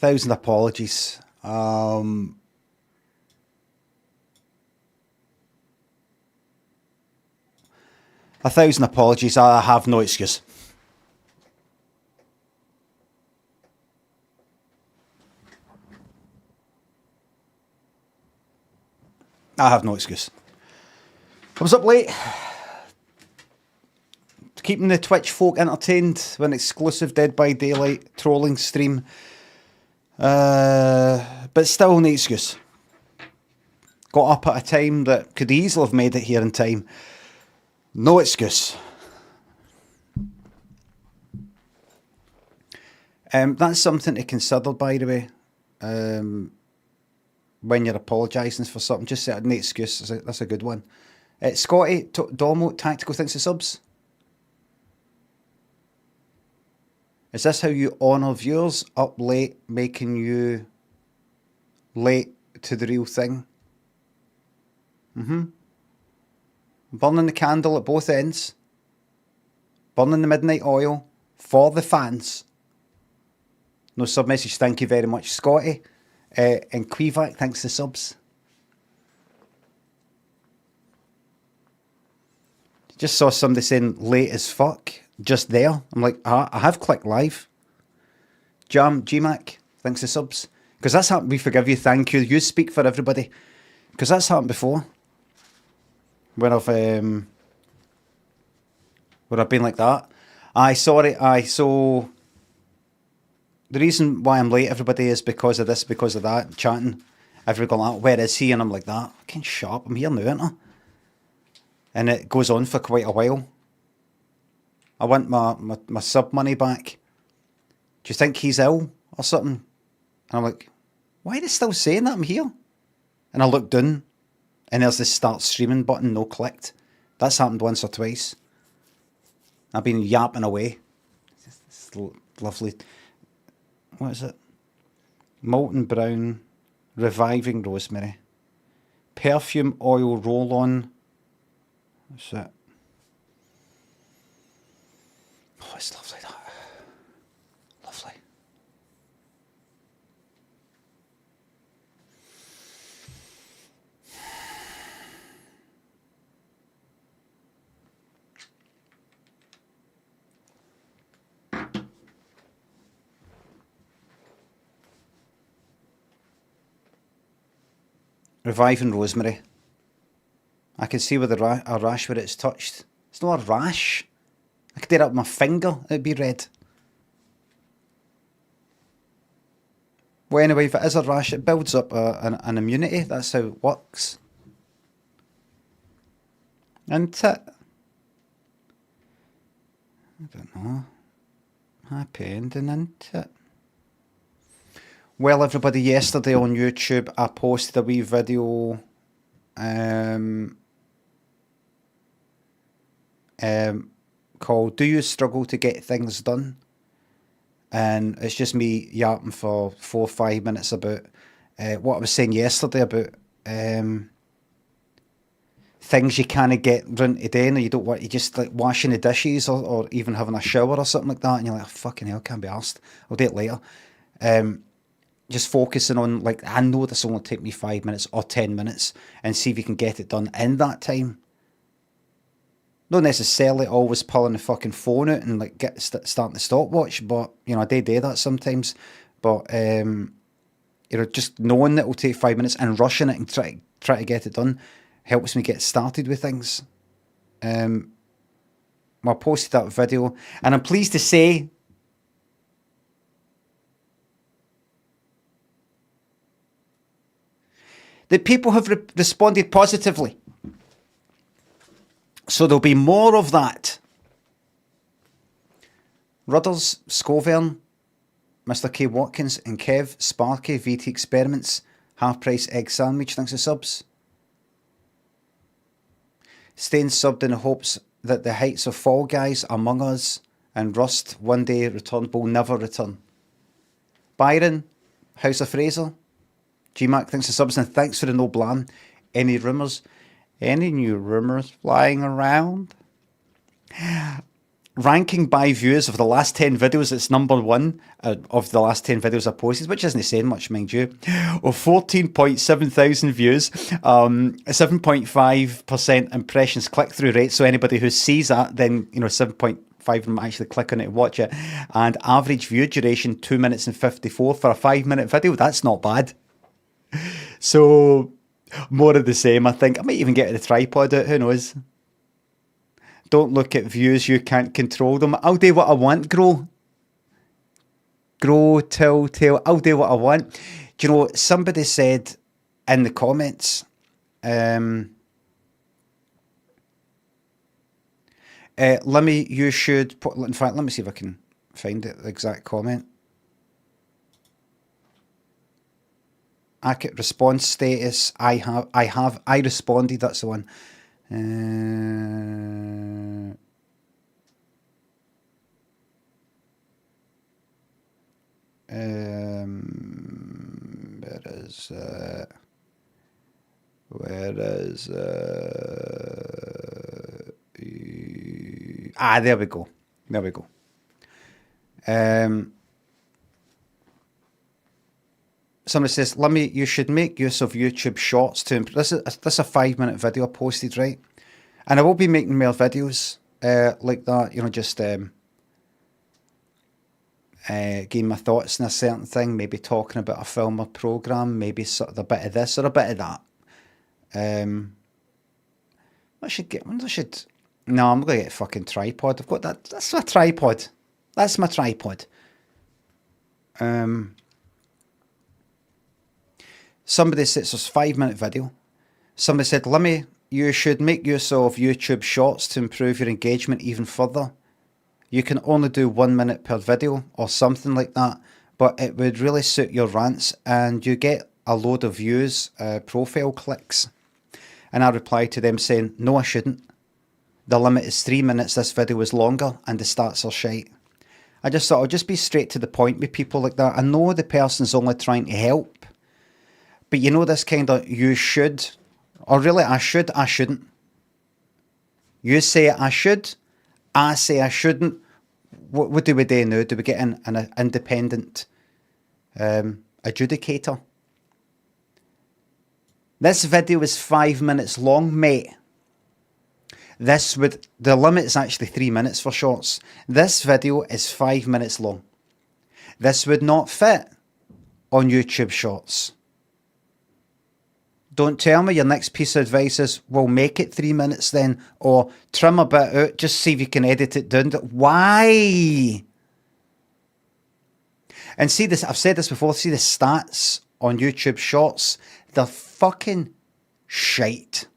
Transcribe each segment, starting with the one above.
1,000 apologies. 1,000 apologies. I have no excuse. I have no excuse. I was up late, keeping the Twitch folk entertained with an exclusive Dead by Daylight trolling stream. But still no excuse. Got up at a time that could easily have made it here in time. No excuse. That's something to consider, by the way. When you're apologising for something, just say no excuse. That's a good one. Scotty, Domo, Tactical thinks of subs. Is this how you honour viewers? Up late, making you late to the real thing? Burning the candle at both ends. Burning the midnight oil for the fans. No sub message, thank you very much, Scotty. And Quevac, thanks for subs. Just saw somebody saying late as fuck just there. I'm like, I have clicked live. Jam, GMAC, thanks for subs. Because that's happened, we forgive you, thank you. You speak for everybody. Because that's happened before. When I've been like that. So the reason why I'm late, everybody, is because of this, because of that, chatting. Everybody going, where is he? And I'm like that. I can't shut up, I'm here now, aren't I? And it goes on for quite a while. I want my sub money back. Do you think he's ill or something? And I'm like, why are they still saying that I'm here? And I look down, and there's this start streaming button, no clicked. That's happened once or twice. I've been yapping away. It's lovely. What is it? Molten brown, reviving rosemary. Perfume oil roll-on. What's it? Oh, it's lovely, that. Lovely. Reviving rosemary. I can see with a rash where it's touched. It's not a rash. I could do it up my finger, it'd be red. Well, anyway, if it is a rash, it builds up an immunity. That's how it works. Isn't it? I don't know. Happy ending, isn't it? Well, everybody, yesterday on YouTube, I posted a wee video called Do You Struggle to Get Things Done? And it's just me yapping for 4 or 5 minutes about what I was saying yesterday about things you can't get run today, or you don't want, you just like washing the dishes or even having a shower or something like that, and you're like, oh, fucking hell, can't be arsed, I'll do it later. Just focusing on, like, I know this will only take me 5 minutes or 10 minutes, and see if you can get it done in that time. Not necessarily always pulling the fucking phone out and like starting the stopwatch, but you know, I do that sometimes. But you know, just knowing that it will take 5 minutes and rushing it and try to get it done helps me get started with things. I posted that video, and I'm pleased to say that people have responded positively. So there'll be more of that. Rudders, Scovern, Mr. K. Watkins, and Kev, Sparky, VT Experiments, Half Price Egg Sandwich, thanks for subs. Staying subbed in the hopes that the heights of Fall Guys, Among Us, and Rust one day return will never return. Byron, House of Fraser, GMAC, thanks for subs, and thanks for the no blam. Any rumours? Any new rumours flying around? ranking by views of the last 10 videos, it's number one of the last 10 videos I posted, which isn't saying much, mind you. Of 14.7 thousand views, 7.5% impressions click-through rate. So anybody who sees that, then, 7.5 of them actually click on it and watch it. And average view duration, 2 minutes and 54 for a 5-minute video. That's not bad. So more of the same, I think. I might even get the tripod out, who knows? Don't look at views, you can't control them. I'll do what I want, Grow. Grow, Telltale, I'll do what I want. Do you know, somebody said in the comments, you should put, in fact, let me see if I can find it, the exact comment. Accurate response status, I responded, that's the one. Where is it? There we go. There we go. Somebody says, you should make use of YouTube Shorts to improve. This is a 5-minute video I posted, right? And I will be making more videos like that, just giving my thoughts on a certain thing, maybe talking about a film or programme, maybe sort of a bit of this or a bit of that. No, I'm going to get a fucking tripod. I've got that. That's my tripod. That's my tripod. Somebody said, so it's a 5-minute video. Somebody said, you should make use of YouTube Shorts to improve your engagement even further. You can only do 1 minute per video or something like that, but it would really suit your rants and you get a load of views, profile clicks. And I replied to them saying, no, I shouldn't. The limit is 3 minutes. This video is longer and the stats are shite. I just thought I'll just be straight to the point with people like that. I know the person's only trying to help. But this kind of, you should, or really, I should, I shouldn't. You say I should, I say I shouldn't. What do we do now? Do we get an independent adjudicator? This video is 5 minutes long, mate. The limit is actually 3 minutes for shorts. This video is 5 minutes long. This would not fit on YouTube Shorts. Don't tell me your next piece of advice is, well, make it 3 minutes then, or trim a bit out, just see if you can edit it down. Why? And see this, I've said this before, see the stats on YouTube Shorts, they're fucking shite.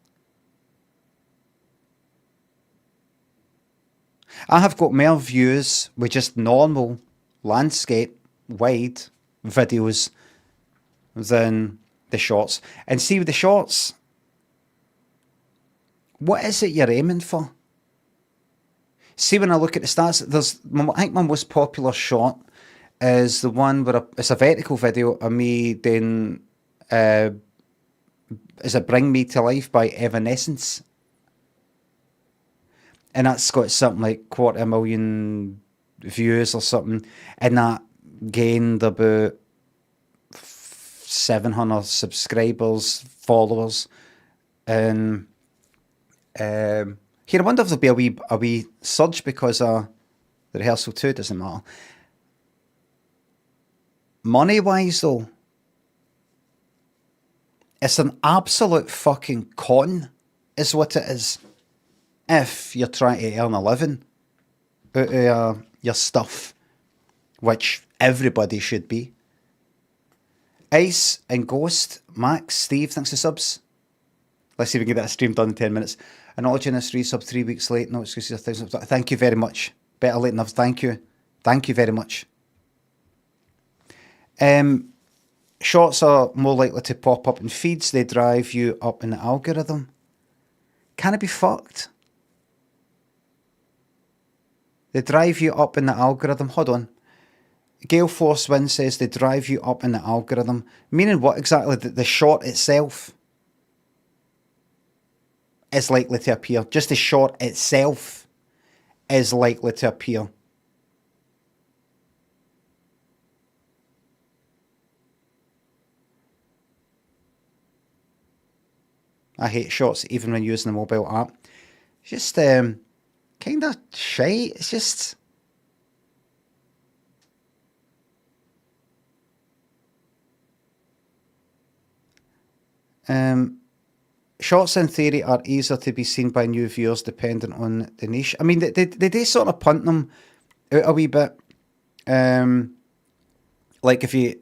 I have got more views with just normal landscape wide videos than the shorts. And see with the shorts, what is it you're aiming for? See, when I look at the stats, I think my most popular short is the one where it's a vertical video of me doing is it Bring Me to Life by Evanescence. And that's got something like 250,000 views or something. And that gained about 700 subscribers, followers. And here, I wonder if there'll be a wee surge because of the rehearsal too. It doesn't matter. Money-wise, though, it's an absolute fucking con, is what it is. If you're trying to earn a living out of your stuff, which everybody should be. Ice and Ghost, Max, Steve, thanks for subs. Let's see if we can get that stream done in 10 minutes. Acknowledging this resub 3 weeks late. No excuses. Thank you very much. Better late enough. Thank you. Thank you very much. Shorts are more likely to pop up in feeds. They drive you up in the algorithm. Can it be fucked? They drive you up in the algorithm. Hold on. Gale Force Win says they drive you up in the algorithm. Meaning what exactly? The short itself is likely to appear. Just the short itself is likely to appear. I hate shorts even when using the mobile app. It's just kind of shite. It's just... Shorts in theory are easier to be seen by new viewers depending on the niche. I mean, they do sort of punt them out a wee bit. Like if you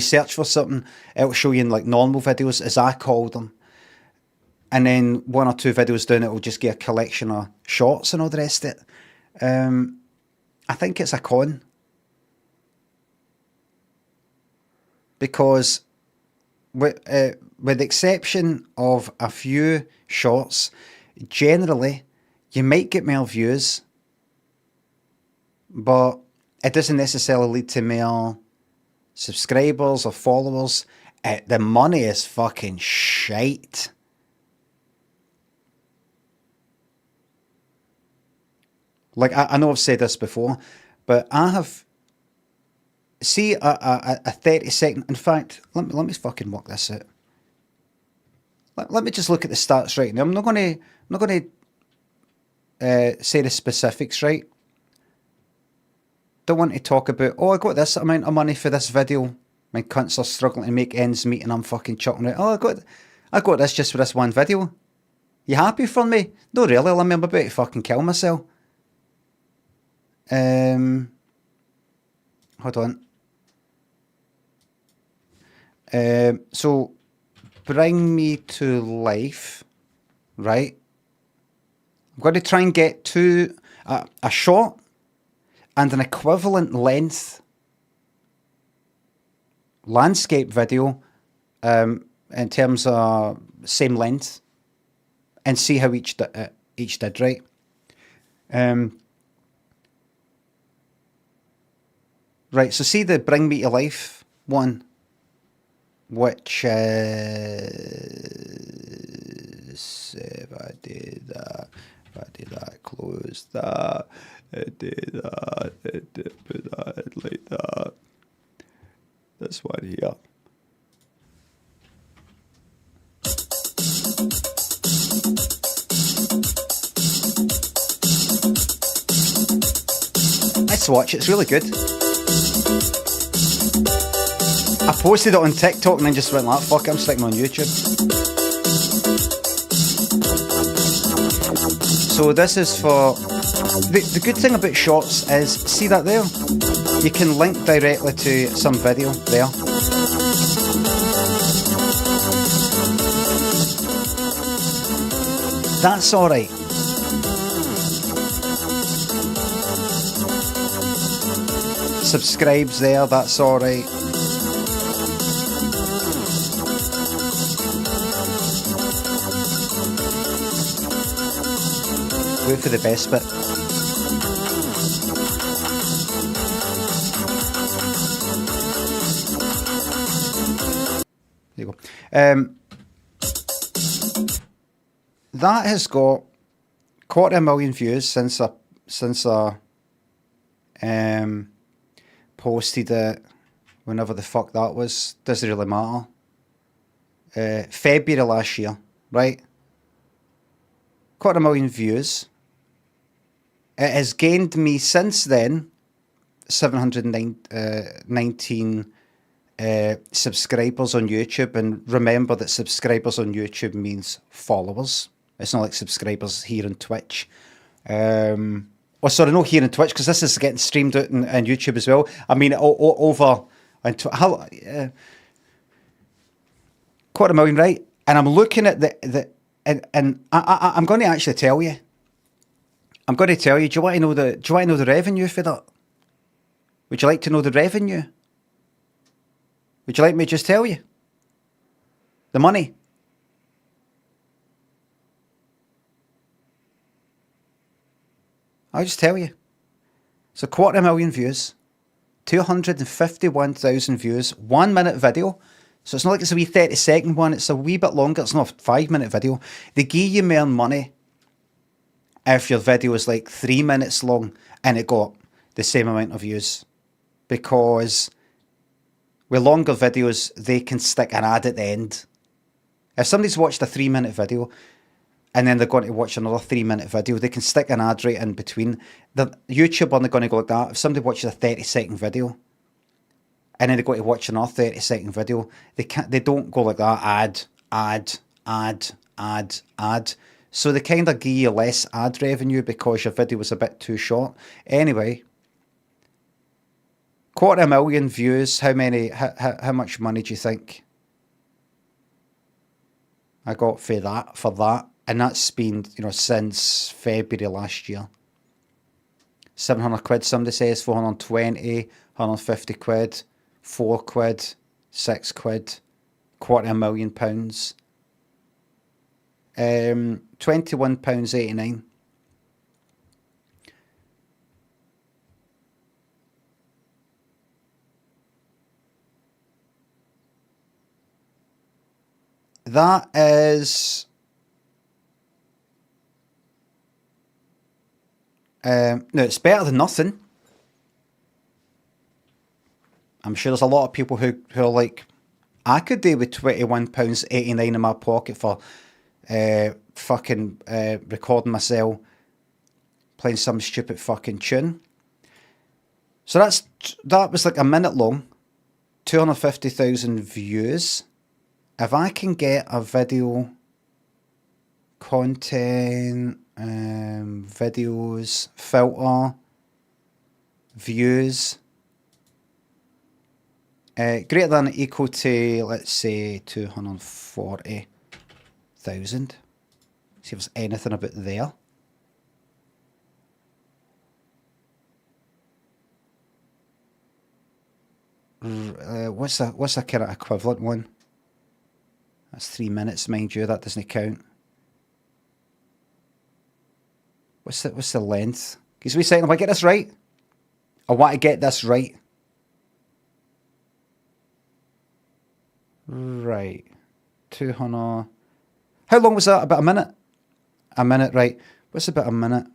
search for something, it'll show you in like normal videos, as I call them. And then 1 or 2 videos down, it will just get a collection of shorts and all the rest of it. I think it's a con. Because with the exception of a few shorts, generally, you might get more views, but it doesn't necessarily lead to more subscribers or followers. The money is fucking shite. Like, I know I've said this before, but I have... See a 30-second... In fact, let me fucking work this out. Let me just look at the stats right now. I'm not going to say the specifics, right? Don't want to talk about, oh, I got this amount of money for this video. My cunts are struggling to make ends meet and I'm fucking chucking it. Oh, I got this just for this one video. You happy for me? No, really. I'm about to fucking kill myself. Hold on. So bring me to life, right? I'm going to try and get to a short and an equivalent length landscape video in terms of same length, and see how each did, right? Right, so see the Bring Me to Life one, which is, if I did that, close that, I did that, I did put that like that. This one here. Let's watch, it's really good. I posted it on TikTok and then just went like, fuck it, I'm sticking on YouTube. So this is for... The good thing about shorts is, see that there? You can link directly to some video there. That's alright. Subscribes there, that's alright. Wait for the best bit. There you go. That has got 250,000 views since I posted it whenever the fuck that was. Doesn't really matter. February last year, right? 250,000 views. It has gained me since then 719 subscribers on YouTube, and remember that subscribers on YouTube means followers. It's not like subscribers here on Twitch. Oh, sorry, not here on Twitch, because this is getting streamed out on YouTube as well. I mean, over... 250,000, right? And I'm looking at and I'm going to actually tell you. I'm going to tell you. Do you want to know the revenue for that? Would you like to know the revenue? Would you like me to just tell you? The money. I'll just tell you. So 250,000 views, 251,000 views, 1 minute video. So it's not like it's a wee 30-second one, it's a wee bit longer, it's not a 5-minute video. They give you more money if your video is like 3 minutes long and it got the same amount of views. Because with longer videos, they can stick an ad at the end. If somebody's watched a 3-minute video and then they're going to watch another 3-minute video, they can stick an ad right in between. The YouTube aren't going to go like that. If somebody watches a 30-second video and then they go to watch another 30-second video, they don't go like that, ad. So they kind of give you less ad revenue because your video was a bit too short. Anyway, 250,000 views. How much money do you think I got for that? And that's been, since February last year. 700 quid, somebody says, 420, 150 quid, 4 quid, 6 quid, £250,000. £21.89. That is no, it's better than nothing. I'm sure there's a lot of people who are like, I could do with £21.89 in my pocket for fucking recording myself playing some stupid fucking tune. So that was like a minute long, 250,000 views. If I can get a video content, videos, filter, views, greater than or equal to, let's say, 240,000. See if there's anything about there. What's a kind of equivalent one? That's 3 minutes, mind you. That doesn't count. What's the length? Because we saying, if I get this right, I want to get this right. Right. 200. How long was that? About a minute? A minute, right. What's about a minute?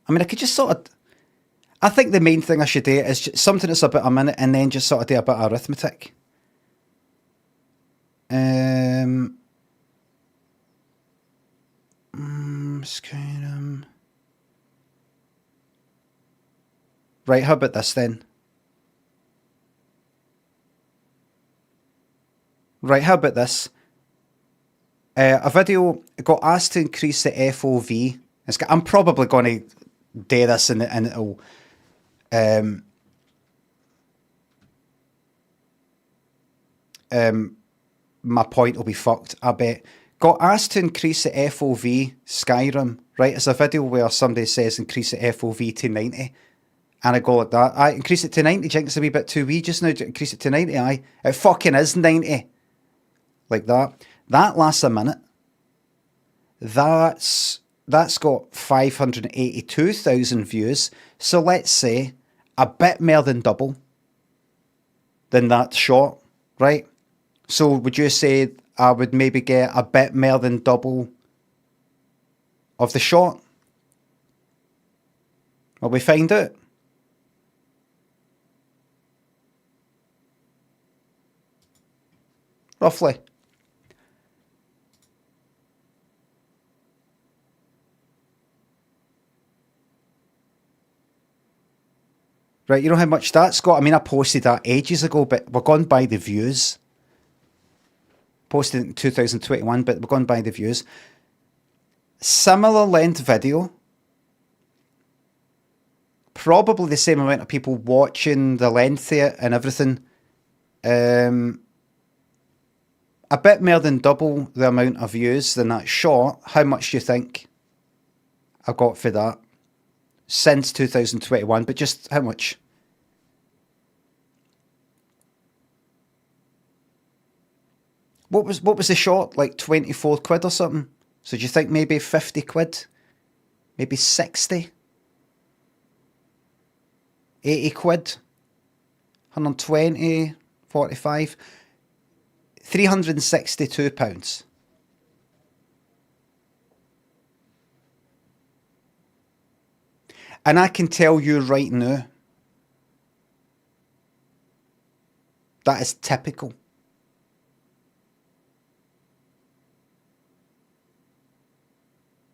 I mean, I could just sort of... I think the main thing I should do is just something that's about a minute and then just sort of do a bit of arithmetic. Right, how about this then? Right, how about this? A video got asked to increase the FOV. I'm probably going to do this and it'll... my point will be fucked, I bet. Got asked to increase the FOV Skyrim, right? It's a video where somebody says increase the FOV to 90. And I go like that. I increase it to 90. Do you think it's a wee bit too wee just now? Increase it to 90, aye. It fucking is 90. Like that. That lasts a minute. That's got 582,000 views. So let's say a bit more than double than that short, right? So would you say I would maybe get a bit more than double of the short? Will we find out? Roughly. Right, you know how much that's got? I mean, I posted that ages ago, but we're going by the views. Posted it in 2021, but we're going by the views. Similar length video. Probably the same amount of people watching the length of it and everything. A bit more than double the amount of views than that short. How much do you think I got for that? Since 2021, but just how much? What was the short? Like 24 quid or something? So do you think maybe 50 quid? Maybe 60? 80 quid? 120? 45? £362. And I can tell you right now, that is typical.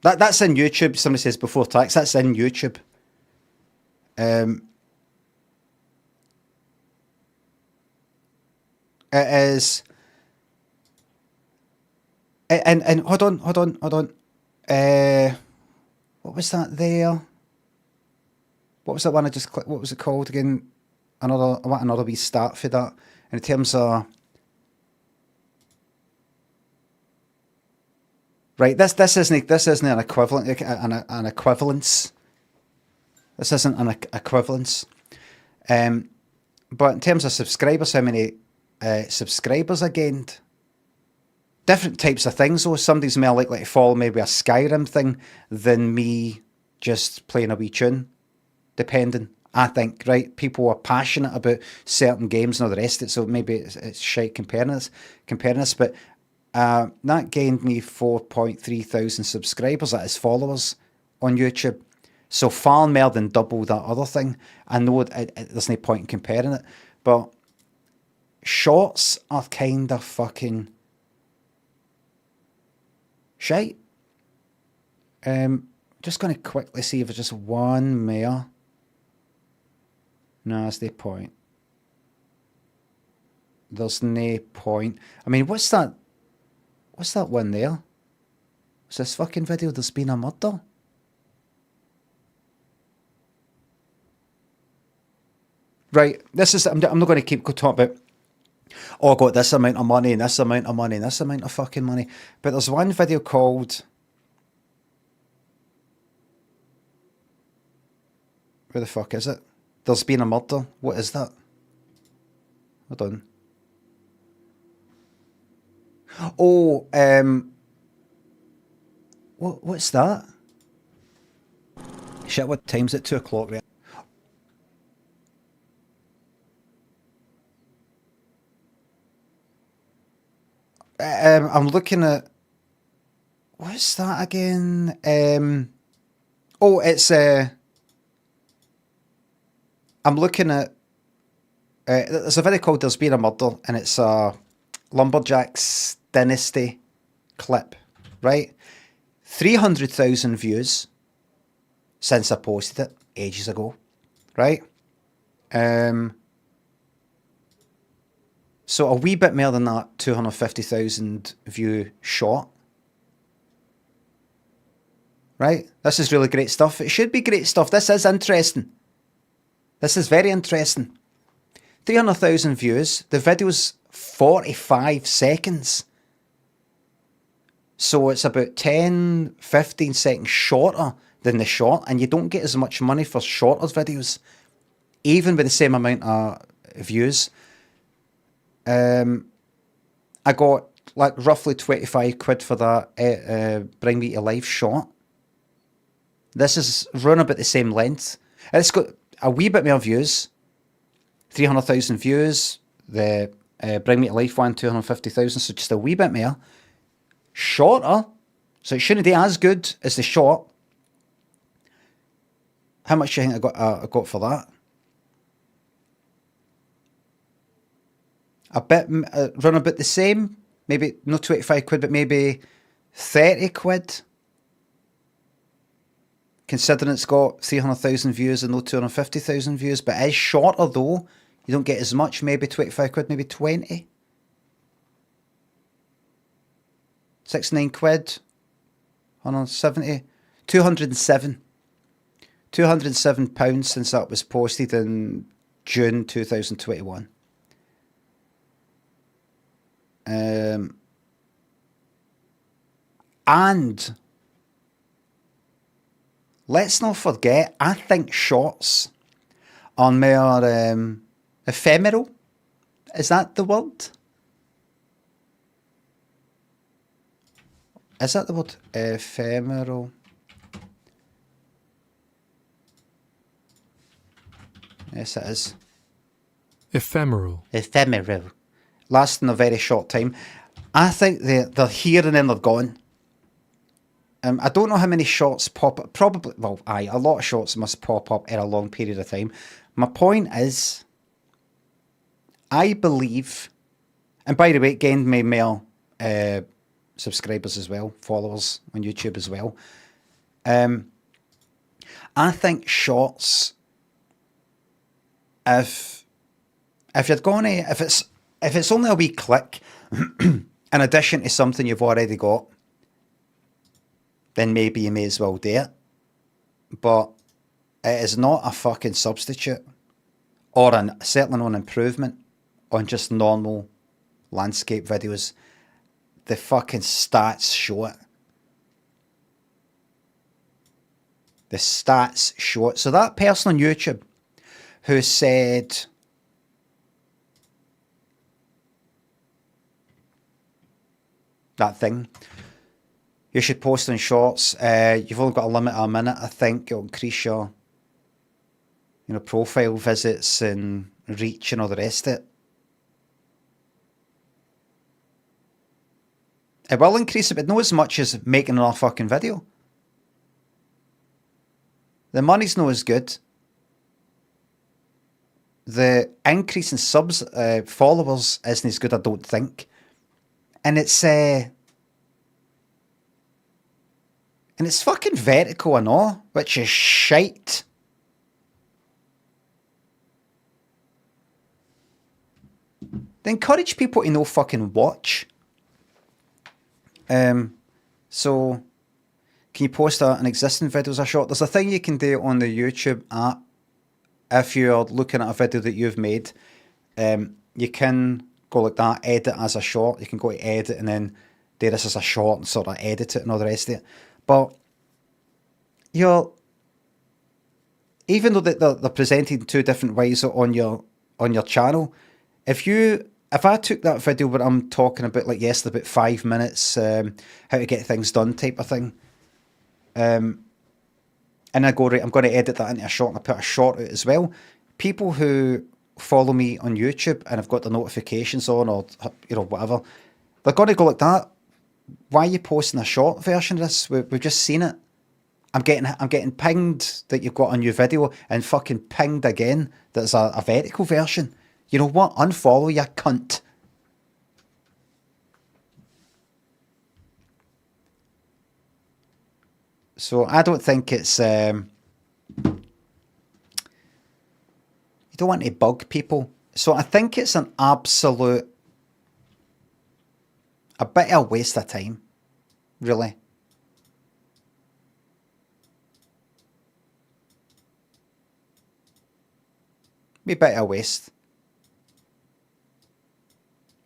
That's in YouTube. Somebody says before tax. That's in YouTube. It is. And hold on. What was that there? What was that one I just clicked? What was it called again? I want another wee start for that. In terms of right, this isn't an equivalent an equivalence. This isn't an equivalence. But in terms of subscribers, how many subscribers I gained? Different types of things. So somebody's more likely to follow maybe a Skyrim thing than me just playing a wee tune, depending. I think, right? People are passionate about certain games and all the rest of it, so maybe it's shite comparing us. But that gained me 4.3 thousand subscribers, that is followers on YouTube. So far more than double that other thing. I know there's no point in comparing it, but shorts are kind of fucking shite. Just going to quickly see if there's just one more. No, that's the point. There's no point. I mean, what's that? What's that one there? Is this fucking video? There's been a murder. Right. This is. I'm not going to keep talking about. Oh, I got this amount of money and this amount of money and this amount of fucking money. But there's one video called. Where the fuck is it? There's been a murder. What is that? Hold on. Oh, what's that? Shit, what time's it? 2 o'clock, right? I'm looking at... What's that again? Oh, it's... I'm looking at... there's a video called There's Been a Murder, and it's a Lumberjack's Dynasty clip, right? 300,000 views since I posted it ages ago, right? So a wee bit more than that, 250,000 view short. Right? This is really great stuff. It should be great stuff. This is interesting. This is very interesting. 300,000 views. The video's 45 seconds. So it's about 10, 15 seconds shorter than the short, and you don't get as much money for shorter videos, even with the same amount of views. I got like roughly 25 quid for that Bring Me to Life short. This is run about the same length. It's got a wee bit more views. 300,000 views. The Bring Me to Life one, 250,000, so just a wee bit more. Shorter, so it shouldn't be as good as the short. How much do you think I got for that? A bit, run about the same. Maybe not 25 quid, but maybe 30 quid. Considering it's got 300,000 views and no 250,000 views, but it is shorter though. You don't get as much, maybe 25 quid, maybe 20. 69 quid. 170. 207. £207 since that was posted in June 2021. And let's not forget, I think shorts are more ephemeral. Is that the word? Is that the word? Ephemeral. Yes, it is. Ephemeral. Ephemeral. Lasting a very short time. I think they're here and then they're gone. I don't know how many shorts pop up. Probably, well, aye, a lot of shorts must pop up in a long period of time. My point is, I believe, and by the way, it gained me more subscribers as well, followers on YouTube as well. I think shorts, if you're going to, if it's only a wee click, in addition to something you've already got, then maybe you may as well do it. But it is not a fucking substitute, or certainly not an improvement on just normal landscape videos. The fucking stats show it. The stats show it. So that person on YouTube who said that thing, you should post on shorts. You've only got a limit of a minute. I think it'll increase your, profile visits and reach and all the rest of it. It will increase it, but not as much as making another fucking video. The money's not as good. The increase in subs, followers isn't as good, I don't think. And it's fucking vertical and all, which is shite. They encourage people to no fucking watch. So can you post an existing video as a short? There's a thing you can do on the YouTube app. If you're looking at a video that you've made, you can go like that, edit as a short. You can go to edit and then do this as a short and sort of edit it and all the rest of it. But even though they're presented in two different ways on your channel, if I took that video where I'm talking about like yesterday about 5 minutes, how to get things done type of thing, and I go, right, I'm going to edit that into a short and I put a short out as well. People who follow me on YouTube and have got the notifications on or whatever, they're going to go like that. Why are you posting a short version of this? We've just seen it. I'm getting pinged that you've got a new video and fucking pinged again that there's a vertical version. You know what? Unfollow, you cunt. So I don't think it's... you don't want to bug people. So I think it's an absolute... a bit of a waste of time, really. Be a bit of a waste.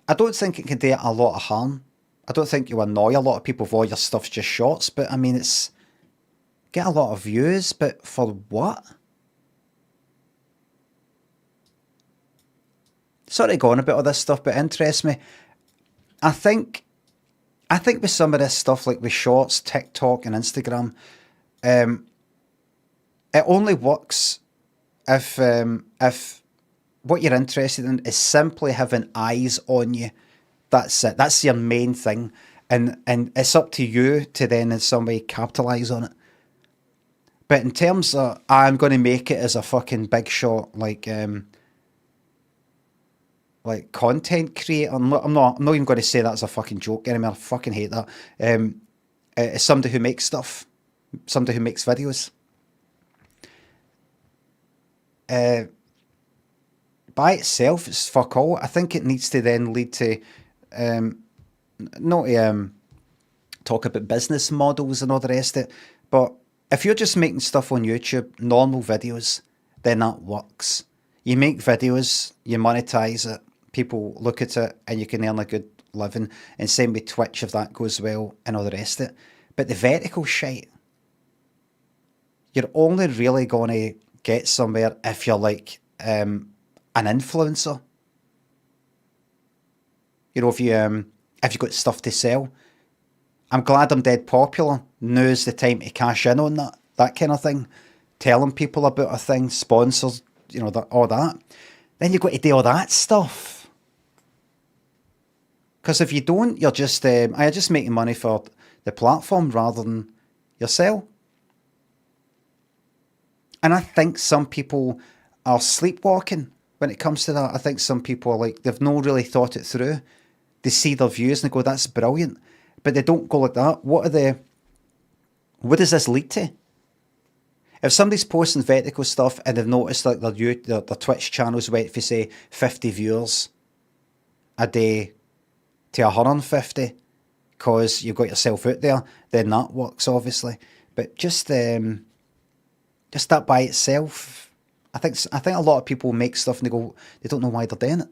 I don't think it can do a lot of harm. I don't think you annoy a lot of people if all your stuff's just shorts, but I mean, it's get a lot of views, but for what? Sorry going a bit of this stuff, but it interests me. I think with some of this stuff, like with shorts, TikTok and Instagram, it only works if what you're interested in is simply having eyes on you. That's it. That's your main thing. And it's up to you to then in some way capitalise on it. But in terms of, I'm going to make it as a fucking big shot, like content creator. I'm not even going to say that as a fucking joke anymore. I fucking hate that. As somebody who makes stuff, somebody who makes videos. By itself, it's fuck all. I think it needs to then lead to, not talk about business models and all the rest of it, but if you're just making stuff on YouTube, normal videos, then that works. You make videos, you monetize it, people look at it, and you can earn a good living. And same with Twitch if that goes well, and all the rest of it. But the vertical shite, you're only really going to get somewhere if you're like an influencer. You know, if you've got stuff to sell. I'm glad I'm dead popular. Now's the time to cash in on that kind of thing. Telling people about a thing, sponsors, all that. Then you've got to do all that stuff. Because if you don't, you're just making money for the platform rather than yourself. And I think some people are sleepwalking when it comes to that. I think some people are like, they've not really thought it through. They see their views and they go, that's brilliant. But they don't go like that. What does this lead to? If somebody's posting vertical stuff and they've noticed like their Twitch channels went for say 50 viewers a day to 150 because you've got yourself out there, then that works obviously. But just that by itself, I think a lot of people make stuff and they don't know why they're doing it.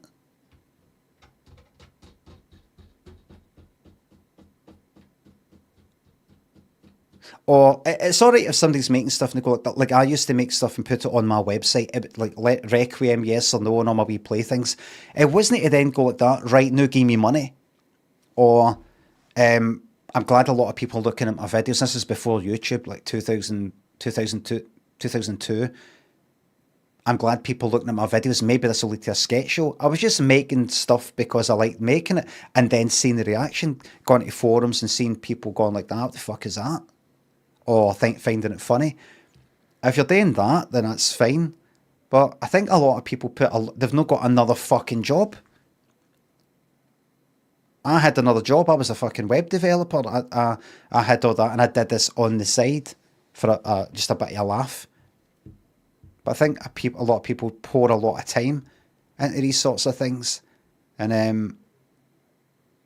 Or it's alright if somebody's making stuff and they go like I used to make stuff and put it on my website, like Requiem, yes or no, and all my wee playthings. It wasn't to then go like that, right, now give me money. Or I'm glad a lot of people are looking at my videos. This is before YouTube, like 2002. I'm glad people looking at my videos. Maybe this will lead to a sketch show. I was just making stuff because I liked making it, and then seeing the reaction, going to forums and seeing people going like that, what the fuck is that? Or finding it funny. If you're doing that, then that's fine. But I think a lot of people they've not got another fucking job. I had another job. I was a fucking web developer. I had all that, and I did this on the side for just a bit of a laugh. But I think a lot of people pour a lot of time into these sorts of things, and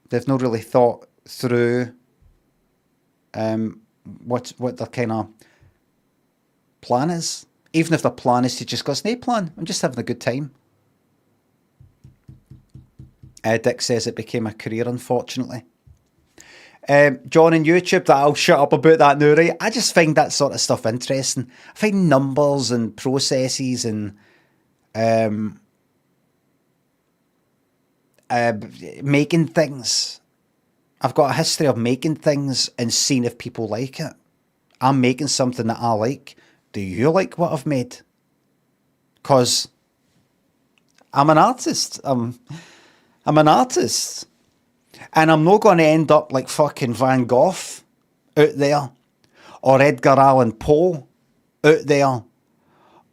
they've not really thought through what their kind of plan is. Even if their plan is to just go, "Snake plan, I'm just having a good time." Dick says it became a career, unfortunately. John on YouTube, that I'll shut up about that now, right? I just find that sort of stuff interesting. I find numbers and processes and making things. I've got a history of making things and seeing if people like it. I'm making something that I like. Do you like what I've made? Because I'm an artist. I'm an artist. And I'm not going to end up like fucking Van Gogh out there, or Edgar Allan Poe out there,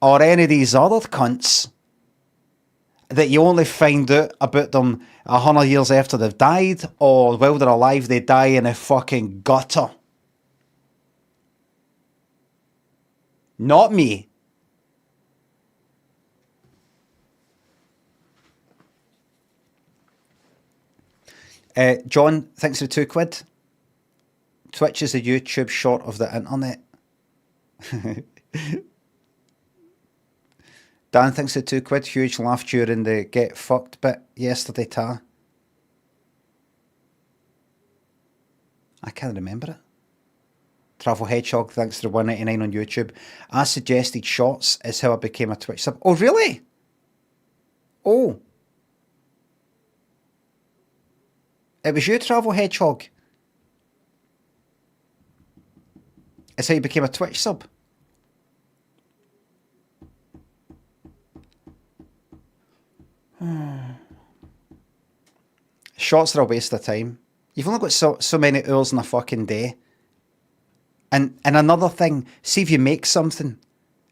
or any of these other cunts that you only find out about them 100 years after they've died, or while they're alive they die in a fucking gutter. Not me. John, thanks for the £2. Twitch is a YouTube short of the internet. Dan, thanks for the £2. Huge laugh during the get fucked bit yesterday, Ta. I can't remember it. Travel Hedgehog, thanks for the $1.99 on YouTube. I suggested shorts is how I became a Twitch sub. Oh, really? Oh. It was you, Travel Hedgehog. It's how you became a Twitch sub. Shorts are a waste of time. You've only got so many hours in a fucking day. And another thing, see if you make something.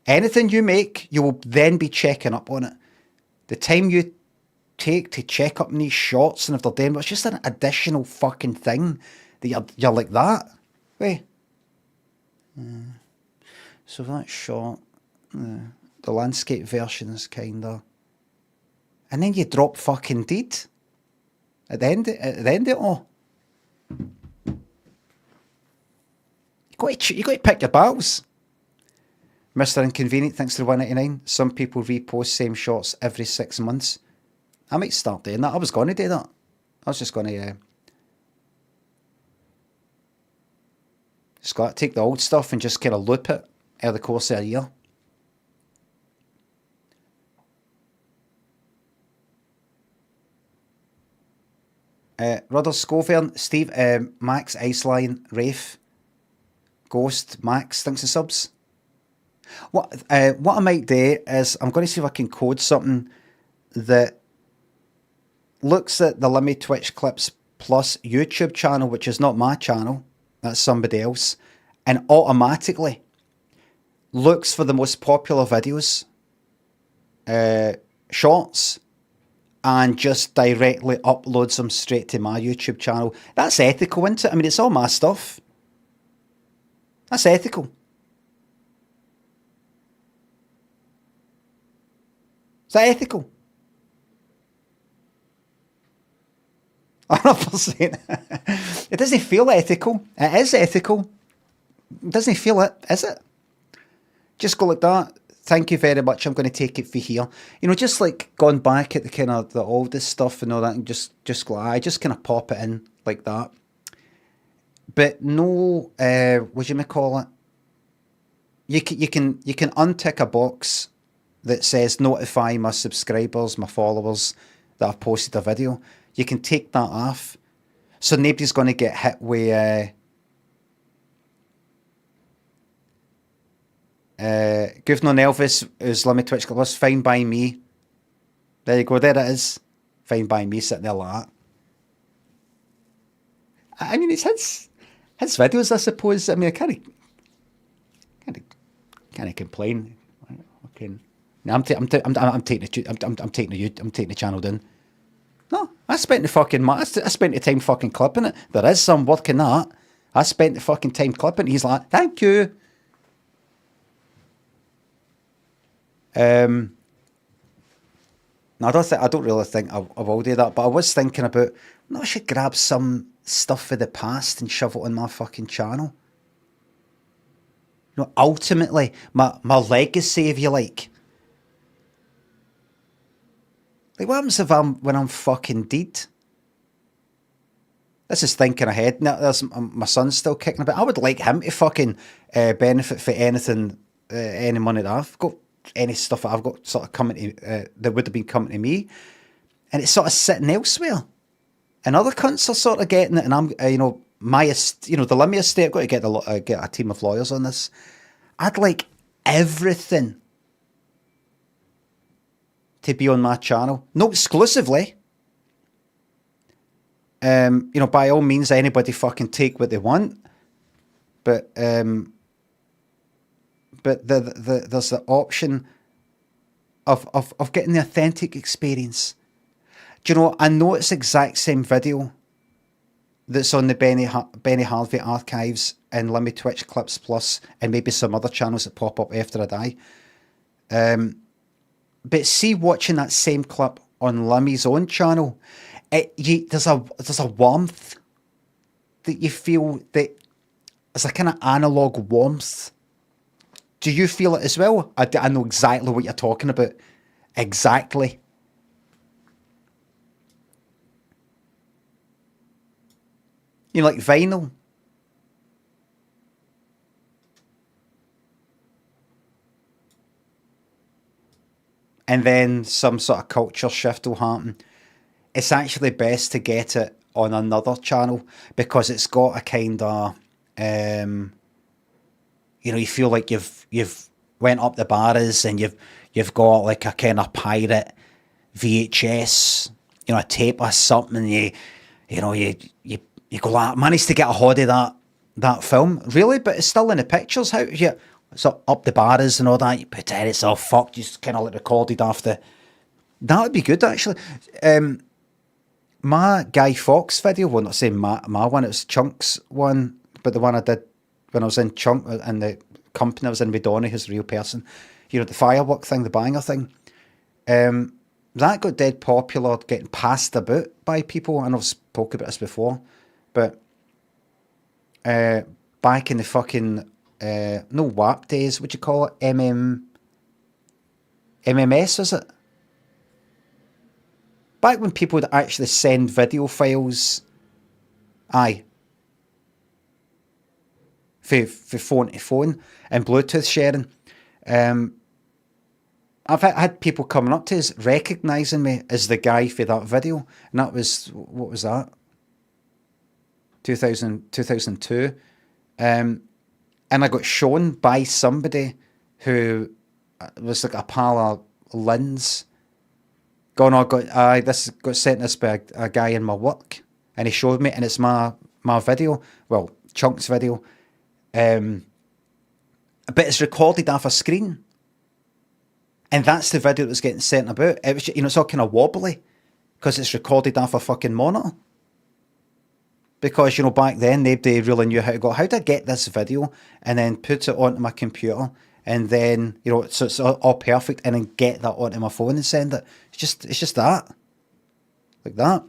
Anything you make, you will then be checking up on it. The time you take to check up on these shots and if they're doing, it's just an additional fucking thing that you're like that. Wait. So that shot, the landscape version is kinda, and then you drop fucking deed at the end of it all. You got to pick your battles. Mr. Inconvenient, thanks to the $1.99. Some people repost same shots every 6 months. I might start doing that. I was going to do that. I was just going to take the old stuff and just kind of loop it over the course of a year. Rudder Scovern, Steve, Max, Iceline, Rafe, Ghost, Max, thanks for subs. What I might do is I'm going to see if I can code something that looks at the Limmy Twitch Clips Plus YouTube channel, which is not my channel, that's somebody else, and automatically looks for the most popular videos, shorts, and just directly uploads them straight to my YouTube channel. That's ethical, isn't it? I mean, it's all my stuff. That's ethical. Is that ethical? 100%. It doesn't feel ethical. It is ethical. It doesn't feel it, is it? Just go like that. Thank you very much. I'm going to take it for here. You know, just like going back at the kind of the oldest stuff and all that, and just go, I just kind of pop it in like that. But no, what do you call it? You can untick a box that says notify my subscribers, my followers that I've posted a video. You can take that off, so nobody's going to get hit with Governor Elvis is Limit Twitch Club. Fine by me. There you go. There it is. Fine by me, sitting there like that. I mean, it's his videos, I suppose. I mean, I can't complain. Okay, I'm taking the channel down. No, I spent the fucking I spent the time fucking clipping it. There is some work in that. I spent the fucking time clipping it. He's like, thank you. No, I don't really think I will do that, but I was thinking about, no, I should grab some stuff for the past and shove it on my fucking channel. You know, ultimately, my legacy, if you like. Like, what happens when I'm fucking dead? This is thinking ahead. Now, there's my son's still kicking about. I would like him to fucking benefit for anything, any money that I've got, any stuff that I've got sort of coming to, that would have been coming to me, and it's sort of sitting elsewhere. And other cunts are sort of getting it, and I'm, the Limmy estate. I've got to get a team of lawyers on this. I'd like everything to be on my channel, not exclusively. By all means, anybody fucking take what they want, but there's the option of getting the authentic experience. Do you know? I know it's the exact same video that's on the Benny Harvey archives and Limmy Twitch Clips Plus and maybe some other channels that pop up after I die. But see, watching that same clip on Limmy's own channel, there's a warmth that you feel, that it's a kind of analog warmth. Do you feel it as well? I know exactly what you're talking about. Exactly. You know, like vinyl. And then some sort of culture shift will happen. It's actually best to get it on another channel because it's got a kind of, you feel like you've went up the bars and you've got like a kind of pirate VHS, a tape or something. And you go like, managed to get a hold of that film, really, but it's still in the pictures. How you so up the bars and all that? You pretend it's all fucked. Just kind of like recorded after. That would be good actually. My Guy Fawkes video, well, not saying my one, it was Chunk's one, but the one I did when I was in Chunk and the company I was in with Donny, who's a real person, the firework thing, the banger thing, that got dead popular, getting passed about by people. I know I've spoken about this before, but back in the fucking no WAP days, what do you call it? MMS, is it? Back when people would actually send video files, for phone to phone and Bluetooth sharing. I've had people coming up to us recognising me as the guy for that video, and that was, what was that? 2002. And I got shown by somebody who was like a pal of Lynn's, going, this got sent this by a guy in my work, and he showed me, and it's my video, well, Chunk's video, But it's recorded off a screen. And that's the video that was getting sent about. It was, it's all kind of wobbly because it's recorded off a fucking monitor. Because, back then, nobody really knew how to go, how do I get this video and then put it onto my computer and then, so it's all perfect and then get that onto my phone and send it. It's just that. Like that.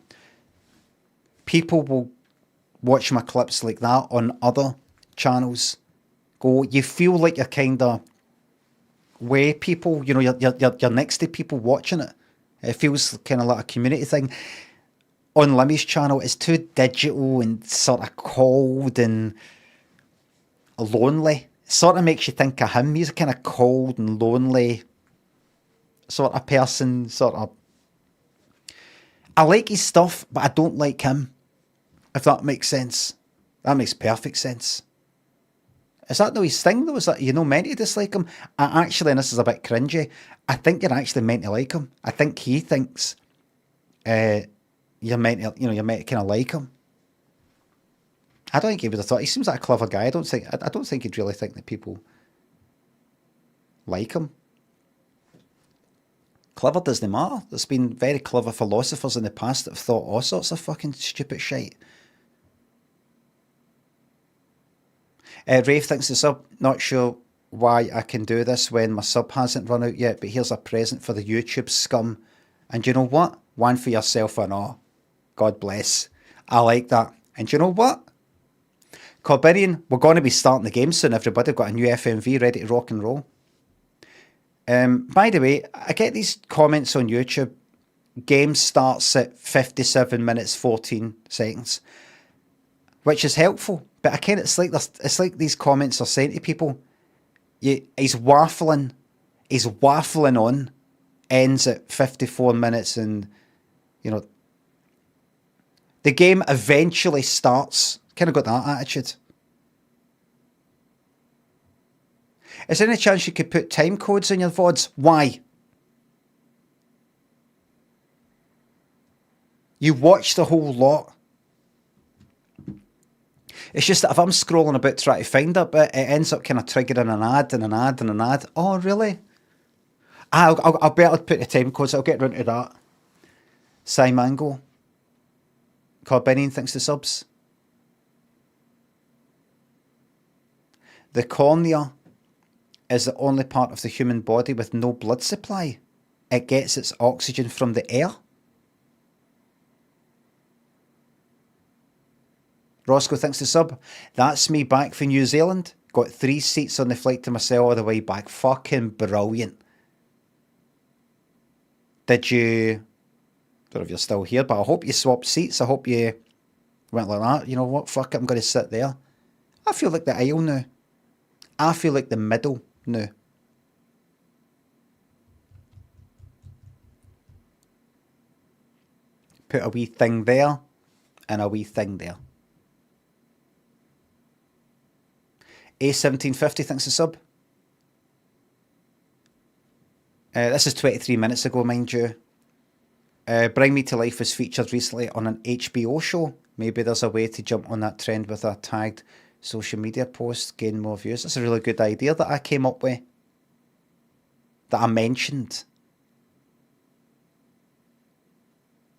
People will watch my clips like that on other channels. You feel like you're kind of with people, you're next to people watching it. It feels kind of like a community thing. On Limmy's channel, it's too digital and sort of cold and lonely. It sort of makes you think of him. He's a kind of cold and lonely sort of person. I like his stuff, but I don't like him. If that makes sense. That makes perfect sense. Is that no his thing though? Is that meant to dislike him? Actually, and this is a bit cringy, I think you're actually meant to like him. I think he thinks you're meant to kind of like him. I don't think he would have thought. He seems like a clever guy. I don't think he'd really think that people like him. Clever doesn't matter. There's been very clever philosophers in the past that have thought all sorts of fucking stupid shit. Rafe thinks the sub, not sure why I can do this when my sub hasn't run out yet, but here's a present for the YouTube scum. And you know what? One for yourself and all. God bless. I like that. And you know what? Corbinian, we're going to be starting the game soon, everybody. We've got a new FMV ready to rock and roll. By the way, I get these comments on YouTube. Game starts at 57 minutes 14 seconds, which is helpful. But it's like these comments are saying to people, he's waffling on, ends at 54 minutes, and the game eventually starts. Kind of got that attitude. Is there any chance you could put time codes in your VODs? Why? You watch the whole lot. It's just that if I'm scrolling about trying to find it, but it ends up kind of triggering an ad and an ad and an ad. Oh, really? I'll better put the time codes. I'll get round to that. Simango. Corbinian thinks the subs. The cornea is the only part of the human body with no blood supply. It gets its oxygen from the air. Roscoe thinks the sub. That's me back from New Zealand. Got 3 seats on the flight to Marseille all the way back. Fucking brilliant. Did you... I don't know if you're still here, but I hope you swapped seats. I hope you went like that. You know what? Fuck it, I'm going to sit there. I feel like the aisle now. I feel like the middle now. Put a wee thing there and a wee thing there. A1750 thinks a sub. This is 23 minutes ago, mind you. Bring Me to Life was featured recently on an HBO show. Maybe there's a way to jump on that trend with a tagged social media post, gain more views. That's a really good idea that I came up with. That I mentioned.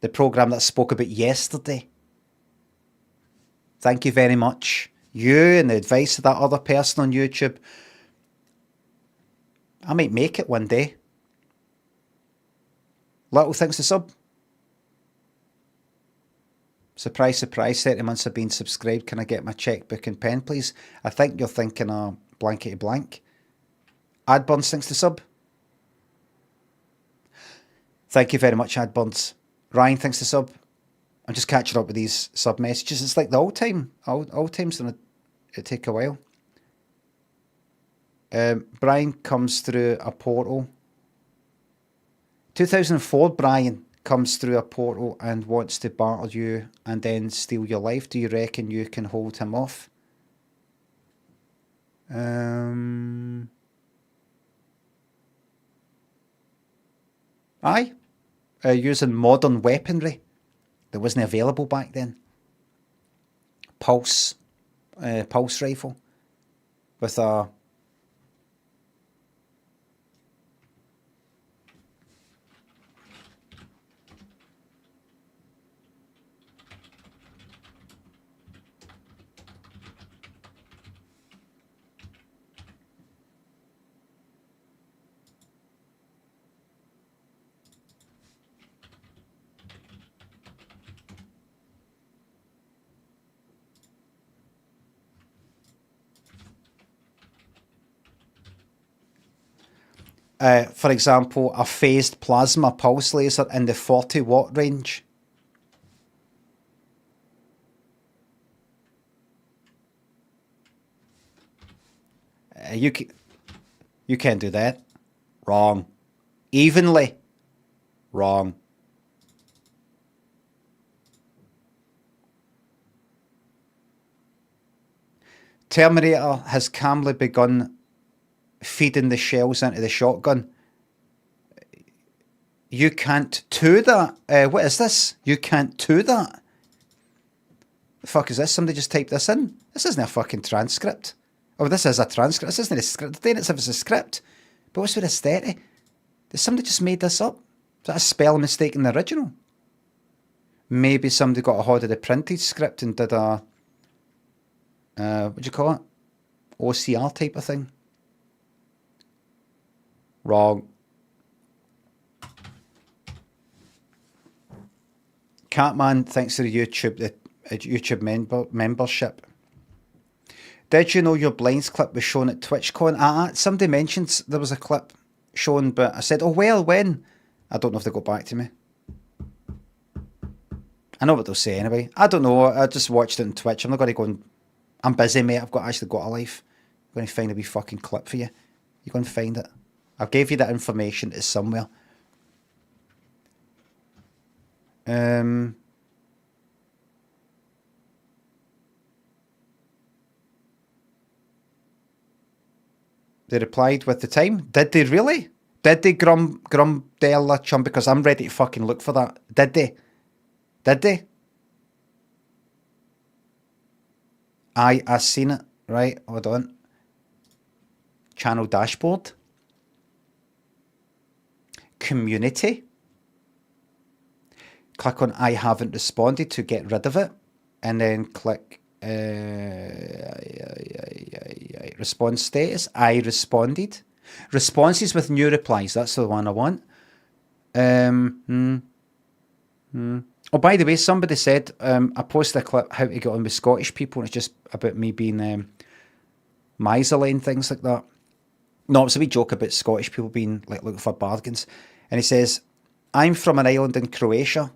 The programme that I spoke about yesterday. Thank you very much. You and the advice of that other person on YouTube. I might make it one day. Little thanks to sub. Surprise, surprise, 30 months have been subscribed. Can I get my checkbook and pen, please? I think you're thinking of blankety blank. Adburns thanks to sub. Thank you very much, Adburns. Ryan thanks to sub. I'm just catching up with these sub messages. It's like the old time. Old time's going to take a while. Brian comes through a portal. 2004, Brian comes through a portal and wants to battle you and then steal your life. Do you reckon you can hold him off? Aye. Using modern weaponry that wasn't available back then. Pulse rifle. with a... for example, a phased plasma pulse laser in the 40 watt range. You can't do that. Wrong. Evenly. Wrong. Terminator has calmly begun feeding the shells into the shotgun. You can't do that. What is this? You can't do that. The fuck is this? Somebody just typed this in. This isn't a fucking transcript. Oh, this is a transcript. This isn't a script. They're saying it's a script. But what's with this 30? Did somebody just made this up? Is that a spelling mistake in the original? Maybe somebody got a hold of the printed script and did a... what do you call it? OCR type of thing. Wrong. Catman, thanks for the YouTube membership. Did you know your blinds clip was shown at TwitchCon? Somebody mentioned there was a clip shown, but I said, oh well, when? I don't know if they got back to me. I know what they'll say anyway. I don't know. I just watched it on Twitch. I'm not going to go and... I'm busy, mate. I've actually got a life. I'm going to find a wee fucking clip for you. You're going to find it. I've gave you that information. It's somewhere. They replied with the time. Did they really? Did they Grumdella chum? Because I'm ready to fucking look for that. Did they? Did they? I seen it. Right, hold on. Channel dashboard. Community. Click on I haven't responded to get rid of it. And then click response status. I responded. Responses with new replies. That's the one I want. Oh, by the way, somebody said I posted a clip how to get on with Scottish people, and it's just about me being miserly and things like that. No, it's a wee joke about Scottish people being like looking for bargains. And he says, I'm from an island in Croatia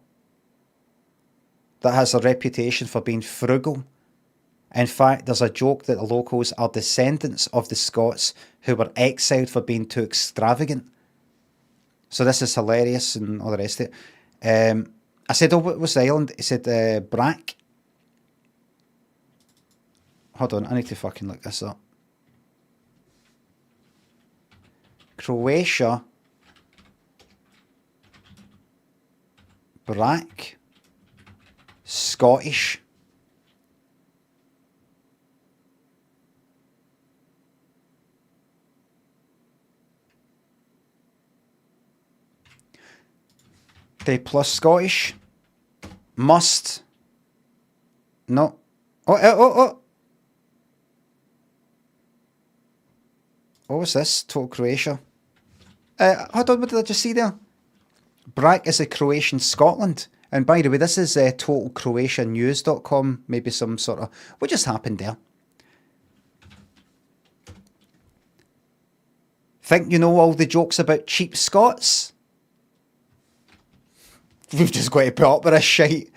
that has a reputation for being frugal. In fact, there's a joke that the locals are descendants of the Scots who were exiled for being too extravagant. So this is hilarious and all the rest of it. I said, oh, what was the island? He said, Brack. Hold on, I need to fucking look this up. Croatia. Brack. Scottish. Day plus Scottish. Must. No. Oh. What was this? Total Croatia. Hold on, what did I just see there? Brack is a Croatian Scotland. And by the way, this is totalcroatianews.com. Maybe some sort of... What just happened there? Think you know all the jokes about cheap Scots? We've just got to put up with this shite.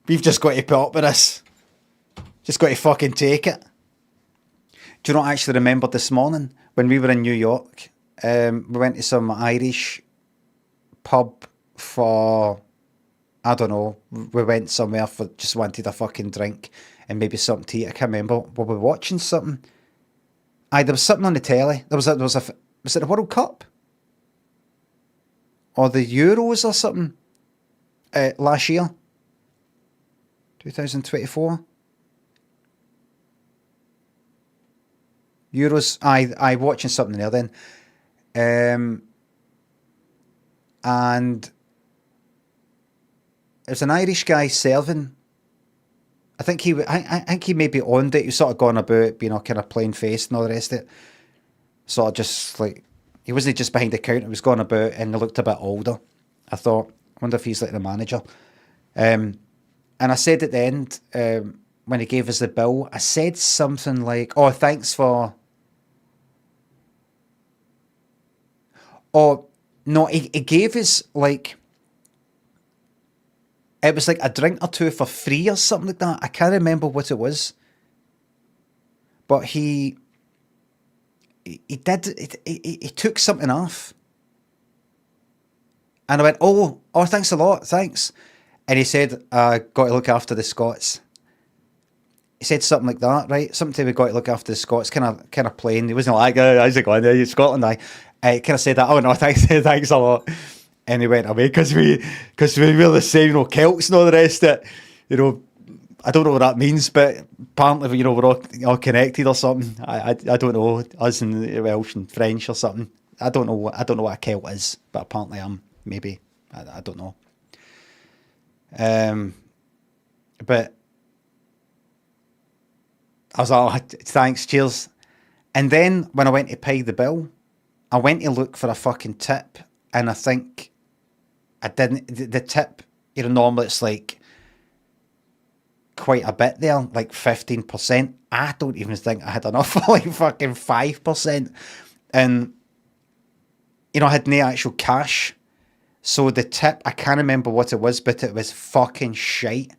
We've just got to put up with this. Just got to fucking take it. Do you not actually remember this morning when we were in New York? We went to some Irish pub for, I don't know, we went somewhere for just wanted a fucking drink and maybe something to eat. I can't remember. Were we watching something? There was something on the telly. Was it the World Cup? Or the Euros or something? Last year? 2024? Euros. I watching something there then. And there's an Irish guy serving. I think I think he maybe owned it. He was sort of going about, kind of plain faced and all the rest of it. Sort of just like, he wasn't just behind the counter, he was going about and he looked a bit older. I thought, I wonder if he's like the manager. And I said at the end, when he gave us the bill, I said something like, oh, thanks for... Oh, no, he gave us like... It was like a drink or two for free or something like that. I can't remember what it was. But he took something off. And I went, oh, thanks a lot, thanks. And he said, got to look after the Scots. He said something like that, right? Something we got to look after the Scots, kind of plain. He wasn't like, how's it going? Are you Scotland? I kind of said that, oh no, thanks a lot. And he went away because we were the same, Celts and all the rest of it. I don't know what that means, but apparently, we're all connected or something. I don't know, us in Welsh and French or something. I don't know what a Celt is, but apparently I'm maybe. I don't know. But I was like, oh, thanks, cheers. And then when I went to pay the bill, I went to look for a fucking tip, and I think I didn't. The tip, normally it's like quite a bit there, like 15%. I don't even think I had enough for like fucking 5%. And, I had no actual cash. So the tip, I can't remember what it was, but it was fucking shite.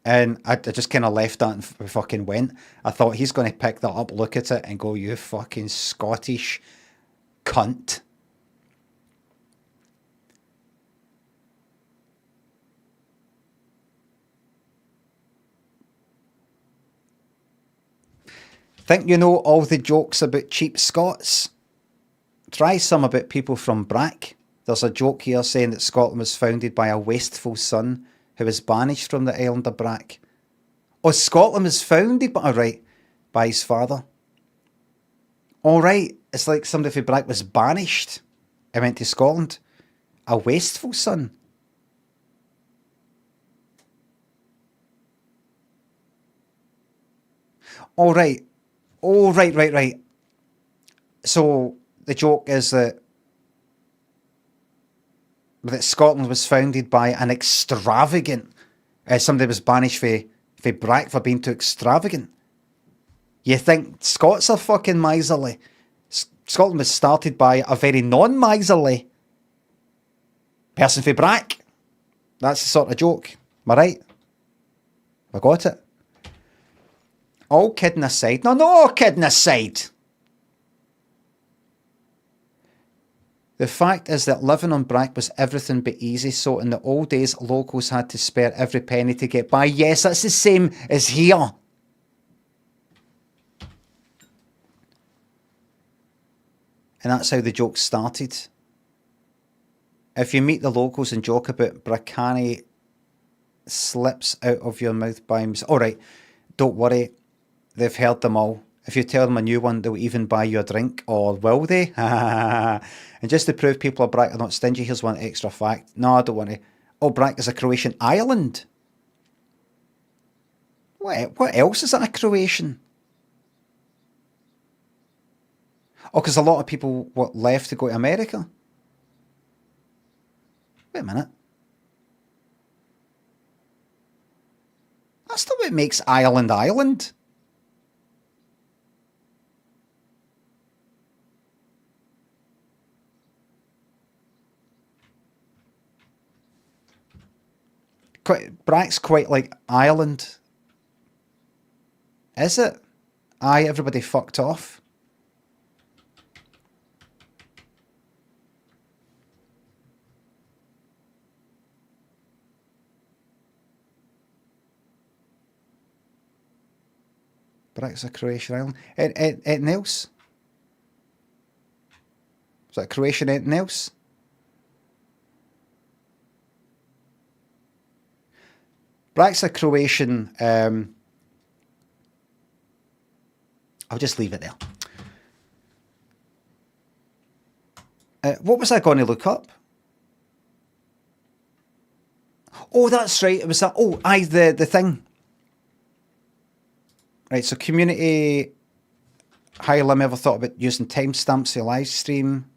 And I just kind of left that and fucking went. I thought, he's going to pick that up, look at it, and go, you fucking Scottish cunt. Think you know all the jokes about cheap Scots? Try some about people from Brack. There's a joke here saying that Scotland was founded by a wasteful son who was banished from the island of Brack. Oh, Scotland was founded by his father. All right, it's like somebody from Brack was banished and went to Scotland. A wasteful son. All right. Oh, right. So the joke is that Scotland was founded by an extravagant... somebody was banished for Brack for being too extravagant. You think Scots are fucking miserly? Scotland was started by a very non-miserly person for Brack. That's the sort of joke. Am I right? I got it. All kidding aside. No, all kidding aside. The fact is that living on Brack was everything but easy, so in the old days, locals had to spare every penny to get by. Yes, that's the same as here. And that's how the joke started. If you meet the locals and joke about Braccani slips out of your mouth by himself. All right, don't worry. They've heard them all. If you tell them a new one, they'll even buy you a drink, or will they? And just to prove people of Brack are not stingy, here's one extra fact. No, I don't want to. Oh, Brack is a Croatian island. What else is that a Croatian? Oh, because a lot of people left to go to America. Wait a minute. That's not what makes Ireland Ireland. Brack's quite like Ireland. Is it? Aye, everybody fucked off. Brack's a Croatian island. Anything else? Is that Croatian anything else? Brack's a Croatian... I'll just leave it there. What was I going to look up? Oh, that's right. It was that. Oh, the thing. Right, so community. How Lim ever thought about using timestamps to live stream?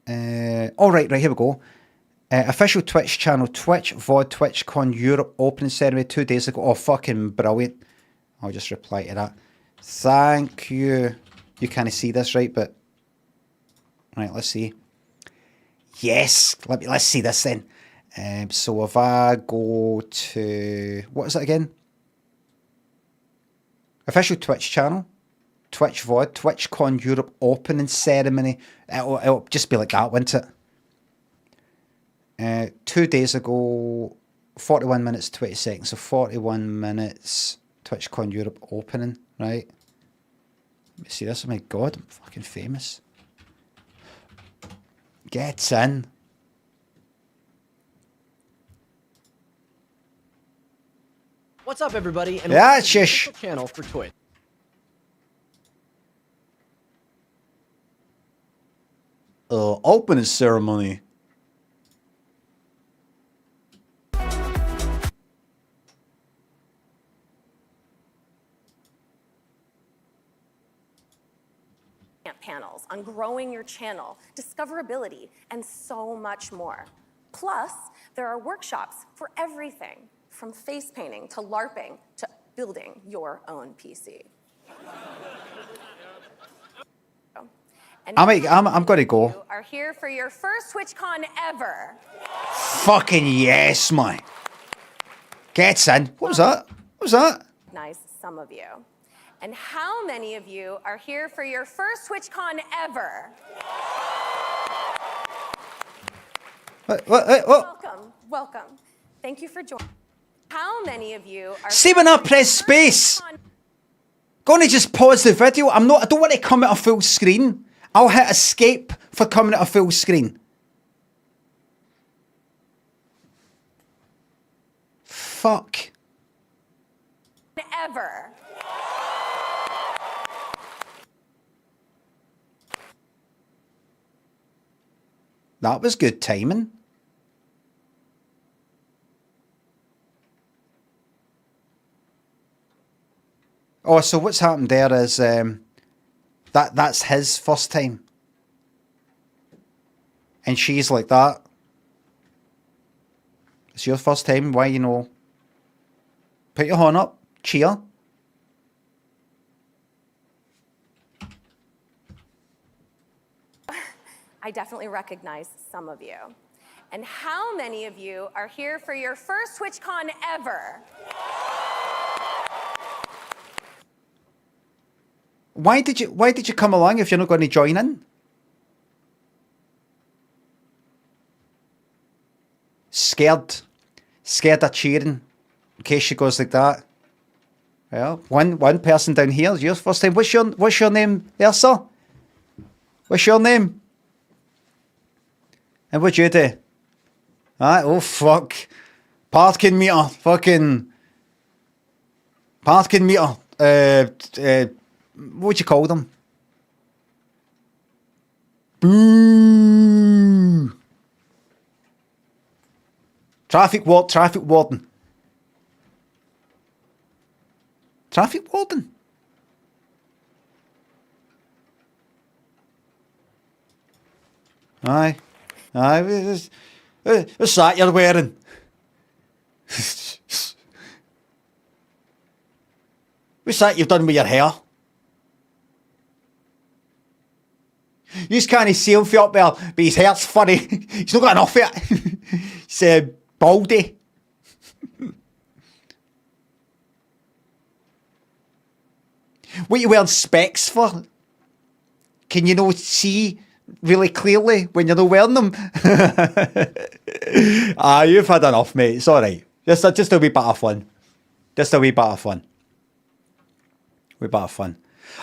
Oh, right, here we go. Official Twitch channel, Twitch, VOD, TwitchCon Europe opening ceremony 2 days ago. Oh, fucking brilliant. I'll just reply to that. Thank you. You can't see this, right? But, right, let's see. Yes, let's see this then. So if I go to, what is it again? Official Twitch channel, Twitch VOD, TwitchCon Europe opening ceremony. It'll just be like that, won't it? 2 days ago, 41 minutes, 20 seconds. So 41 minutes, TwitchCon Europe opening, right? Let me see this. Oh my God, I'm fucking famous. Gets in. What's up, everybody? And Yeah, welcome to the shush. official channel for Twitch. Opening ceremony. Panels on growing your channel, discoverability, and so much more. Plus, there are workshops for everything from face painting to LARPing to building your own PC. And I'm going to go. you are here for your first TwitchCon ever. Fucking yes, man. Gets in. What was that? What was that? Recognize some of you. And how many of you are here for your first TwitchCon ever? What? Welcome, welcome. Thank you for joining. How many of you are See when I press space. Gonna just pause the video. I don't want to come at a full screen. I'll hit escape for coming at a full screen. Fuck. ever? That was good timing. Oh, so what's happened there is that's his first time. And she's like that. It's your first time, why, you know, put your horn up, cheer. I definitely recognize some of you. And how many of you are here for your first TwitchCon ever? Why did you come along if you're not going to join in? Scared of cheering, in case she goes like that. Well, one person down here is your first time. What's your name there, sir? What's your name? And what'd you do? Alright, oh fuck. Parking meter, fucking parking meter. What'd you call them? Boo! Traffic warden. Traffic warden? Aye. What's that you're wearing? What's that you've done with your hair? You just can't see him for up there, but his hair's funny. He's not got enough of it. He's baldy. What are you wearing specs for? Can you not see really clearly when you're not wearing them? You've had enough, mate. It's alright. Just a wee bit of fun. Just a wee bit of fun. Wee bit of fun.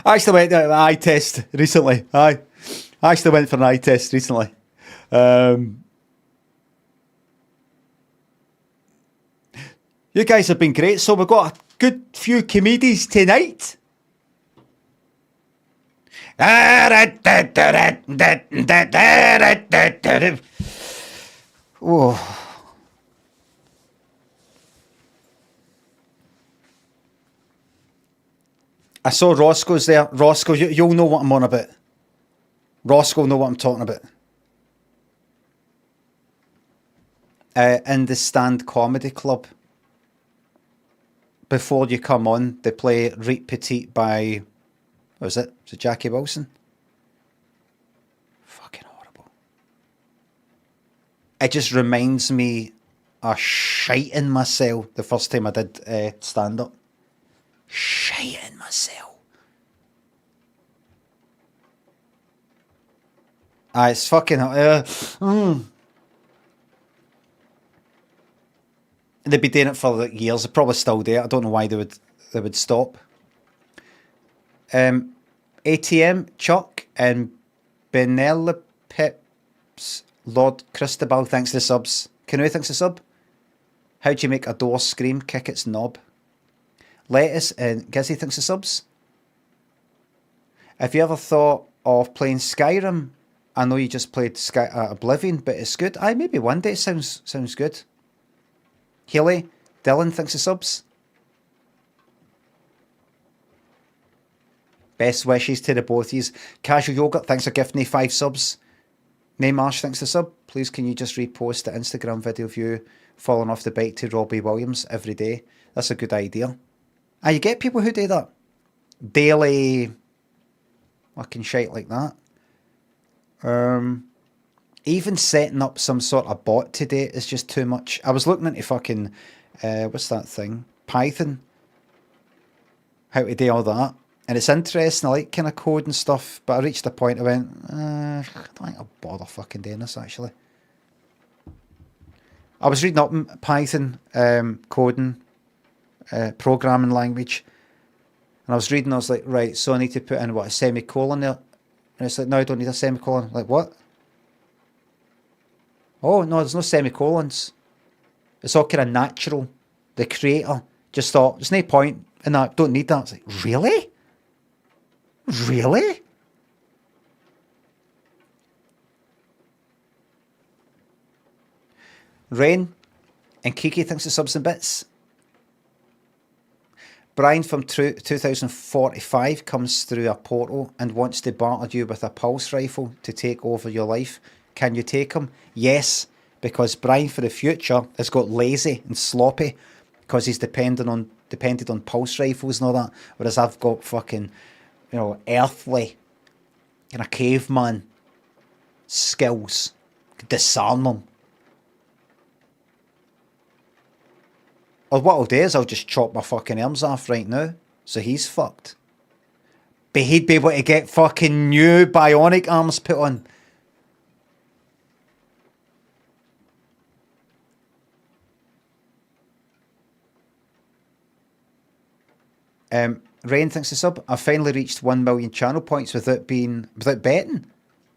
I actually went to an eye test recently. I actually went for an eye test recently. You guys have been great. So we've got a good few comedies tonight. Oh. I saw Roscoe's there. Roscoe, you'll know what I'm on about. Roscoe will know what I'm talking about. In the Stand Comedy Club. Before you come on, they play Reet Petite by... What was it? Was it Jackie Wilson? Fucking horrible. It just reminds me of shiting myself the first time I did stand-up. Shiting myself. It's fucking... They've been doing it for like years. They're probably still there. I don't know why they would stop. ATM, Chuck, and Benellipips, Lord Christabel, thanks for the subs. Canoe, thanks for the sub. How do you make a door scream? Kick its knob. Lettuce and Gizzy, thanks for the subs. Have you ever thought of playing Skyrim? I know you just played Oblivion, but it's good. Aye, maybe one day. Sounds good. Haley, Dylan, thanks for subs. Best wishes to the both of yous. Casual Yogurt, thanks for gifting me 5 subs. Neymarsh, thanks for sub. Please can you just repost the Instagram video of you falling off the bike to Robbie Williams every day? That's a good idea. You get people who do that. Daily fucking shite like that. Even setting up some sort of bot today is just too much. I was looking into fucking, what's that thing? Python. How to do all that. And it's interesting, I like kind of code and stuff, but I reached a point I went, I don't think I'll bother fucking doing this actually. I was reading up Python, coding, programming language, and I was reading, I was like, right, so I need to put in, what, a semicolon there? And it's like, no, I don't need a semicolon. Like, what? Oh, no, there's no semicolons. It's all kind of natural. The creator just thought, there's no point in that, don't need that. It's like, really? Really? Rain and Kiki thinks the subs and bits. Brian from 2045 comes through a portal and wants to barter you with a pulse rifle to take over your life. Can you take him? Yes, because Brian for the future has got lazy and sloppy because he's depended on pulse rifles and all that, whereas I've got fucking, you know, earthly, kind of caveman skills. Disarm them. Or what I'll do is I'll just chop my fucking arms off right now. So he's fucked. But he'd be able to get fucking new bionic arms put on. Rain thinks the sub. I finally reached 1 million channel points without betting.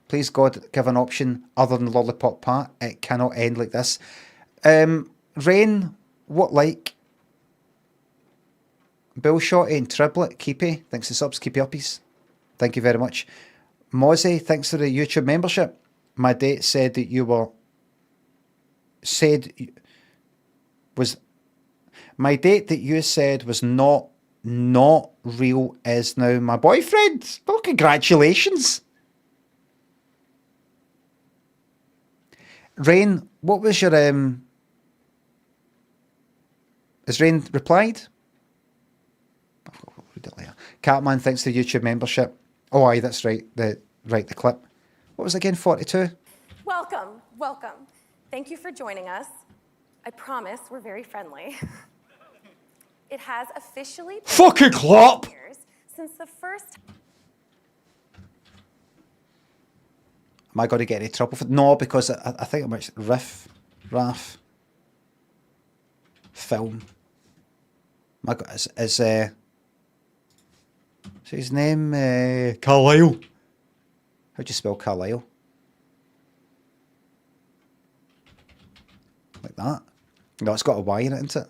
Please God, give an option other than Lollipop Pat. It cannot end like this. Rain, what like? Bill Shotty and Triplet, Keepy, thanks for subs, keepy uppies. Thank you very much. Mozzie, thanks for the YouTube membership. My date said that you were my date that you said was not real is now my boyfriend. Well, congratulations. Rain, what was your has Rain replied? I'll read it later. Catman, thanks for the YouTube membership. Oh aye, that's right. The clip. What was it again? 42? Welcome. Thank you for joining us. I promise we're very friendly. It has officially been fucking clap years since the first. Am I going to get any trouble for no? Because I think I'm Raff film. My God, is his name Carlisle? How do you spell Carlisle? Like that? No, it's got a Y in it, isn't it?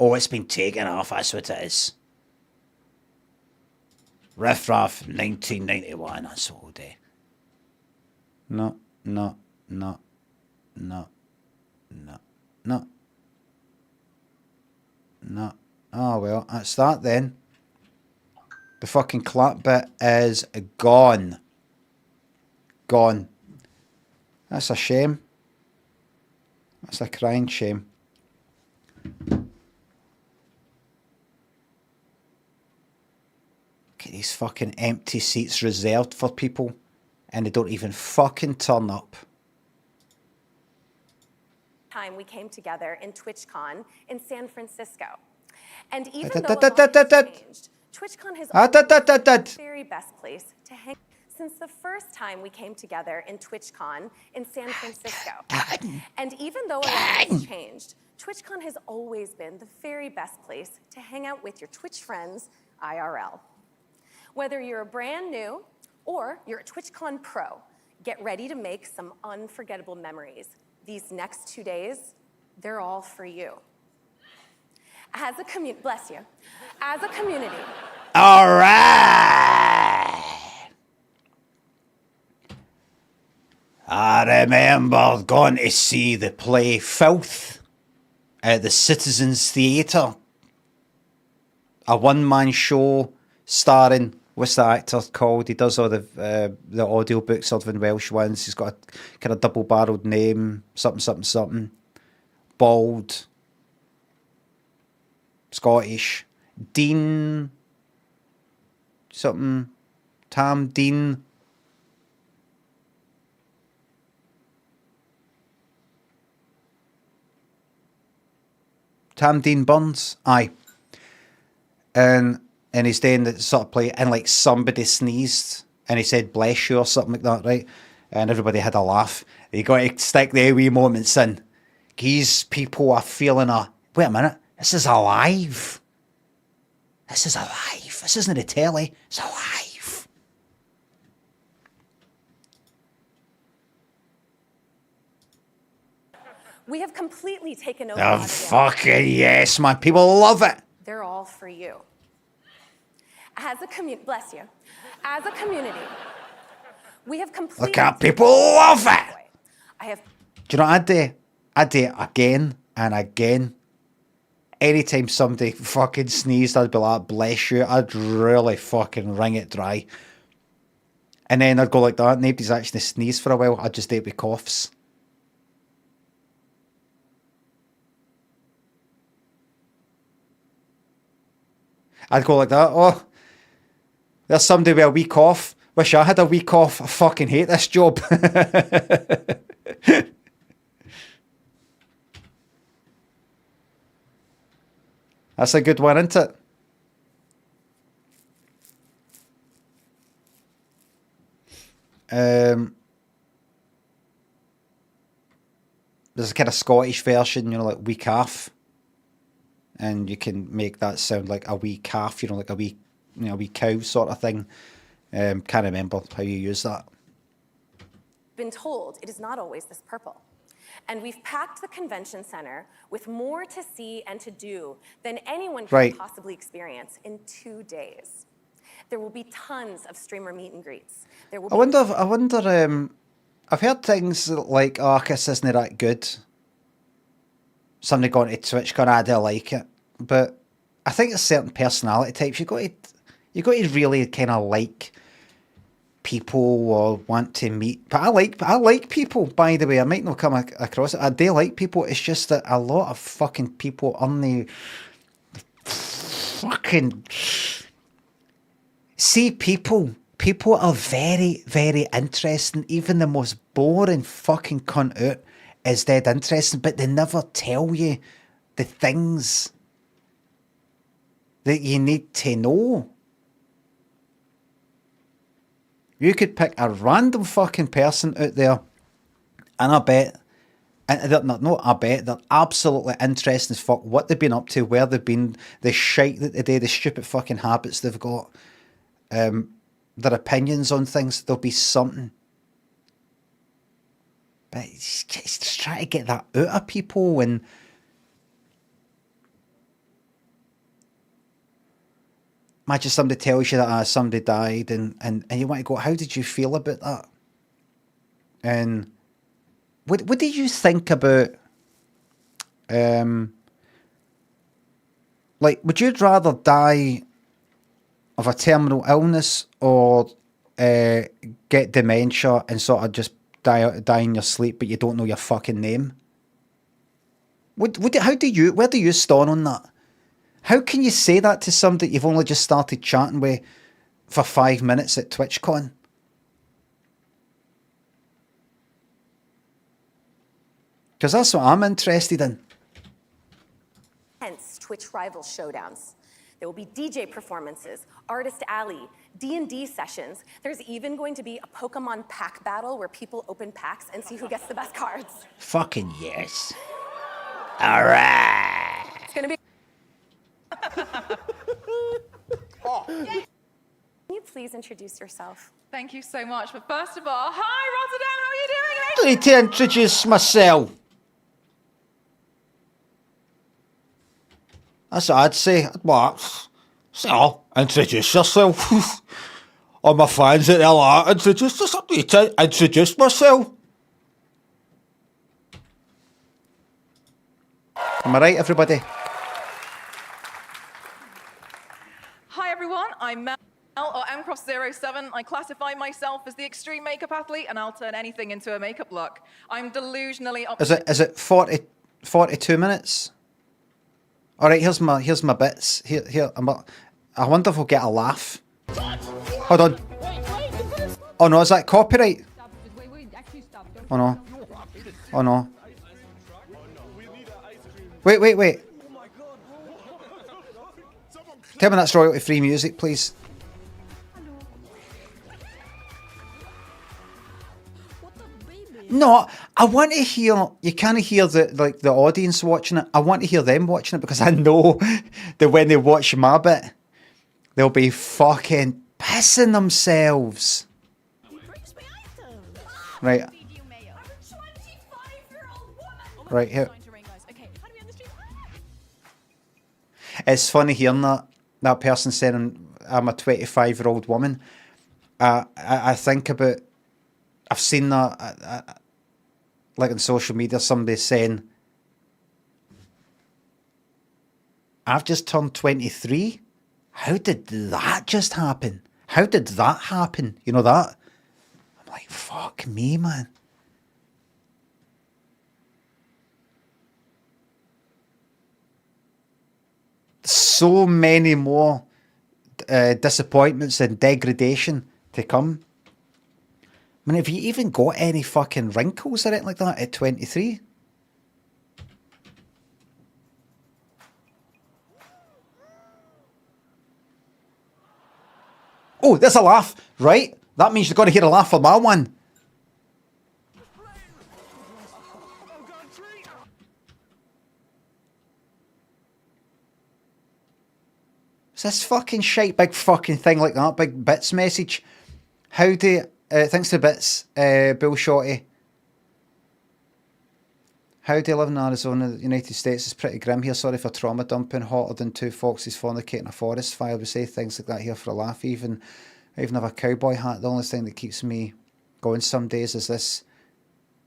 Oh, it's been taken off, that's what it is. Riff Raff 1991, that's all day. No, no, no, no, no, no. No. Oh, well, that's that then. The fucking clap bit is gone. Gone. That's a shame. That's a crying shame. Look at these fucking empty seats reserved for people, and they don't even fucking turn up. Time we came together in TwitchCon in San Francisco. And even though a lot has changed, TwitchCon has always been the very best place to hang. Since the first time we came together in TwitchCon in San Francisco. And even though a lot has changed, TwitchCon has always been the very best place to hang out with your Twitch friends IRL. Whether you're a brand new or you're a TwitchCon pro, get ready to make some unforgettable memories. These next 2 days, they're all for you. As a community, bless you. As a community. All right. I remember going to see the play Filth at the Citizens Theatre. A one-man show starring, what's the actor called? He does all the audiobooks, other than Welsh ones. He's got a kind of double-barreled name, something, something, something. Bald. Scottish. Dean. Something. Tam Dean. Tam Dean Burns. Aye. And he's doing the sort of play, and like somebody sneezed, and he said bless you or something like that, right? And everybody had a laugh. You got to stick the wee moments in. These people are feeling wait a minute, this is alive. This is alive. This isn't a telly, it's alive. We have completely taken over. Oh, fucking yes, man. People love it. They're all for you. As a community, bless you. As a community, we have completely. Look at people love it. I have. Do you know what I'd do? I'd do it again and again. Anytime somebody fucking sneezed, I'd be like, bless you. I'd really fucking wring it dry. And then I'd go like that. Nobody's actually sneezed for a while. I'd just do it with coughs. I'd go like that. Oh, there's somebody with a week off. Wish I had a week off. I fucking hate this job. That's a good one, isn't it? There's a kind of Scottish version, you know, like week half. And you can make that sound like a wee calf, you know, like a wee, you know, a wee cow sort of thing. Can't remember how you use that. Been told it is not always this purple. And we've packed the convention center with more to see and to do than anyone can possibly experience in 2 days. There will be tons of streamer meet and greets. There will I wonder, I've heard things like, oh, this isn't that good. Somebody going to TwitchCon, I do like it. But I think there's certain personality types. You got to really kind of like people or want to meet. But I like people, by the way. I might not come across it. I do like people. It's just that a lot of fucking people on the fucking see people. People are very, very interesting. Even the most boring fucking cunt out is dead interesting, but they never tell you the things that you need to know. You could pick a random fucking person out there, and I bet, they're absolutely interesting as fuck. What they've been up to, where they've been, the shite that they do, the stupid fucking habits they've got, their opinions on things. There'll be something. But just try to get that out of people, and imagine somebody tells you that somebody died, and you want to go, how did you feel about that? And what did you think about, like, would you rather die of a terminal illness or get dementia and sort of just die in your sleep, but you don't know your fucking name? Where do you stand on that? How can you say that to somebody you've only just started chatting with for 5 minutes at TwitchCon? Because that's what I'm interested in. Hence, Twitch rival showdowns. There will be DJ performances, artist alley, D&D sessions. There's even going to be a Pokemon pack battle where people open packs and see who gets the best cards. Fucking yes. All right. It's gonna be. Can you please introduce yourself? Thank you so much. But first of all, hi Rotterdam, how are you doing? I need to introduce myself. That's what I'd say. What? So, introduce yourself. All my fans at LR, introduce yourself. I need to introduce myself. Am I right, everybody? Hi everyone, I'm Mel, or mcross07. I classify myself as the extreme makeup athlete, and I'll turn anything into a makeup look. I'm delusionally optimistic. Is it 42 minutes? All right, here's my bits. Here. I wonder if we'll get a laugh. Hold on. Oh no, is that copyright? Oh no. Oh no. Wait. Tell me that's royalty-free music, please. No, I want to hear. You can't hear the audience watching it. I want to hear them watching it because I know that when they watch my bit, they'll be fucking pissing themselves. Right. Right here. It's funny hearing that person saying I'm a 25-year-old woman. I think about. I've seen that, like on social media, somebody saying, I've just turned 23. How did that just happen? How did that happen? You know that? I'm like, fuck me, man. So many more disappointments and degradation to come. I mean, have you even got any fucking wrinkles or anything like that at 23? Oh, there's a laugh, right? That means you've got to hear a laugh for my one. Is this fucking shite big fucking thing like that? Big bits message? How do... thanks to Bits, Bill Shorty. How do you live in Arizona, the United States? Is pretty grim here. Sorry for trauma dumping. Hotter than two foxes fornicating a forest fire. We say things like that here for a laugh. I even have a cowboy hat. The only thing that keeps me going some days is this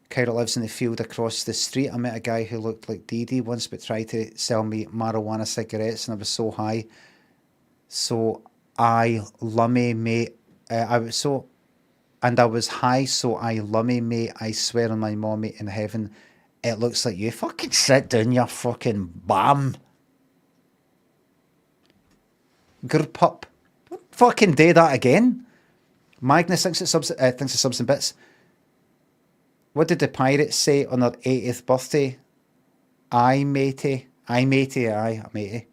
cow that lives in the field across the street. I met a guy who looked like Dee Dee once but tried to sell me marijuana cigarettes and I was so high. So I lummy mate. I was high, so I lummy mate. I swear on my mommy in heaven, it looks like you. Fucking sit down, you fucking bam. Grr pup. Don't fucking do that again. Magnus thinks it's subs and bits. What did the pirates say on their 80th birthday? Aye, matey. Aye, matey. Aye, matey.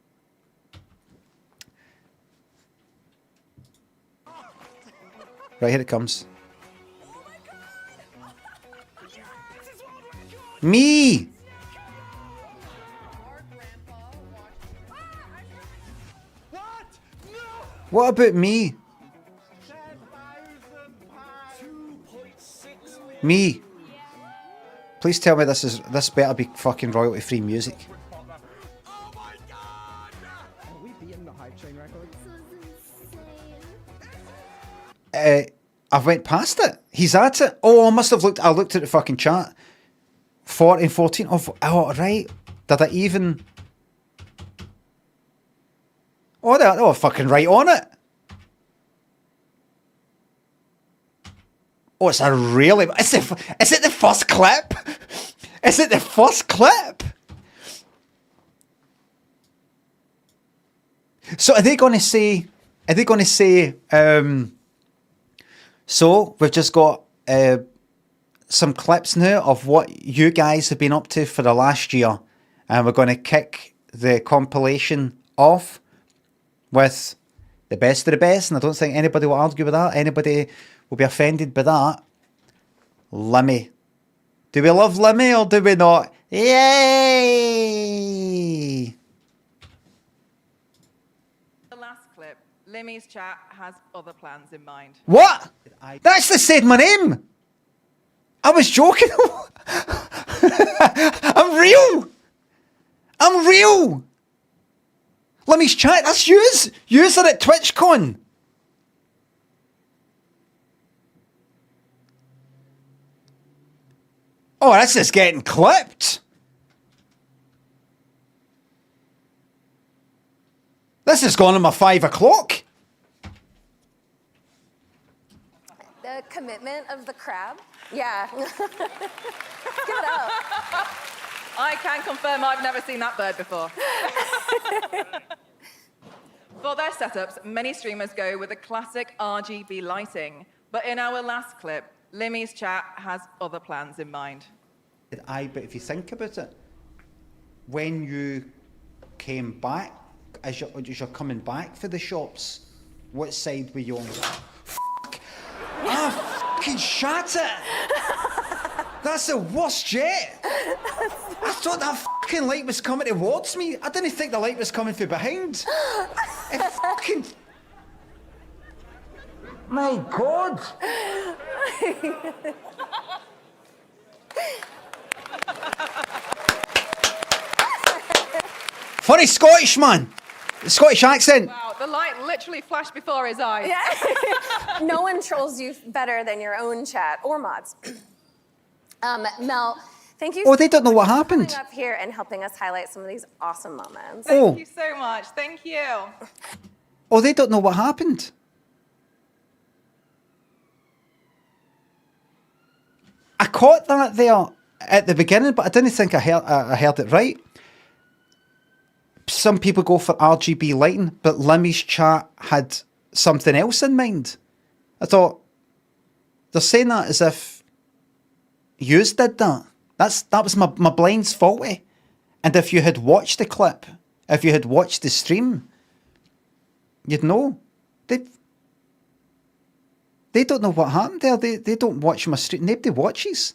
Right, here it comes. Me! What about me? Me. Please tell me this better be fucking royalty free music. I've went past it. He's at it. Oh, I must have looked. I looked at the fucking chat. 14, 14. Oh, right. Did I even? Oh, they were fucking right on it. Oh, it's a really. Is it the first clip? Is it the first clip? So are they going to say? Are they going to say? So we've just got some clips now of what you guys have been up to for the last year, and we're going to kick the compilation off with the best of the best. And I don't think anybody will argue with that. Anybody will be offended by that. Limmy. Do we love Limmy or do we not? Yay! The last clip, Limmy's chat has other plans in mind. What? That actually said my name. I was joking. I'm real. I'm real. Limmy's chat, that's yous. Yous are at TwitchCon. Oh, this is getting clipped. This is going on my 5 o'clock. The commitment of the crab. Yeah. Give it up. I can confirm I've never seen that bird before. For their setups, many streamers go with the classic RGB lighting. But in our last clip, Limmy's chat has other plans in mind. But if you think about it, when you came back, as you're coming back for the shops, what side were you on? Fuck! Ah, fucking shut it! That's the worst yet! I thought that fucking light was coming towards me. I didn't think the light was coming from behind. It fucking... My God! Funny Scottish man. Scottish accent. Wow, the light literally flashed before his eyes. Yeah. No one trolls you better than your own chat or mods. Mel, thank you. Oh, they don't know what happened. Coming up here and helping us highlight some of these awesome moments. Thank you so much. Thank you. Oh, they don't know what happened. I caught that there at the beginning, but I didn't think I heard it right. Some people go for RGB lighting, but Limmy's chat had something else in mind. I thought, they're saying that as if yous did that. That was my blind's faulty. And if you had watched the clip, if you had watched the stream, you'd know. They don't know what happened there. They don't watch my stream. Nobody watches.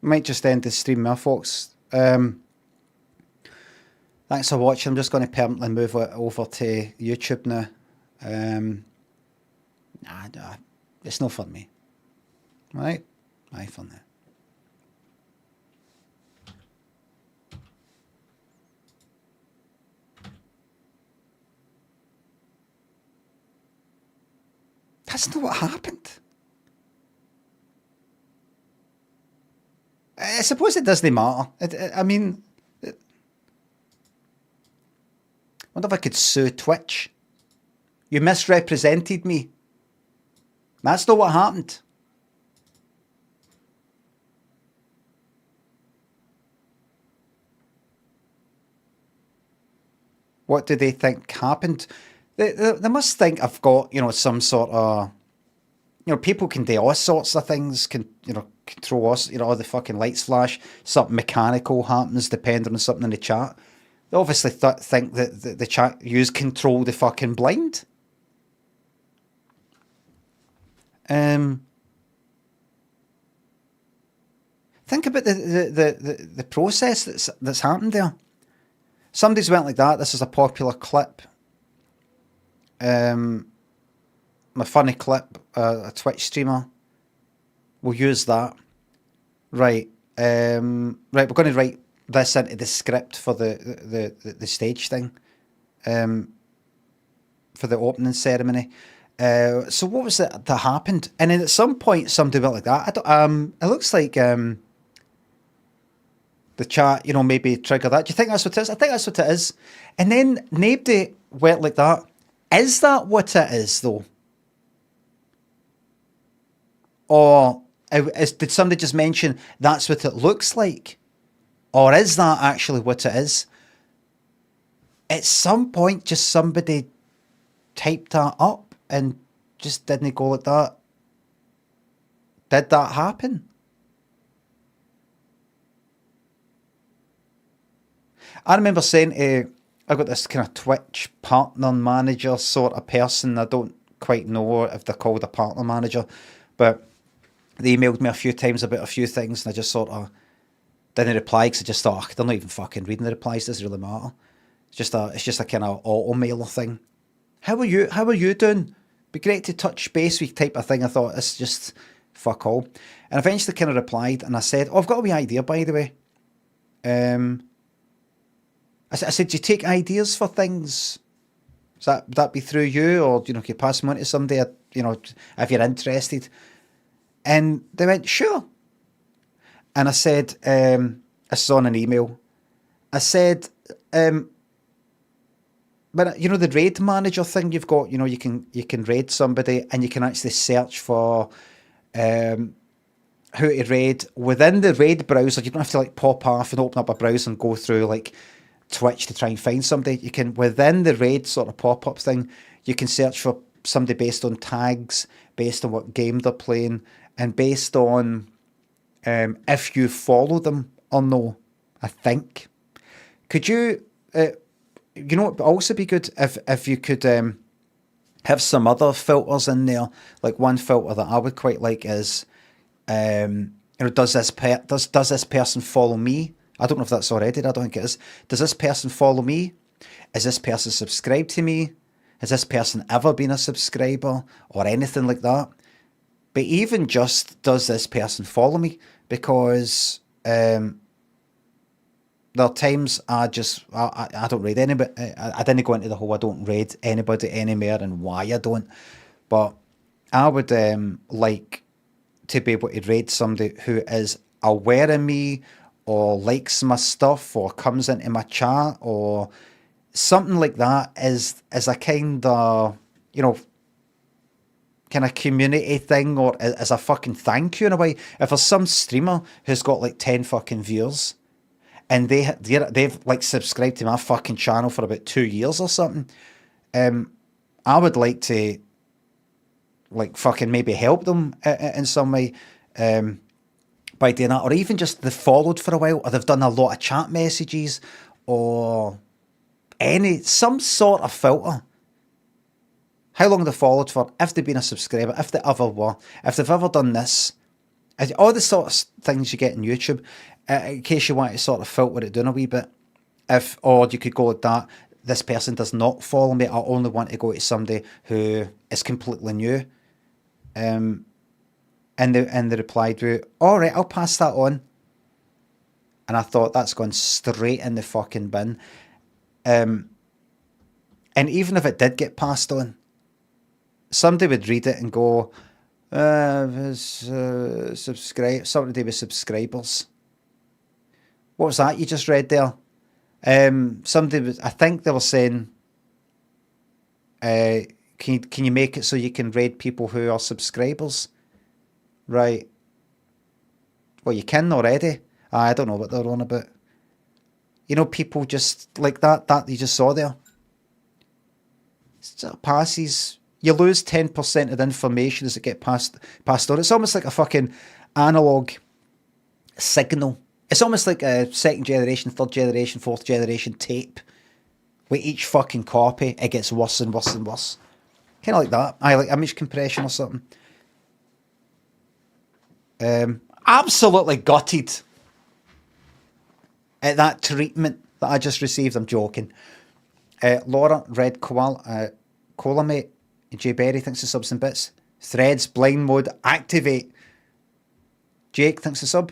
Might just end the stream now, folks. Thanks for watching. I'm just going to permanently move it over to YouTube now. Nah, it's not for me. Right? Aye, for now. That's not what happened. I suppose it doesn't matter. I mean, I wonder if I could sue Twitch. You misrepresented me. That's not what happened. What do they think happened? They must think I've got, some sort of... people can do all sorts of things, control us, all the fucking lights flash, something mechanical happens depending on something in the chat. They obviously think that the chat use control the fucking blind. Think about the process that's happened there. Somebody's went like that. This is a popular clip. A funny clip. A Twitch streamer. We'll use that. Right. Right. We're going to write this into the script for the stage thing. For the opening ceremony. So what was it that happened? And then at some point, somebody went like that. It looks like the chat, maybe trigger that. Do you think that's what it is? I think that's what it is. And then nobody went like that. Is that what it is, though? Or did somebody just mention that's what it looks like? Or is that actually what it is? At some point, just somebody typed that up and just didn't go like that. Did that happen? I remember saying I got this kind of Twitch partner manager sort of person. I don't quite know if they're called a partner manager, but they emailed me a few times about a few things, and I just sort of didn't reply because I just thought, they're not even fucking reading the replies. Does it really matter? It's just a kind of auto mailer thing. How are you doing? Be great to touch base with type of thing. I thought it's just fuck all, and eventually kind of replied, and I said, I've got a wee idea, by the way. I said, do you take ideas for things? Would that be through you, or can you pass them on to somebody? If you're interested. And they went, sure. And I said, I saw in an email. I said, but the raid manager thing you've got, you can raid somebody, and you can actually search for who to raid within the raid browser. You don't have to pop off and open up a browser and go through Twitch to try and find somebody. You can, within the raid sort of pop-up thing, you can search for somebody based on tags, based on what game they're playing, and based on if you follow them or no, I think. Could you, it would also be good if you could have some other filters in there. Like one filter that I would quite like is, does this person follow me? I don't know if that's already. I don't think it is. Does this person follow me? Is this person subscribed to me? Has this person ever been a subscriber or anything like that? But even just, does this person follow me? Because there are times I don't raid anybody. I didn't go into the whole I don't raid anybody anymore and why I don't. But I would like to be able to raid somebody who is aware of me, or likes my stuff, or comes into my chat, or something like that, as a kind of, kind of community thing, or as a fucking thank you in a way. If there's some streamer who's got 10 fucking viewers, and they've subscribed to my fucking channel for about 2 years or something, I would like to fucking maybe help them in some way, by doing that, or even just they've followed for a while, or they've done a lot of chat messages, or some sort of filter. How long they followed for, if they've been a subscriber, if they ever were, if they've ever done this, all the sort of things you get in YouTube, in case you want to sort of filter it down a wee bit. Or you could go like that, this person does not follow me, I only want to go to somebody who is completely new. And they replied with, all right, I'll pass that on. And I thought, that's gone straight in the fucking bin. And even if it did get passed on, somebody would read it and go, subscribe, something to do with subscribers. What was that you just read there? Somebody was, I think they were saying, can you make it so you can raid people who are subscribers? Right. Well, you can already. I don't know what they're on about. People just like that you just saw there. It passes. You lose 10% of the information as it gets passed on. It's almost like a fucking analog signal. It's almost like a second generation, third generation, fourth generation tape. With each fucking copy, it gets worse and worse and worse. Kind of like that. Like image compression or something. absolutely gutted at that treatment that I just received. I'm joking. Laura, Red Koala, Colamate, Jay Berry thinks the subs and bits. Threads, blind mode, activate. Jake thinks the sub.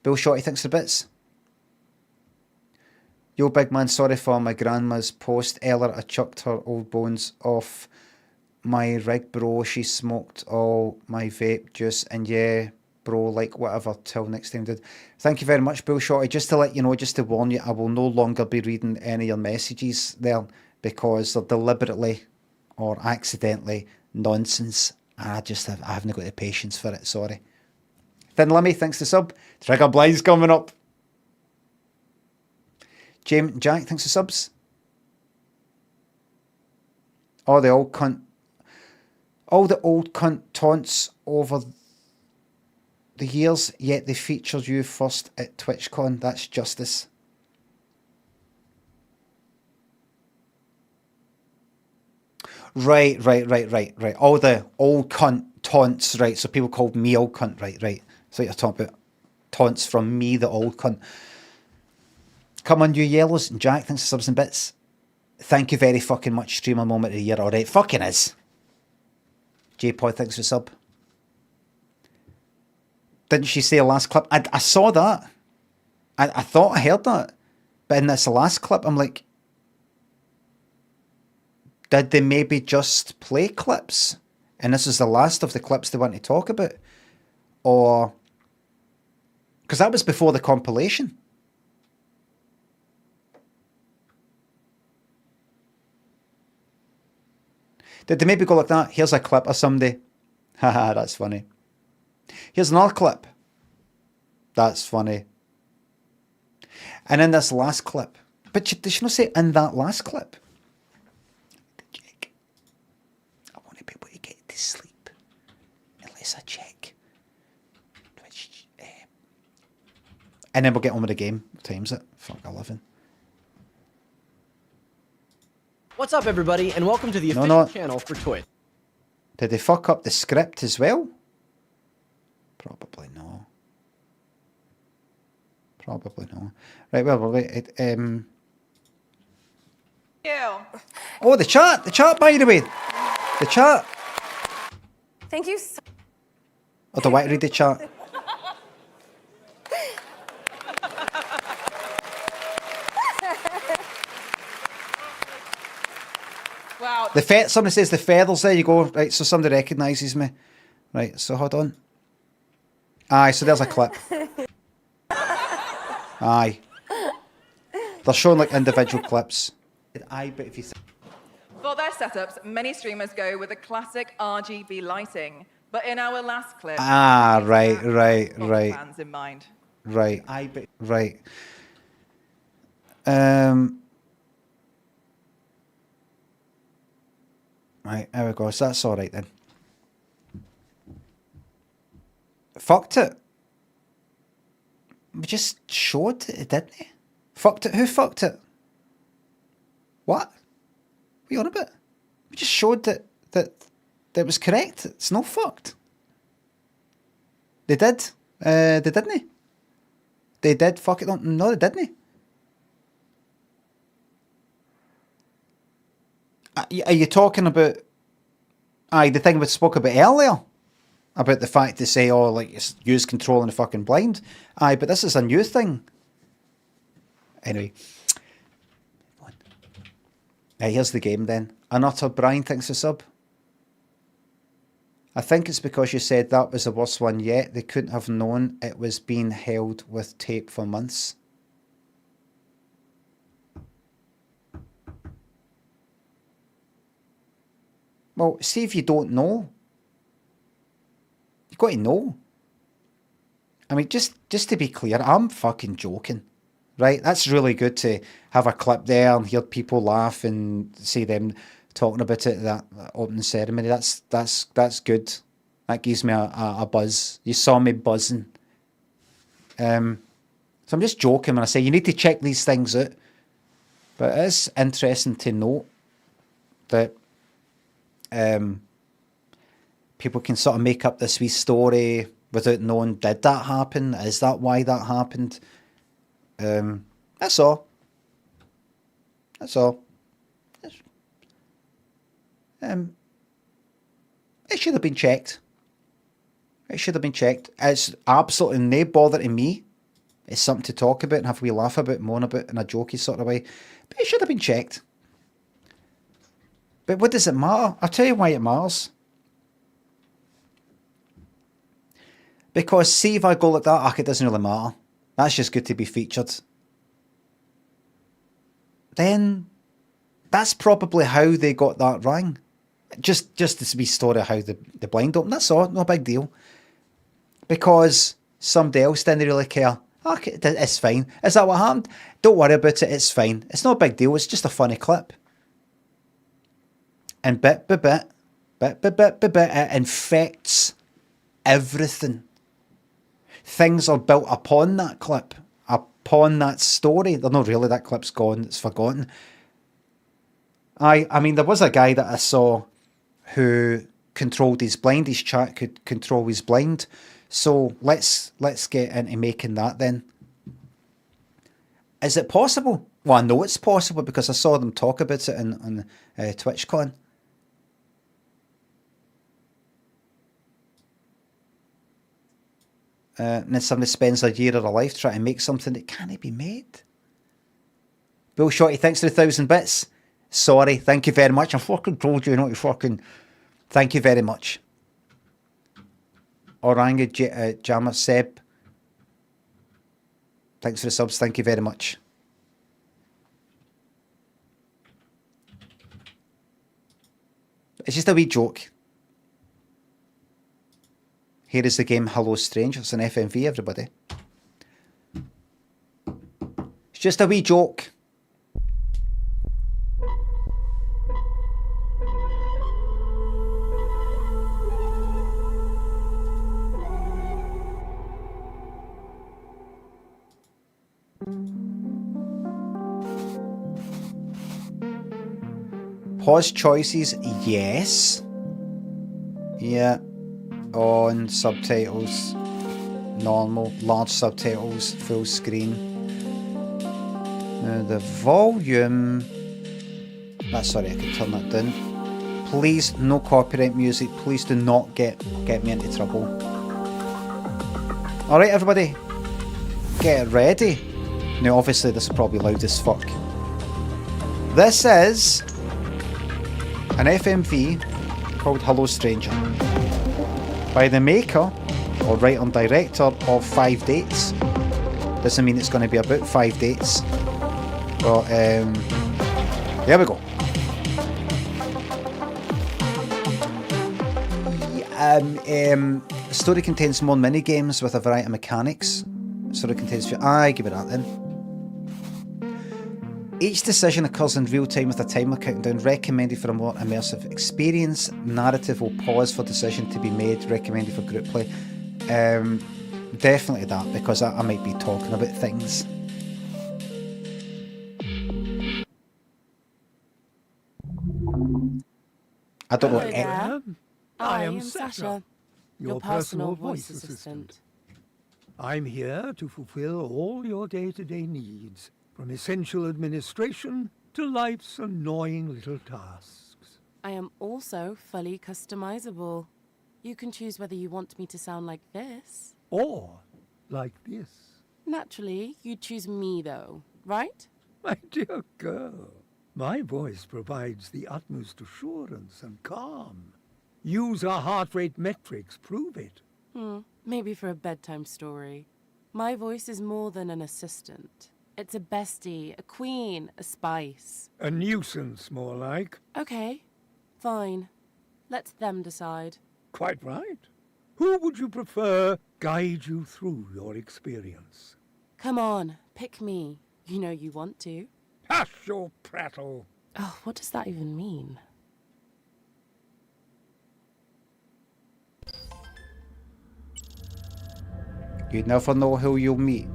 Bill Shotty thinks the bits. Yo, big man, sorry for my grandma's post earlier. I chucked her old bones off my rig, bro. She smoked all my vape juice, and yeah, bro, like whatever, till next time, dude. Thank you very much, Bill Shotty. Just to let you know, just to warn you, I will no longer be reading any of your messages there because they're deliberately or accidentally nonsense. I haven't got the patience for it, sorry. Thin Limmy, thanks the sub. Trigger Blind's coming up. James Jack, thanks the subs. All the old cunt taunts over the years, yet they featured you first at TwitchCon. That's justice. Right. All the old cunt taunts, right? So people called me old cunt, right. So you're talking about taunts from me, the old cunt. Come on, you yellows. And Jack, thanks for subs and bits. Thank you very fucking much, streamer moment of the year. Alright, fucking is. J-Pod, thanks for sub. Didn't she say the last clip? I saw that. I thought I heard that. But in this last clip, I'm like, did they maybe just play clips? And this is the last of the clips they want to talk about? Or... because that was before the compilation. Did they maybe go like that? Here's a clip of somebody. Haha, that's funny. Here's another clip. That's funny. And in this last clip. But did she not say in that last clip? Jake, I want to be able to get to sleep. Unless I check. Twitch. And then we'll get on with the game. What time's it? Fuck, 11. What's up, everybody, and welcome to the official channel for Twitch. Did they fuck up the script as well? Probably no. Probably no. Right, well, wait. Oh, the chat, by the way. The chat. Thank you so Oh, do I want to read the chat? Wow. Somebody says the feathers, there you go. Right, so somebody recognises me. Right, so hold on. Aye, so there's a clip. Aye. They're showing like individual clips. Aye, but if you... For their setups, many streamers go with the classic RGB lighting. But in our last clip... Ah, we right. had fans in mind. Right. Aye, but... Right. Right, there we go. So that's alright then. Fucked it. We just showed it, didn't we? Fucked it? Who fucked it? What? What are you on about? We just showed that it was correct. It's not fucked. They did. They didn't. They did fuck it. No, they didn't. Are you talking about... Aye, the thing we spoke about earlier? About the fact to say, oh, like, use controlling the fucking blind? Aye, but this is a new thing. Anyway. Here's the game then. Unutter Brian thinks a sub. I think it's because you said that was the worst one yet. They couldn't have known it was being held with tape for months. Well, see if you don't know. You've got to know. I mean, just to be clear, I'm fucking joking. Right? That's really good to have a clip there and hear people laugh and see them talking about it at that opening ceremony. That's good. That gives me a buzz. You saw me buzzing. So I'm just joking when I say you need to check these things out. But it is interesting to note that people can sort of make up this wee story without knowing, did that happen? Is that why that happened? That's all. That's all. It should have been checked. It should have been checked. It's absolutely no bother to me. It's something to talk about and have we laugh about, moan about in a jokey sort of way. But it should have been checked. But what does it matter? I'll tell you why it matters. Because see if I go like that, it doesn't really matter. That's just good to be featured. Then that's probably how they got that rang. Just this wee story of how the blind open. That's all. No big deal. Because somebody else didn't really care. Okay, it's fine. Is that what happened? Don't worry about it. It's fine. It's no big deal. It's just a funny clip. And bit by bit, it infects everything. Things are built upon that clip, upon that story. They're not really, that clip's gone, it's forgotten. I mean, there was a guy that I saw who controlled his blind. His chat could control his blind. So let's get into making that then. Is it possible? Well, I know it's possible because I saw them talk about it on TwitchCon. And then somebody spends a year of their life trying to make something that can't be made. Bill Shorty, thanks for 1,000 bits. Sorry, thank you very much. I fucking told you not to fucking... Thank you very much. Oranga Jammer Seb. Thanks for the subs, thank you very much. It's just a wee joke. Here is the game Hello Strange. It's an FMV, everybody. It's just a wee joke. Pause choices, yes. Yeah. On subtitles, normal, large subtitles, full screen. Now the volume, sorry, I can turn that down. Please, no copyright music. Please do not get me into trouble. Alright everybody, get ready. Now obviously this is probably loud as fuck. This is an FMV called Hello Stranger, by the maker or writer and director of 5 Dates. Doesn't mean it's going to be about 5 dates. But there we go. The story contains more mini games with a variety of mechanics. The story contains... give it that then. Each decision occurs in real time with a timer countdown, recommended for a more immersive experience. Narrative will pause for decision to be made, recommended for group play. Definitely that, because I might be talking about things. I don't Hello know. there. I am Sasha, your personal voice assistant. I'm here to fulfill all your day-to-day needs, from essential administration to life's annoying little tasks. I am also fully customizable. You can choose whether you want me to sound like this. Or like this. Naturally, you choose me though, right? My dear girl, my voice provides the utmost assurance and calm. Use our heart rate metrics, prove it. Maybe for a bedtime story. My voice is more than an assistant. It's a bestie, a queen, a spice. A nuisance, more like. Okay, fine. Let them decide. Quite right. Who would you prefer guide you through your experience? Come on, pick me. You know you want to. Hush your prattle. Oh, what does that even mean? You never know who you'll meet.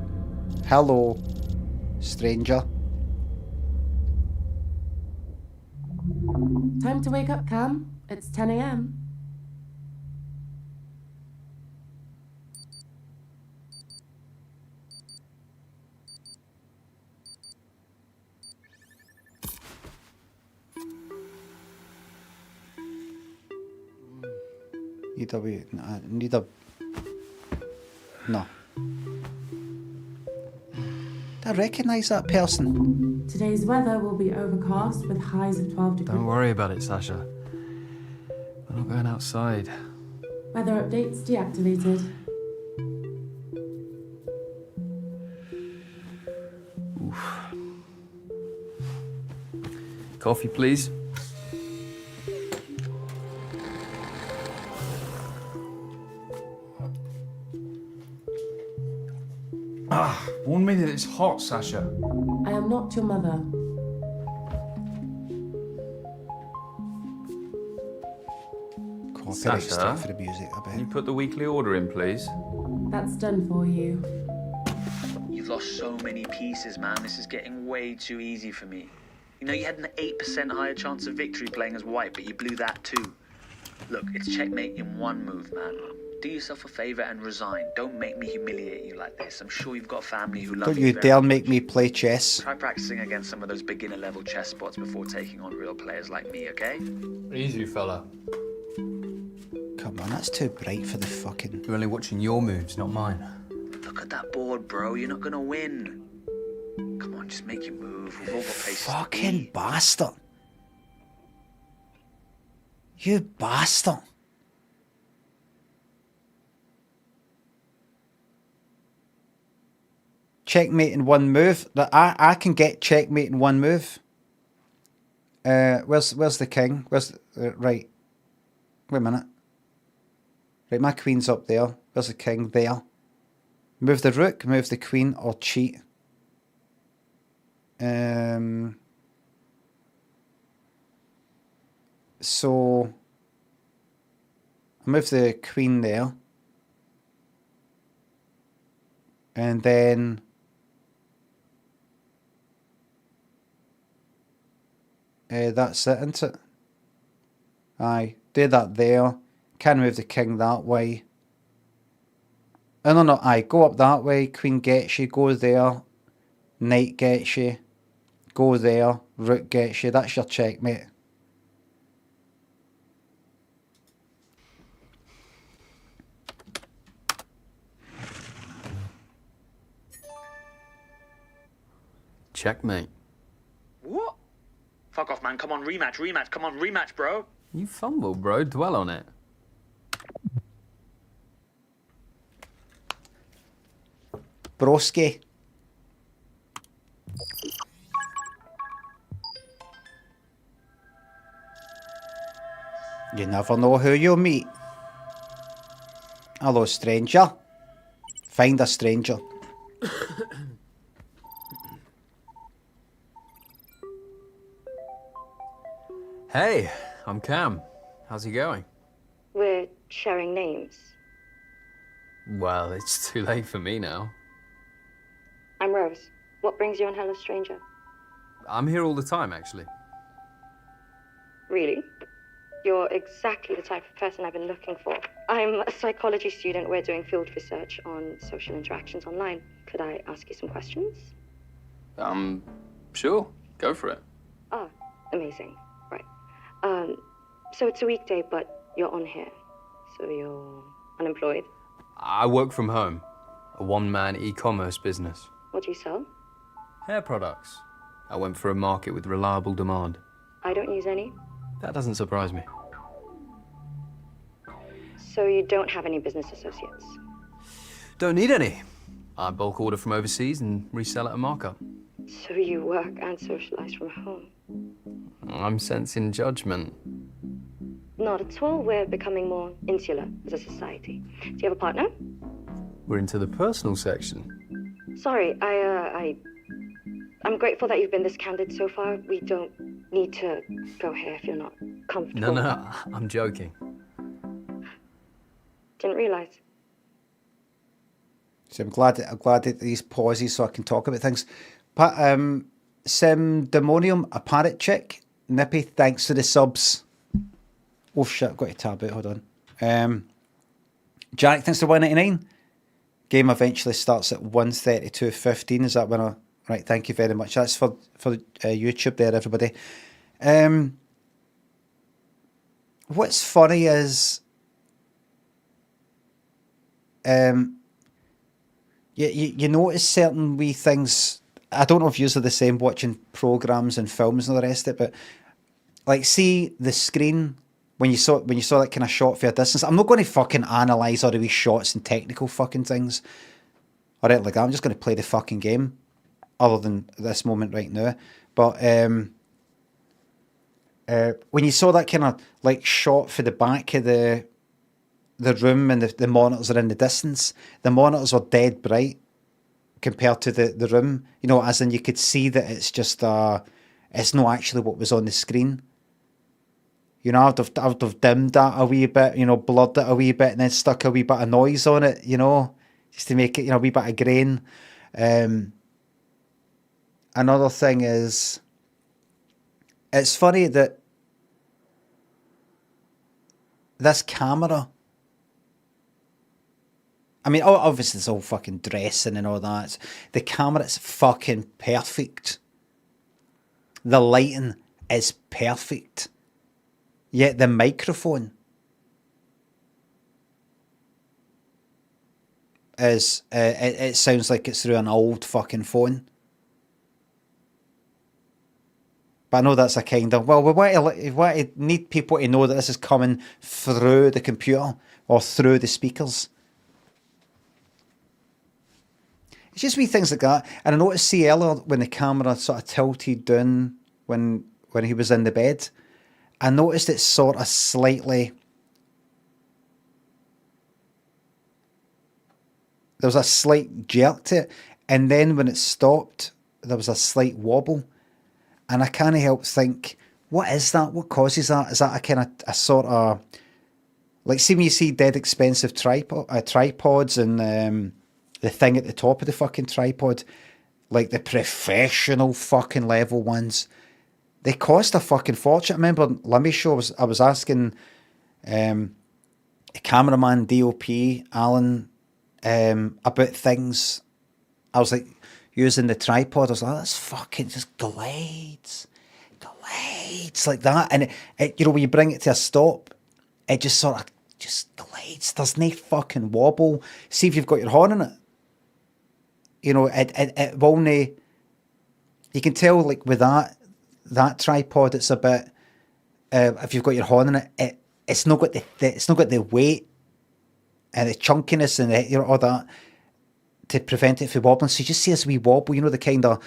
Hello, stranger. Time to wake up, Cam. It's 10 a.m. EW. I need a. No. I recognise that person. Today's weather will be overcast with highs of 12 degrees. Don't worry about it, Sasha. We're not going outside. Weather updates deactivated. Oof. Coffee, please. Warn me that it's hot, Sasha. I am not your mother. Copyright Sasha, stuff for the music, I Can you bet. put the weekly order in, please? That's done for you. You've lost so many pieces, man. This is getting way too easy for me. You know, you had an 8% higher chance of victory playing as white, but you blew that too. Look, it's checkmate in one move, man. Do yourself a favour and resign. Don't make me humiliate you like this. I'm sure you've got family who love Don't you you very dare much. make me play chess. Try practicing against some of those beginner-level chess spots before taking on real players like me, okay? Easy, fella. Come on, that's too bright for the fucking... You're only watching your moves, not mine. Look at that board, bro. You're not gonna win. Come on, just make your move. We've all got places to Fucking be. bastard. You bastard. Checkmate in one move. I can get checkmate in one move. Where's the king? Where's right? Wait a minute. Right, my queen's up there. Where's the king? There. Move the rook, move the queen, or cheat. So I move the queen there, and then that's it, isn't it? Aye, do that there. Can move the king that way. Oh, no, aye, go up that way. Queen gets you, go there. Knight gets you, go there. Rook gets you. That's your checkmate. Checkmate. What? Fuck off, man. Come on, rematch. Come on, rematch, bro. You fumbled, bro. Dwell on it. Broski. You never know who you'll meet. Hello, stranger. Find a stranger. Hey, I'm Cam. How's it going? We're sharing names. Well, it's too late for me now. I'm Rose. What brings you on Hello Stranger? I'm here all the time, actually. Really? You're exactly the type of person I've been looking for. I'm a psychology student. We're doing field research on social interactions online. Could I ask you some questions? Sure. Go for it. Oh, amazing. Right. So it's a weekday, but you're on here. So you're unemployed? I work from home. A one-man e-commerce business. What do you sell? Hair products. I went for a market with reliable demand. I don't use any. That doesn't surprise me. So you don't have any business associates? Don't need any. I bulk order from overseas and resell at a markup. So you work and socialize from home? I'm sensing judgment. Not at all. We're becoming more insular as a society. Do you have a partner? We're into the personal section. Sorry, I'm grateful that you've been this candid so far. We don't need to go here if you're not comfortable. No, I'm joking. Didn't realize. So I'm glad that these pauses so I can talk about things. But Simdemonium, a parrot chick. Nippy, thanks for the subs. Oh shit, I've got to tab out, hold on. Jack, thanks for 199. Game eventually starts at 1:32:15. Is that when I... Right, thank you very much. That's for YouTube there, everybody. What's funny is you notice certain wee things. I don't know if you're the same watching programs and films and all the rest of it, but like, see the screen when you saw that kind of shot for a distance. I'm not going to fucking analyze all the wee shots and technical fucking things or anything like that. I'm just going to play the fucking game, other than this moment right now. But when you saw that kind of like shot for the back of the room and the monitors are in the distance, the monitors were dead bright compared to the room, you know, as in you could see that it's just it's not actually what was on the screen. You know, I'd have dimmed that a wee bit, you know, blurred it a wee bit, and then stuck a wee bit of noise on it, you know, just to make it, you know, a wee bit of grain. Another thing is, it's funny that this camera, I mean, obviously it's all fucking dressing and all that. The camera is fucking perfect. The lighting is perfect. Yet the microphone is, it sounds like it's through an old fucking phone. But I know that's a kind of, well, we want to need people to know that this is coming through the computer or through the speakers. It's just wee things like that. And I noticed, see, earlier when the camera sort of tilted down when he was in the bed, I noticed it sort of slightly, there was a slight jerk to it, and then when it stopped, there was a slight wobble, and I can't help think, what is that? What causes that? Is that a kind of a sort of, like, see when you see dead expensive tripods and the thing at the top of the fucking tripod, like the professional fucking level ones, they cost a fucking fortune. I remember Limmy's show, I was asking a cameraman, DOP, Alan, about things. I was like, using the tripod, I was like, that's fucking just glides like that. And it, you know, when you bring it to a stop, it just sort of just glides. There's no fucking wobble. See if you've got your horn in it. You know, it will no, you can tell, like, with that tripod, it's a bit, if you've got your horn in it, it's not got the weight and the chunkiness and the, you know, all that to prevent it from wobbling. So you just see this wee wobble, you know, the kind of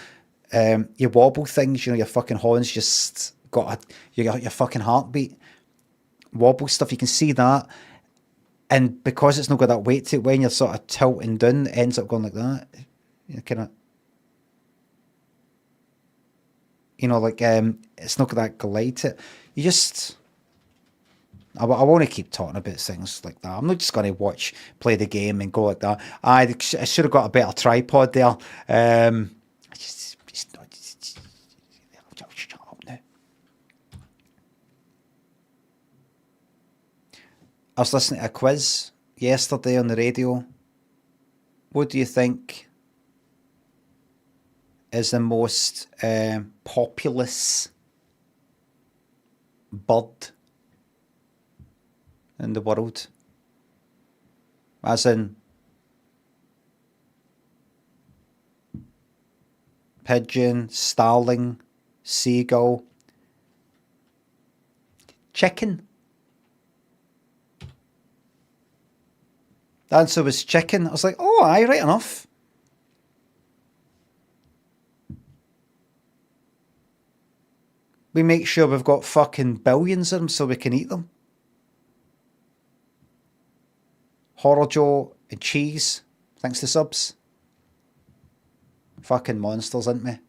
your wobble things, you know, your fucking horns just got your fucking heartbeat wobble stuff. You can see that, and because it's not got that weight to it, when you're sort of tilting down, it ends up going like that. You kind of, you know, like it's not got that glide to it. You just, I want to keep talking about things like that. I'm not just going to play the game and go like that. I should have got a better tripod there. Shut up now. I was listening to a quiz yesterday on the radio. What do you think is the most populous bird in the world? As in pigeon, starling, seagull, chicken. The answer was chicken. I was like, oh, aye, right enough. We make sure we've got fucking billions of them so we can eat them. Horror Joe and cheese, thanks to subs. Fucking monsters, aren't we?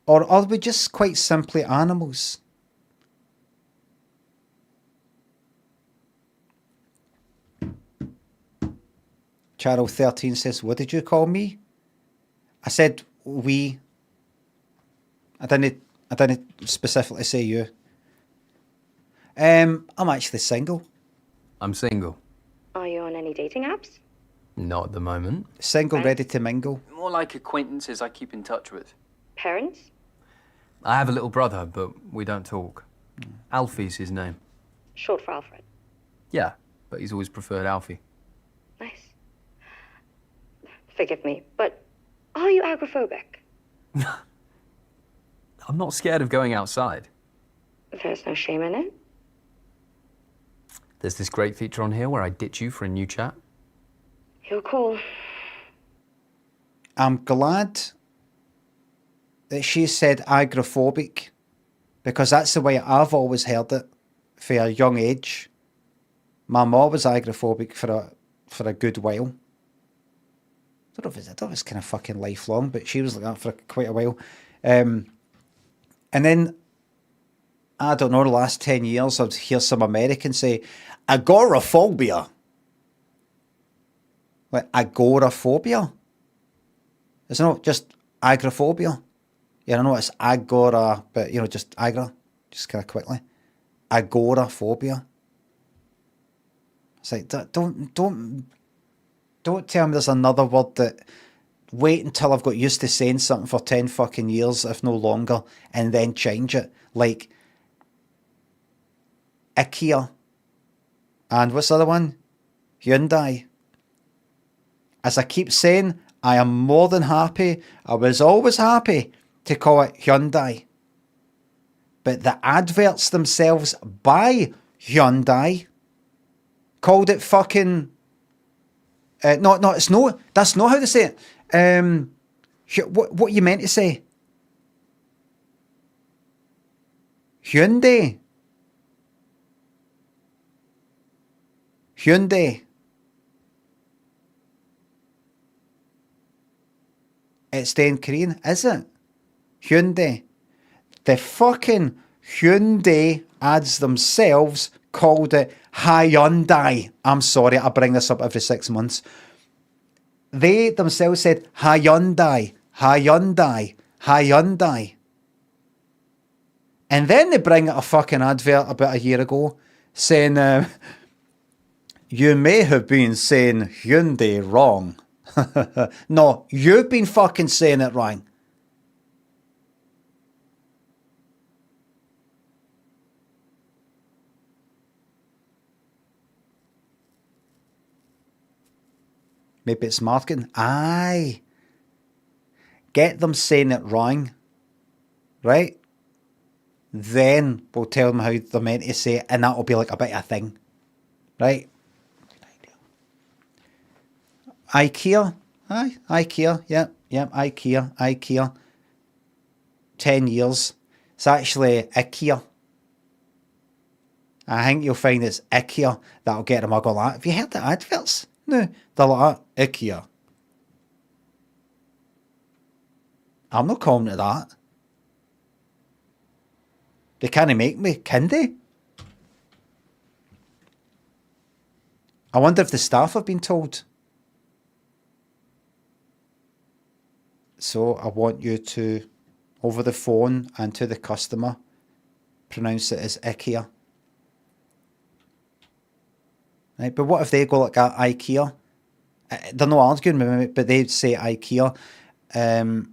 Or are we just quite simply animals? Charles13 says, what did you call me? I said we. I didn't specifically say you. I'm actually single. I'm single. Are you on any dating apps? Not at the moment. Single, ready to mingle. More like acquaintances I keep in touch with. Parents? I have a little brother, but we don't talk. Alfie's his name. Short for Alfred. Yeah, but he's always preferred Alfie. Nice. Forgive me, but are you agoraphobic? I'm not scared of going outside. There's no shame in it. There's this great feature on here where I ditch you for a new chat. You're cool. I'm glad that she said agoraphobic, because that's the way I've always heard it for a young age. My mom was agoraphobic for a good while. I don't know if it's kind of fucking lifelong, but she was like that for quite a while. And then, I don't know, the last 10 years, I'd hear some Americans say, agoraphobia. Like, agoraphobia? It's not just agoraphobia. Yeah, I know it's agora, but, just agra, just kind of quickly. Agoraphobia. It's like, don't tell me there's another word that, wait until I've got used to saying something for 10 fucking years, if no longer, and then change it. Like, IKEA. And what's the other one? Hyundai. As I keep saying, I am more than happy. I was always happy to call it Hyundai. But the adverts themselves by Hyundai called it fucking... that's not how they say it. What you meant to say? Hyundai. It's then Korean, is it? Hyundai. The fucking Hyundai ads themselves called it Hyundai. I'm sorry, I bring this up every 6 months. They themselves said Hyundai. And then they bring out a fucking advert about a year ago saying, you may have been saying Hyundai wrong. No, you've been fucking saying it wrong. Maybe it's marketing. Aye. Get them saying it wrong. Right? Then we'll tell them how they're meant to say it, and that'll be like a bit of a thing. Right? IKEA. Aye. IKEA. Yep. IKEA. 10 years. It's actually IKEA. I think you'll find it's IKEA that'll get them. I'll go like, have you heard the adverts? No, they're like that. IKEA. I'm not calling it that. They can't make me, can they? I wonder if the staff have been told. So I want you to, over the phone and to the customer, pronounce it as IKEA. Right, but what if they go like IKEA? They're not arguing with me, but they say IKEA. And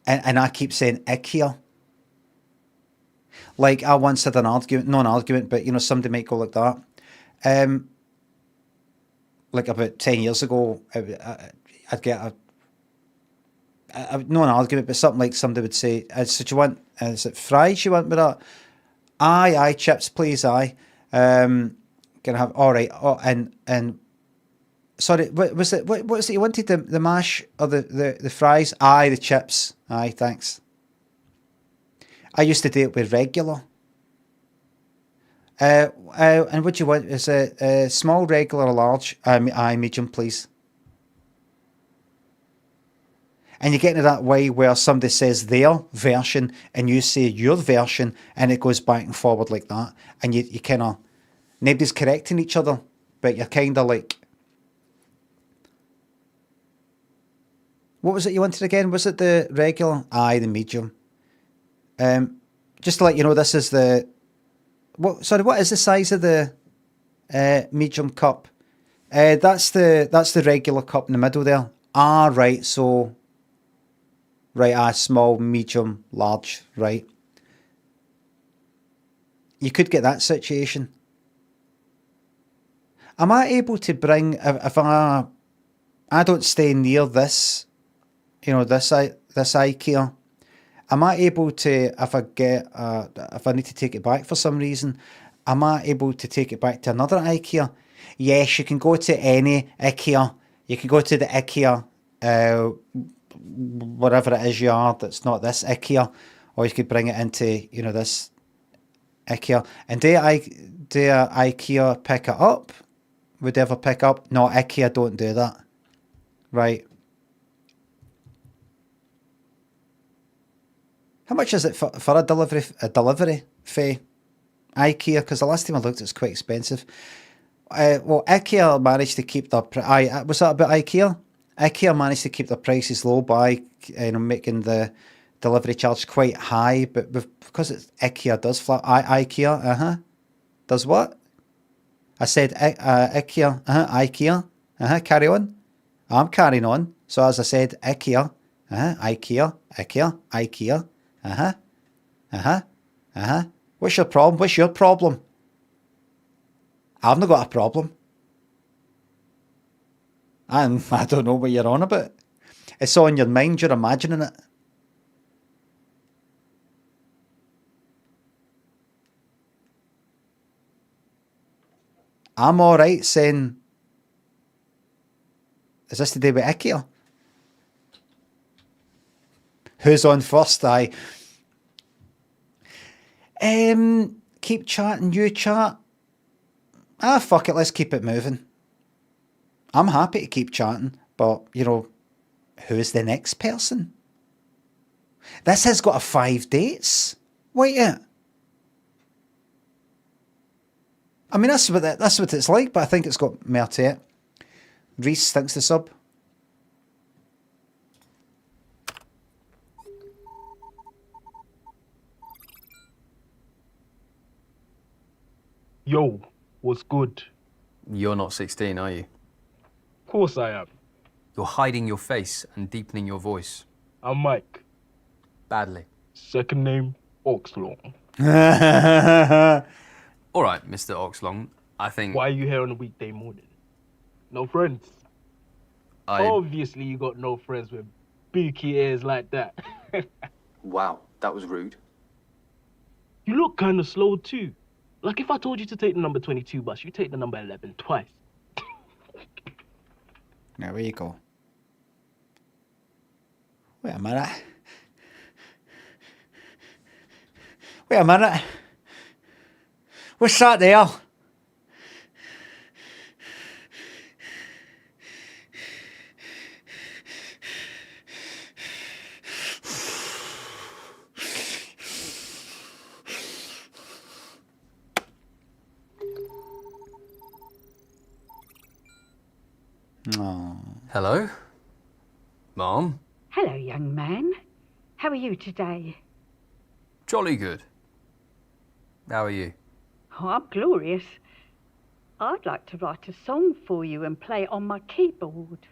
I keep saying IKEA. Like I once had an argument, not an argument, but somebody might go like that. Like about 10 years ago, I'd get not an argument, but something like somebody would say, so do you want, is it fries you want with that? Aye, chips please, aye. Can I have, all right, and sorry, what was it you wanted, the mash or the fries? Aye, the chips, aye, thanks. I used to do it with regular. And what do you want? Is it small, regular, or large? Aye, medium, please. And you get into that way where somebody says their version and you say your version, and it goes back and forward like that. And you kind of, nobody's correcting each other, but you're kind of like, what was it you wanted again? Was it the regular? Aye, the medium. Just to let you know, this is the, what is the size of the medium cup? That's the regular cup in the middle there. Ah, right, so, right, small, medium, large, right. You could get that situation. am I able to bring, if I don't stay near this, you know, this IKEA, am I able to, if I need to take it back for some reason, am I able to take it back to another IKEA? Yes, you can go to any IKEA. You can go to the IKEA, whatever it is you are, that's not this IKEA, or you could bring it into, you know, this IKEA. And do IKEA pick it up? Would they ever pick up? No, IKEA don't do that. Right. How much is it for a delivery fee? IKEA, because the last time I looked, it's quite expensive. Well, IKEA managed to keep their was that about IKEA? IKEA managed to keep their prices low by making the delivery charge quite high, but because it's IKEA does flat. IKEA, does what? I said IKEA, IKEA, carry on. I'm carrying on. So as I said, IKEA, IKEA, IKEA, IKEA, What's your problem? What's your problem? I've not got a problem. And I don't know what you're on about. It's on your mind, you're imagining it. I'm alright saying, is this to do with IKEA? Who's on first? Keep chatting, you chat. Fuck it, let's keep it moving. I'm happy to keep chatting, but, you know, who's the next person? This has got 5 dates. Wait it. I mean, that's what it's like, but I think it's got more to it. Reese, thanks the sub. Yo, what's good? You're not 16, are you? Of course I am. You're hiding your face and deepening your voice. I'm Mike. Badly. Second name, Oxlong. All right, Mr. Oxlong, I think... Why are you here on a weekday morning? No friends? Obviously you got no friends with beaky ears like that. Wow, that was rude. You look kind of slow too. Like if I told you to take the number 22 bus, you take the number 11 twice. Now, where you go? Wait a minute. Wait a minute. What's that there? Oh. Hello? Mom? Hello, young man. How are you today? Jolly good. How are you? Oh, I'm glorious. I'd like to write a song for you and play it on my keyboard.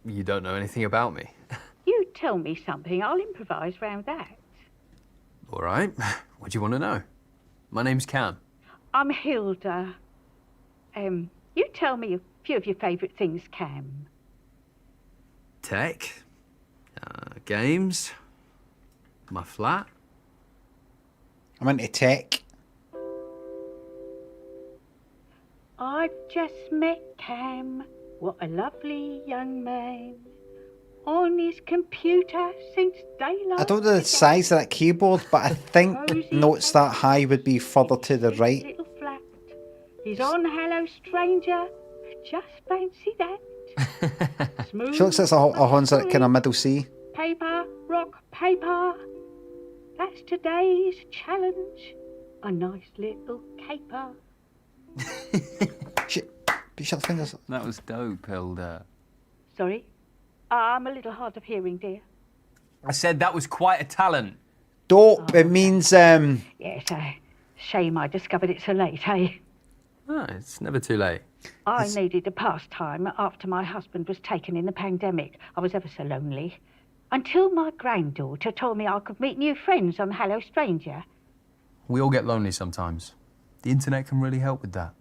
You don't know anything about me. You tell me something, I'll improvise round that. All right. What do you want to know? My name's Cam. I'm Hilda. You tell me a few of your favourite things, Cam. Tech. Games. My flat. I'm into tech. I've just met Cam. What a lovely young man. On his computer since daylight. I don't know the size of that keyboard, but I think notes that high would be further to the right. Little flat. He's on Hello Stranger. Just fancy that. Smooth. She looks like a Honza kind of middle C. Paper, rock, paper. That's today's challenge. A nice little caper. Shut the fingers. That was dope, Hilda. Sorry? I'm a little hard of hearing, dear. I said that was quite a talent. Dope, it means... Yes, shame I discovered it so late, eh? Oh, it's never too late. I needed a pastime after my husband was taken in the pandemic. I was ever so lonely. Until my granddaughter told me I could meet new friends on Hello Stranger. We all get lonely sometimes. The internet can really help with that.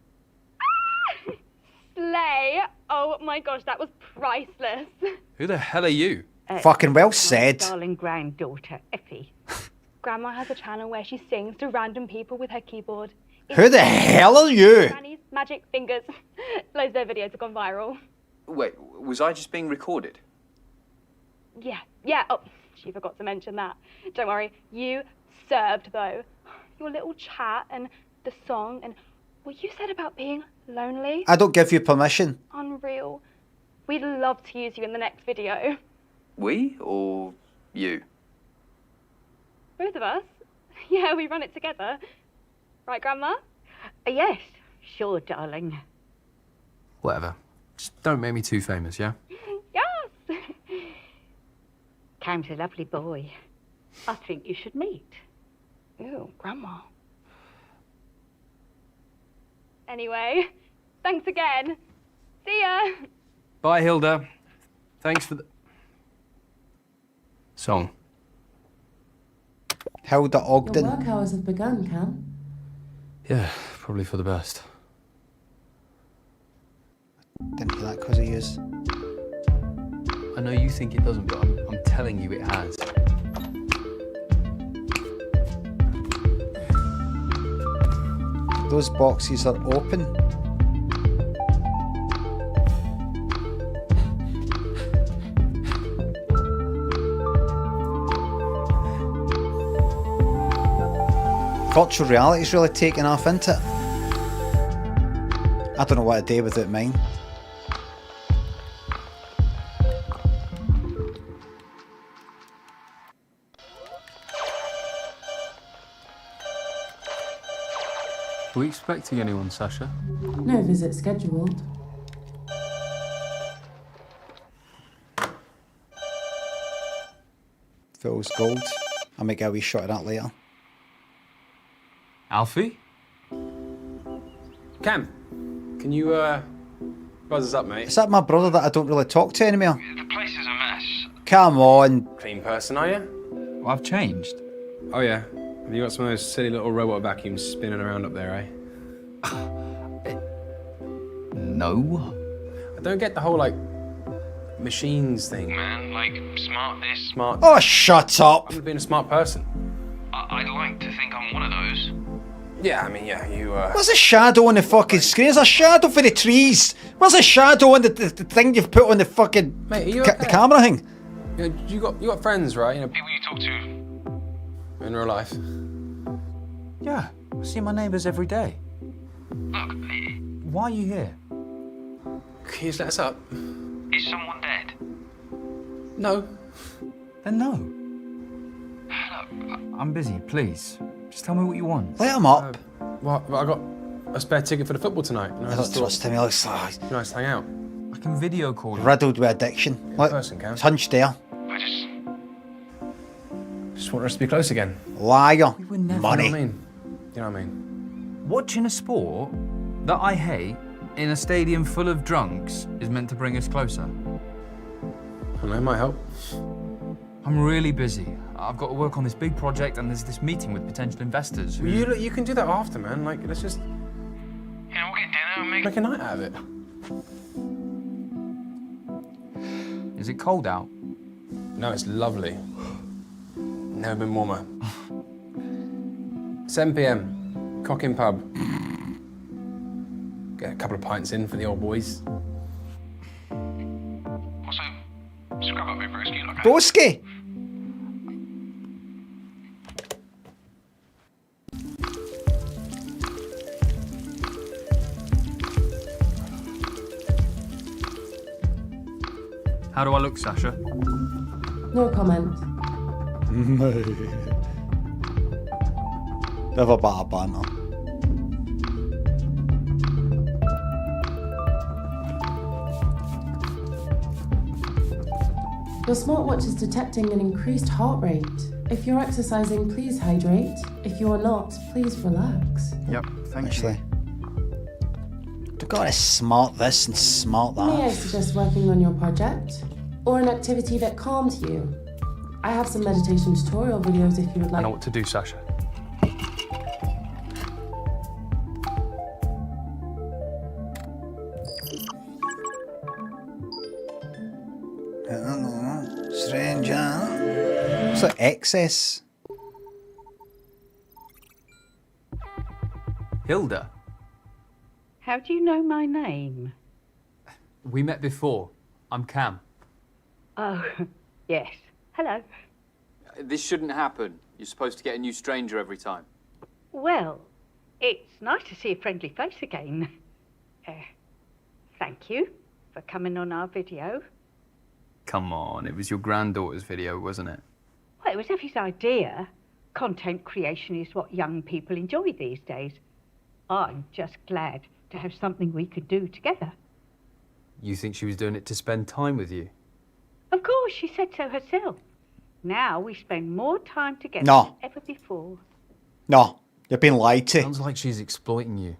slay. Oh my gosh, that was priceless. Who the hell are you? Fucking well said. My darling granddaughter, Effie. Grandma has a channel where she sings to random people with her keyboard. Who the hell are you? Granny's magic fingers. Loads of their videos have gone viral. Wait, was I just being recorded? Yeah. Oh, she forgot to mention that. Don't worry, you served though. Your little chat and the song and what you said about being lonely. I don't give you permission. Unreal. We'd love to use you in the next video. We or you? Both of us? Yeah, we run it together. Right, Grandma? Yes, sure, darling. Whatever. Just don't make me too famous, yeah? Yes! Cam's a lovely boy. I think you should meet. Ew, Grandma. Anyway, thanks again. See ya! Bye, Hilda. Thanks for the... song. Hilda Ogden. Your work hours have begun, Cam. Yeah, probably for the best. Didn't hear that because of yous. I know you think it doesn't, but I'm telling you it has. Those boxes are open. Virtual reality's really taken off, isn't it? I don't know what I'd do without mine. Are we expecting anyone, Sasha? No visit scheduled. Fool's gold. I might get a wee shot of that later. Alfie? Cam, can you buzz us up, mate? Is that my brother that I don't really talk to anymore? The place is a mess. Come on. Clean person, are you? Well, I've changed. Oh yeah. Have you got some of those silly little robot vacuums spinning around up there, eh? No. I don't get the whole machines thing, man. Like smart this, smart. Oh, shut up! I'm being a smart person. I'd like to think I'm one of those. Yeah, I mean, yeah, you. Where's the shadow on the fucking screen? There's a shadow for the trees. Where's the shadow on the thing you've put on the fucking Mate, are you the okay? camera thing? You got friends, right? You know, people you talk to in real life. Yeah, I see my neighbours every day. Look, why are you here? Can you just let us up? Is someone dead? No. Then no. Look, I'm busy, please. Just tell me what you want. Let him up. Well, I got a spare ticket for the football tonight. I don't trust him. He looks like nice to hang out. I can video call you. riddled with addiction. Look, it's hunched there. I just want us to be close again. Liar. We were never. Money. You know what I mean? You know what I mean? Watching a sport that I hate in a stadium full of drunks is meant to bring us closer. I know, it might help. I'm really busy. I've got to work on this big project and there's this meeting with potential investors who... You can do that after, man. Like, let's just... Yeah, we'll get dinner and make a night out of it. Is it cold out? No, it's lovely. Never been warmer. 7 p.m. Cocking Pub. Get a couple of pints in for the old boys. Also, scrub up your broski, okay? Broski? How do I look, Sasha? No comment. Never bad banter. Your smartwatch is detecting an increased heart rate. If you're exercising, please hydrate. If you are not, please relax. Yep, thank you. You've got to smart this and smart that. May I suggest working on your project? Or an activity that calms you? I have some meditation tutorial videos if you would like. I know what to do, Sasha. Hello, stranger. What's that? Excess? Hilda. How do you know my name? We met before. I'm Cam. Oh, yes. Hello. This shouldn't happen. You're supposed to get a new stranger every time. Well, it's nice to see a friendly face again. Thank you for coming on our video. Come on, it was your granddaughter's video, wasn't it? Well, it was Effie's idea. Content creation is what young people enjoy these days. I'm just glad to have something we could do together. You think she was doing it to spend time with you? Of course, she said so herself. Now we spend more time together No. than ever before. No, you've been lied to. Sounds like she's exploiting you.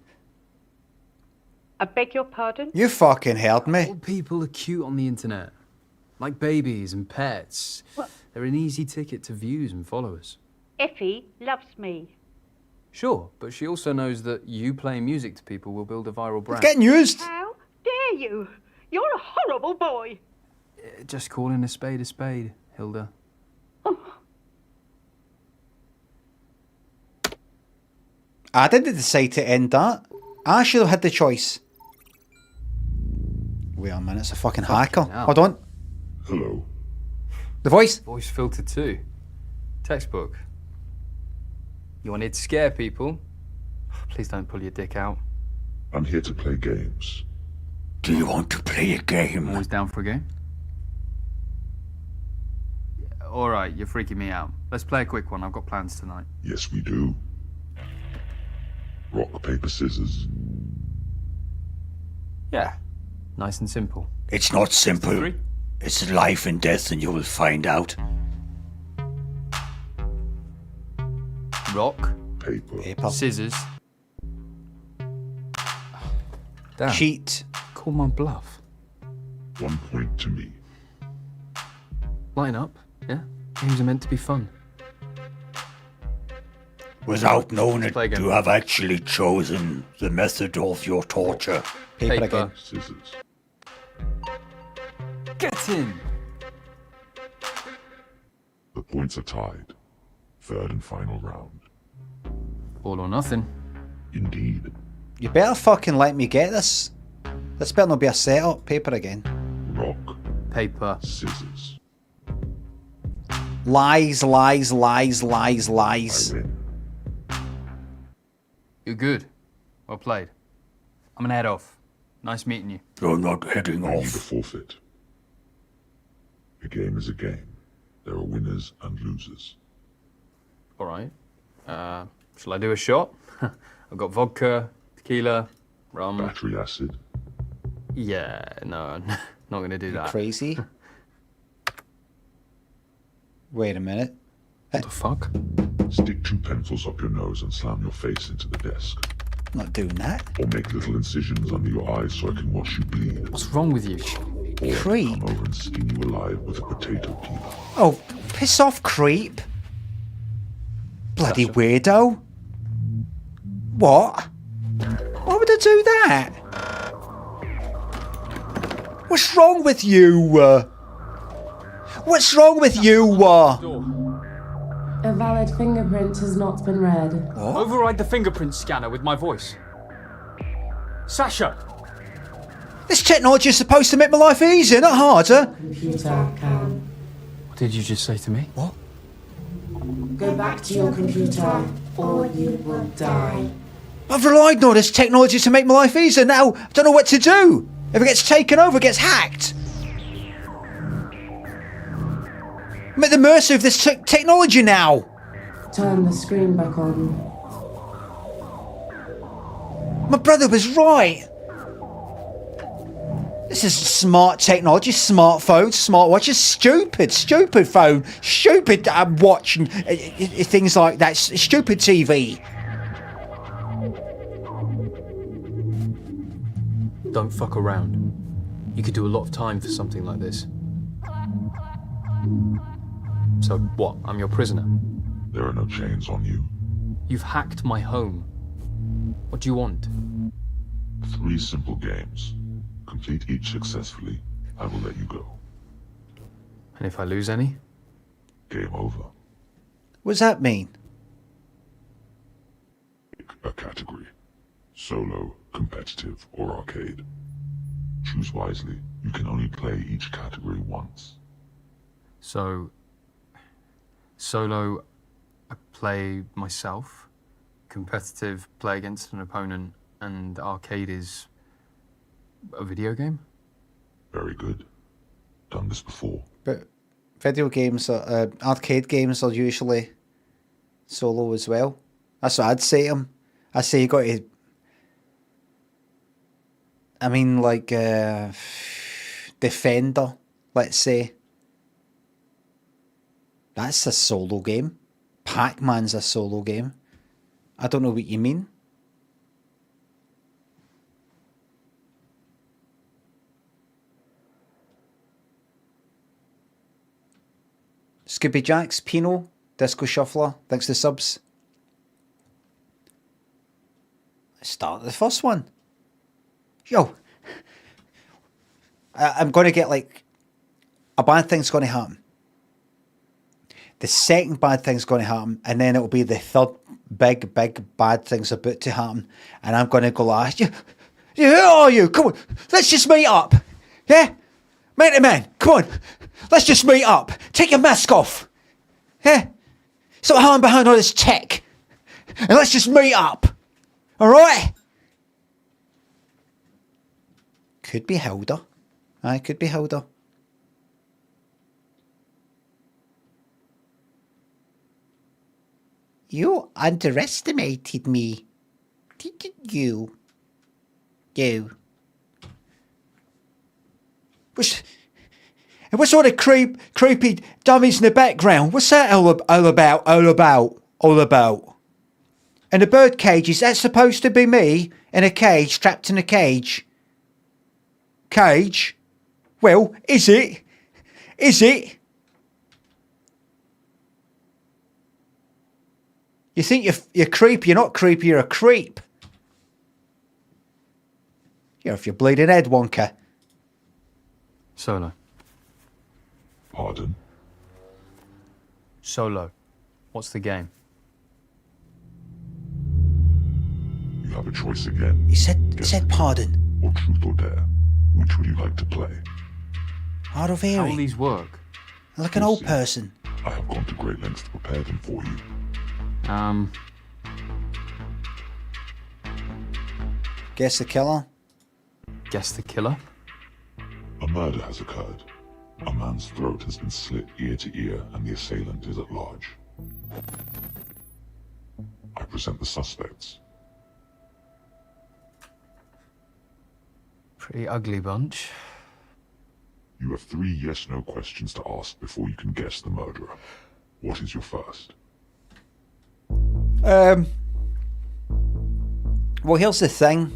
I beg your pardon? You fucking heard me. All people are cute on the internet. Like babies and pets. What? They're an easy ticket to views and followers. Effie loves me. Sure, but she also knows that you playing music to people will build a viral brand. It's getting used. How dare you? You're a horrible boy. Just calling a spade, Hilda. I didn't decide to end that. I should have had the choice. Wait a minute, it's a fucking hacker. hell. Hold on. Hello. The voice. Voice filter too. Textbook. You wanted to scare people? Please don't pull your dick out. I'm here to play games. Do you want to play a game? Always down for a game? Alright, you're freaking me out. Let's play a quick one. I've got plans tonight. Yes, we do. Rock, paper, scissors. Yeah. Nice and simple. It's not simple. 3? It's life and death, and you will find out. Rock. Paper. Scissors. Damn. Cheat. Call my bluff. 1 point to me. Line up, yeah? Games are meant to be fun. Without knowing it, play again. you have actually chosen the method of your torture. Paper again. Scissors. Get in! The points are tied. Third and final round. All or nothing. Indeed. You better fucking let me get this. This better not be a setup. Paper again. Rock. Paper. Scissors. Lies, lies, lies, lies, I lies. win. You're good. Well played. I'm gonna head off. Nice meeting you. You're not heading I need a off. forfeit. A game is a game. There are winners and losers. Alright. Shall I do a shot? I've got vodka, tequila, rum. Battery acid. Yeah, no, not gonna do that. Crazy. Wait a minute. What the fuck? Stick 2 pencils up your nose and slam your face into the desk. I'm not doing that. Or make little incisions under your eyes so I can watch you bleed. What's wrong with you? Or Creep. come over and skin you alive with a potato peeler. Oh, piss off, creep. Bloody Sasha. weirdo. What? Why would I do that? What's wrong with you? What's wrong with you? A valid fingerprint has not been read. Override the fingerprint scanner with my voice. Sasha! This technology is supposed to make my life easier, not harder. Computer can. What did you just say to me? What? Go back to your computer, or you will die. I've relied on this technology to make my life easier. Now I don't know what to do. If it gets taken over, it gets hacked. I'm at the mercy of this technology now. Turn the screen back on. My brother was right. This is smart technology, smartphones, smartwatches, stupid phone, stupid watch, and things like that, stupid TV. Don't fuck around. You could do a lot of time for something like this. So what? I'm your prisoner. There are no chains on you. You've hacked my home. What do you want? 3 simple games. Complete each successfully. I will let you go. And if I lose any? Game over. What does that mean? A category. Solo, competitive, or arcade. Choose wisely. You can only play each category once. So, solo, I play myself. Competitive, play against an opponent. And arcade is a video game? Very good. Done this before. But video games, arcade games are usually solo as well. That's what I'd say to him. I say you got to... I mean, like, Defender, let's say. That's a solo game. Pac-Man's a solo game. I don't know what you mean. Scooby Jacks, Pino, Disco Shuffler, thanks to subs. Let's start the first one. Yo, I'm going to get like, a bad thing's going to happen. The second bad thing's going to happen, and then it'll be the third big bad thing's about to happen. And I'm going to go like, who are you? Come on, let's just meet up. Yeah? Man to man, come on. Let's just meet up. Take your mask off. Yeah? Stop hiding behind all this tech. And let's just meet up. Alright? Could be Hilda. Aye, could be Hilda. You underestimated me. Didn't you? You. What's all the creepy dummies in the background? What's that all about? And the bird cage, is that supposed to be me in a cage, trapped in a cage? Cage? Well, is it? Is it? You think you're creepy, you're not creepy, you're a creep. You're off your bleeding head, Wonka. Solo. Pardon? Solo. What's the game? You have a choice again. He said pardon. Or truth or dare. Which would you like to play? Hard of How hearing. will these work? Like an old person. I have gone to great lengths to prepare them for you. Guess the killer? Guess the killer? A murder has occurred. A man's throat has been slit ear to ear and the assailant is at large. I present the suspects. Pretty ugly bunch. You have 3 yes-no questions to ask before you can guess the murderer. What is your first? Well, here's the thing.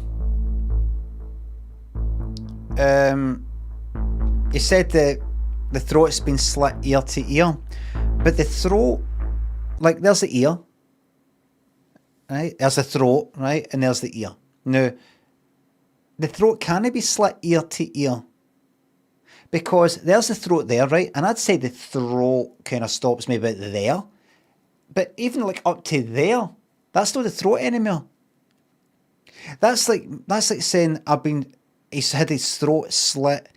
He said that the throat's been slit ear to ear, but the throat, like, there's the ear, right? There's the throat, right? And there's the ear. Now, the throat can't be slit ear to ear because there's the throat there, right? And I'd say the throat kind of stops maybe about there, but even like up to there, that's not the throat anymore. That's like saying he's had his throat slit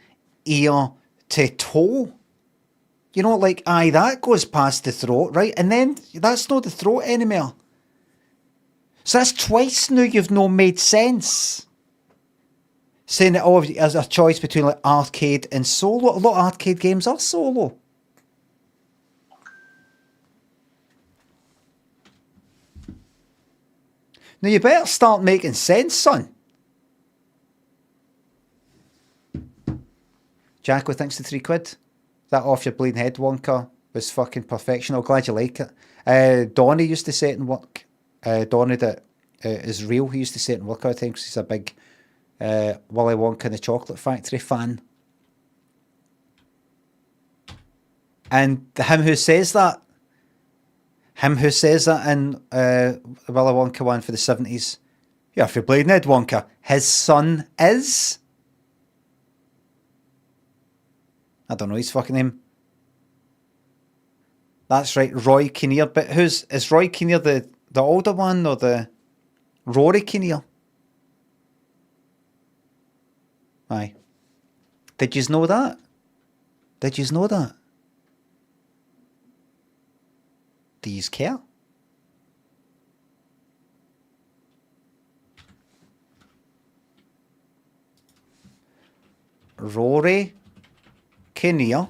ear to toe. You know, like, aye, that goes past the throat, right? And then that's not the throat anymore. So that's twice now you've not made sense. Saying that, oh, there's a choice between like arcade and solo. A lot of arcade games are solo. Now you better start making sense, son. Jacko, thanks to £3. That off your bleeding head, Wonka, was fucking perfection. I'm glad you like it. Donnie used to say it in work. Donnie that is real. He used to say it in work all the time because he's a big Willy Wonka and the Chocolate Factory fan. And him who says that in the Willy Wonka one for the 70s, yeah, if you're bleeding head, Wonka, his son is... I don't know his fucking name. That's right, Roy Kinnear. But is Roy Kinnear the older one or the Rory Kinnear? Aye. Did you know that? Did you know that? Do you care? Rory Kinnear.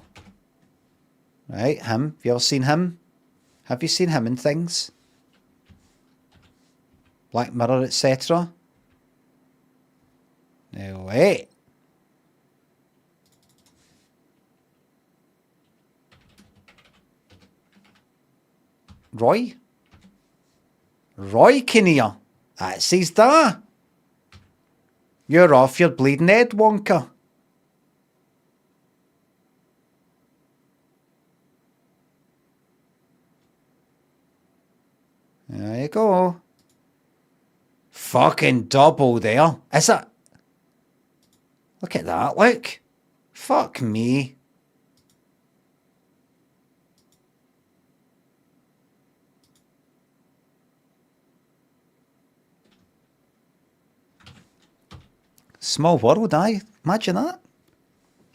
Right, him. Have you ever seen him? Have you seen him in things? Black Mirror, etc. No way. Roy? Roy Kinnear. That's his da. You're off your bleeding head, Wonka. There you go. Fucking double there. Is it? Look at that, look. Fuck me. Small world, aye. Imagine that.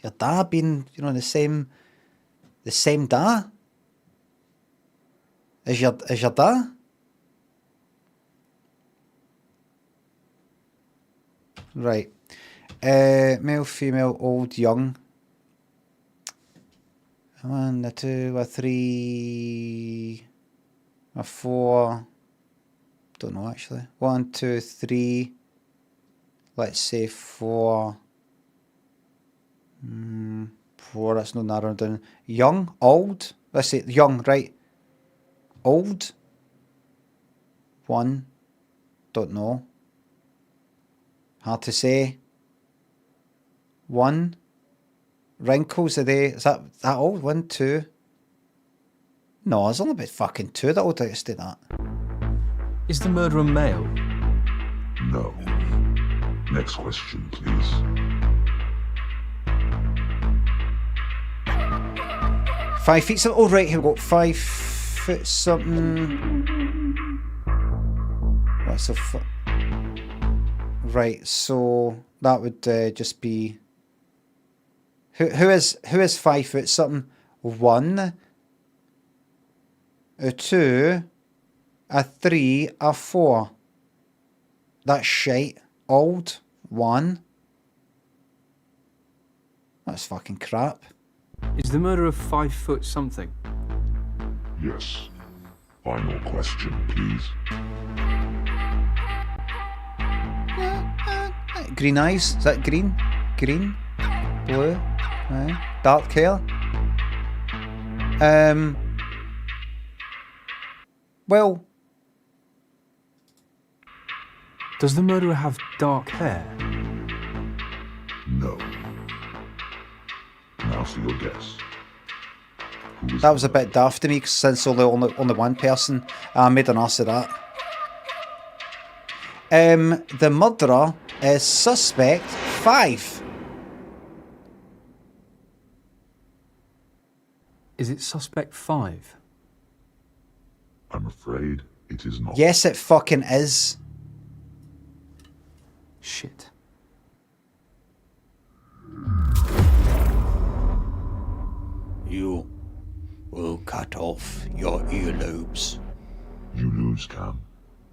Your dad being, you know, the same dad as your dad. Right. Male, female, old, young. 1, a 2, a 3, a 4. Don't know actually. 1, 2, 3. Let's say 4. 4, that's no narrowing down. Young, old. Let's say young, right. Old. 1. Don't know. Hard to say. 1. Wrinkles, are they? Is that old? 1, 2. No, it's only about fucking 2 that old. I used to do that. Is the murderer male? No. Next question, please. Five feet something. Oh, right, here we go. 5 foot something. What's a foot? Right, so that would just be. Who is 5 foot something? 1, a 2, a 3, a 4. That's shite. Old. 1. That's fucking crap. Is the murderer 5 foot something? Yes. Final question, please. Green eyes. Is that green? Green? Blue? Dark hair? Well. Does the murderer have dark hair? No. Now for your guess. That was a bit daft to me, because since only one person made an ass of that. The murderer is suspect 5. Is it suspect 5? I'm afraid it is not. Yes, it fucking is. Shit. You will cut off your earlobes. You lose, Cam.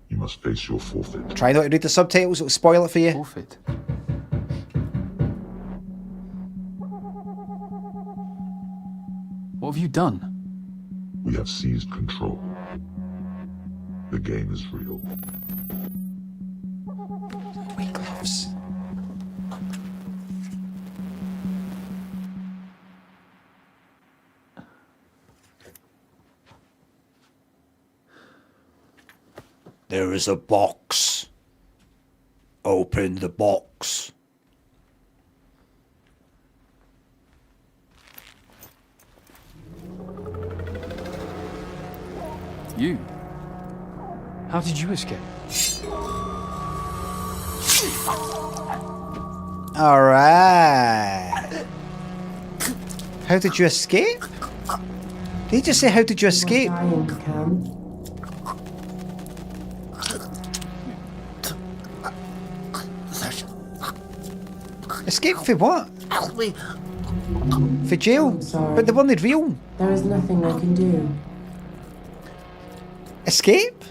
You must face your forfeit. Try not to read the subtitles, it'll spoil it for you. Forfeit? What have you done? We have seized control. The game is real. White gloves. There is a box. Open the box. You? How did you escape? Alright. How did you escape? Did he just say, how did you escape? Escape for what? Help me. For jail? But they weren't real. There is nothing I can do. Escape?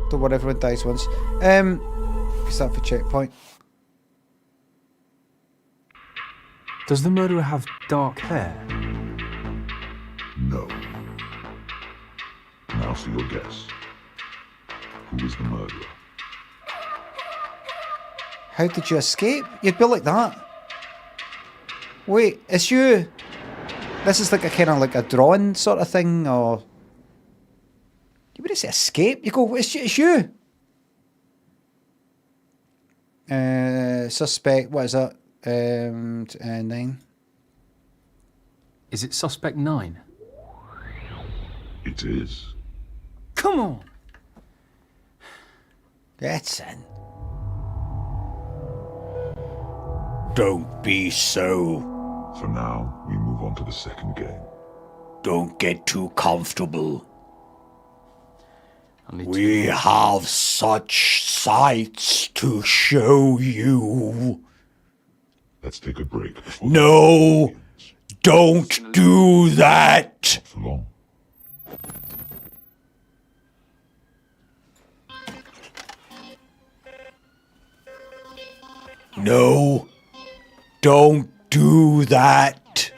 Don't worry, everyone dies once. Start for checkpoint. Does the murderer have dark hair? No. Now for your guess. Who is the murderer? How did you escape? You'd be like that. Wait, it's you. This is like a kind of like a drawing sort of thing, or you wouldn't say escape. You go, it's you. Suspect. What is that? 9. Is it suspect 9? It is. Come on. That's in. Don't be so. For now, we move on to the second game. Don't get too comfortable. We have such sights to show you. Let's take a break. No! Don't do that! For long. No! Don't do that!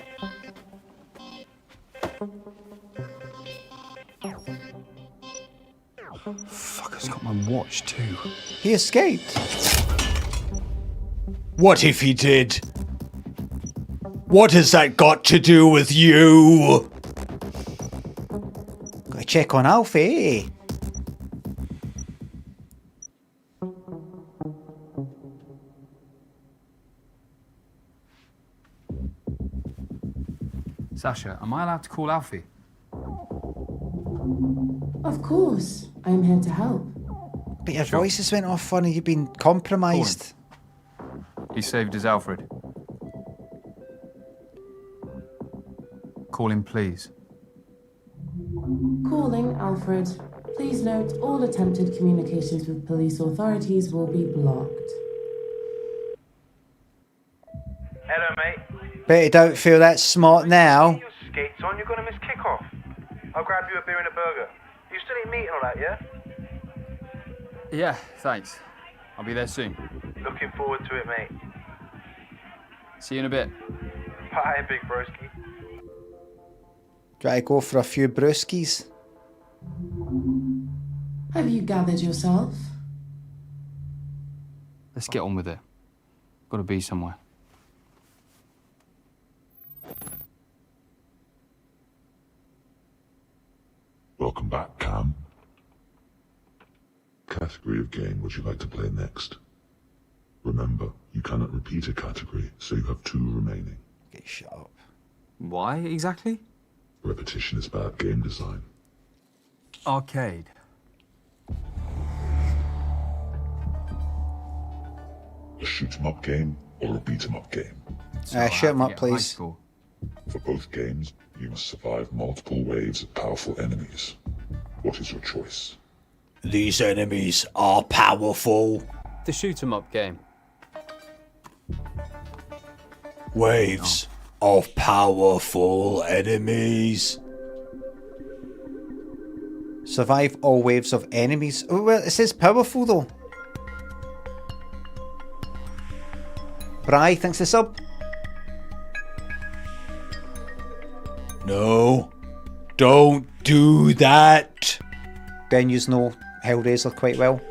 Fucker's got my watch too. He escaped. What if he did? What has that got to do with you? Gotta check on Alfie. Sasha, am I allowed to call Alfie? Of course. I'm here to help. But your voice has went off funny. You've been compromised. He saved his Alfred. Call him, please. Calling Alfred. Please note all attempted communications with police authorities will be blocked. Hello, mate. Bet you don't feel that smart now. Your skates on, you're gonna miss kickoff. I'll grab you a beer and a burger. You still eat meat and all that, yeah? Yeah, thanks. I'll be there soon. Looking forward to it, mate. See you in a bit. Bye, big broski. Try to go for a few brewskis. Have you gathered yourself? Let's get on with it. Gotta be somewhere. Welcome back, Cam. Category of game would you like to play next? Remember, you cannot repeat a category, so you have 2 remaining. Okay, shut up. Why, exactly? Repetition is bad game design. Arcade. A shoot-'em-up game or a beat-'em-up game? Shoot 'em up, please. For both games, you must survive multiple waves of powerful enemies. What is your choice? These enemies are powerful. The shoot-'em-up game. Waves of powerful enemies. Survive all waves of enemies. Oh, well, it says powerful though. Bri, thanks for the sub. No, don't do that. Ben, you know Hellraiser quite well.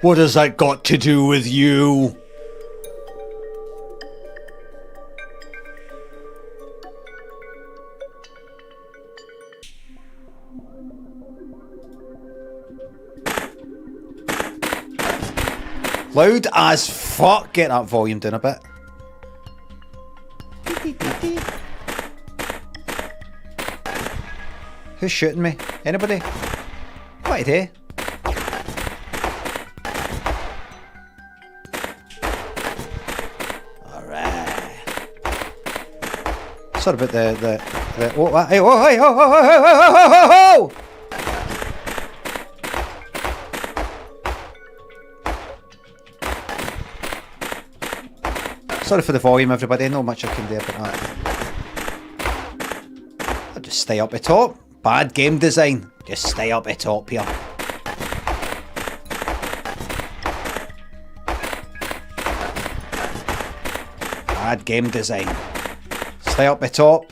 What has that got to do with you? Loud as fuck. Get that volume down a bit. Who's shooting me? Anybody? What a day. Alright. Sorry about the oh, hey, oh, hey, oh, oh, oh, oh, oh, oh, oh. Sorry for the volume, everybody. Not much I can do about that. I'll just stay up the top. Bad game design. Just stay up the top here. Bad game design. Stay up the top.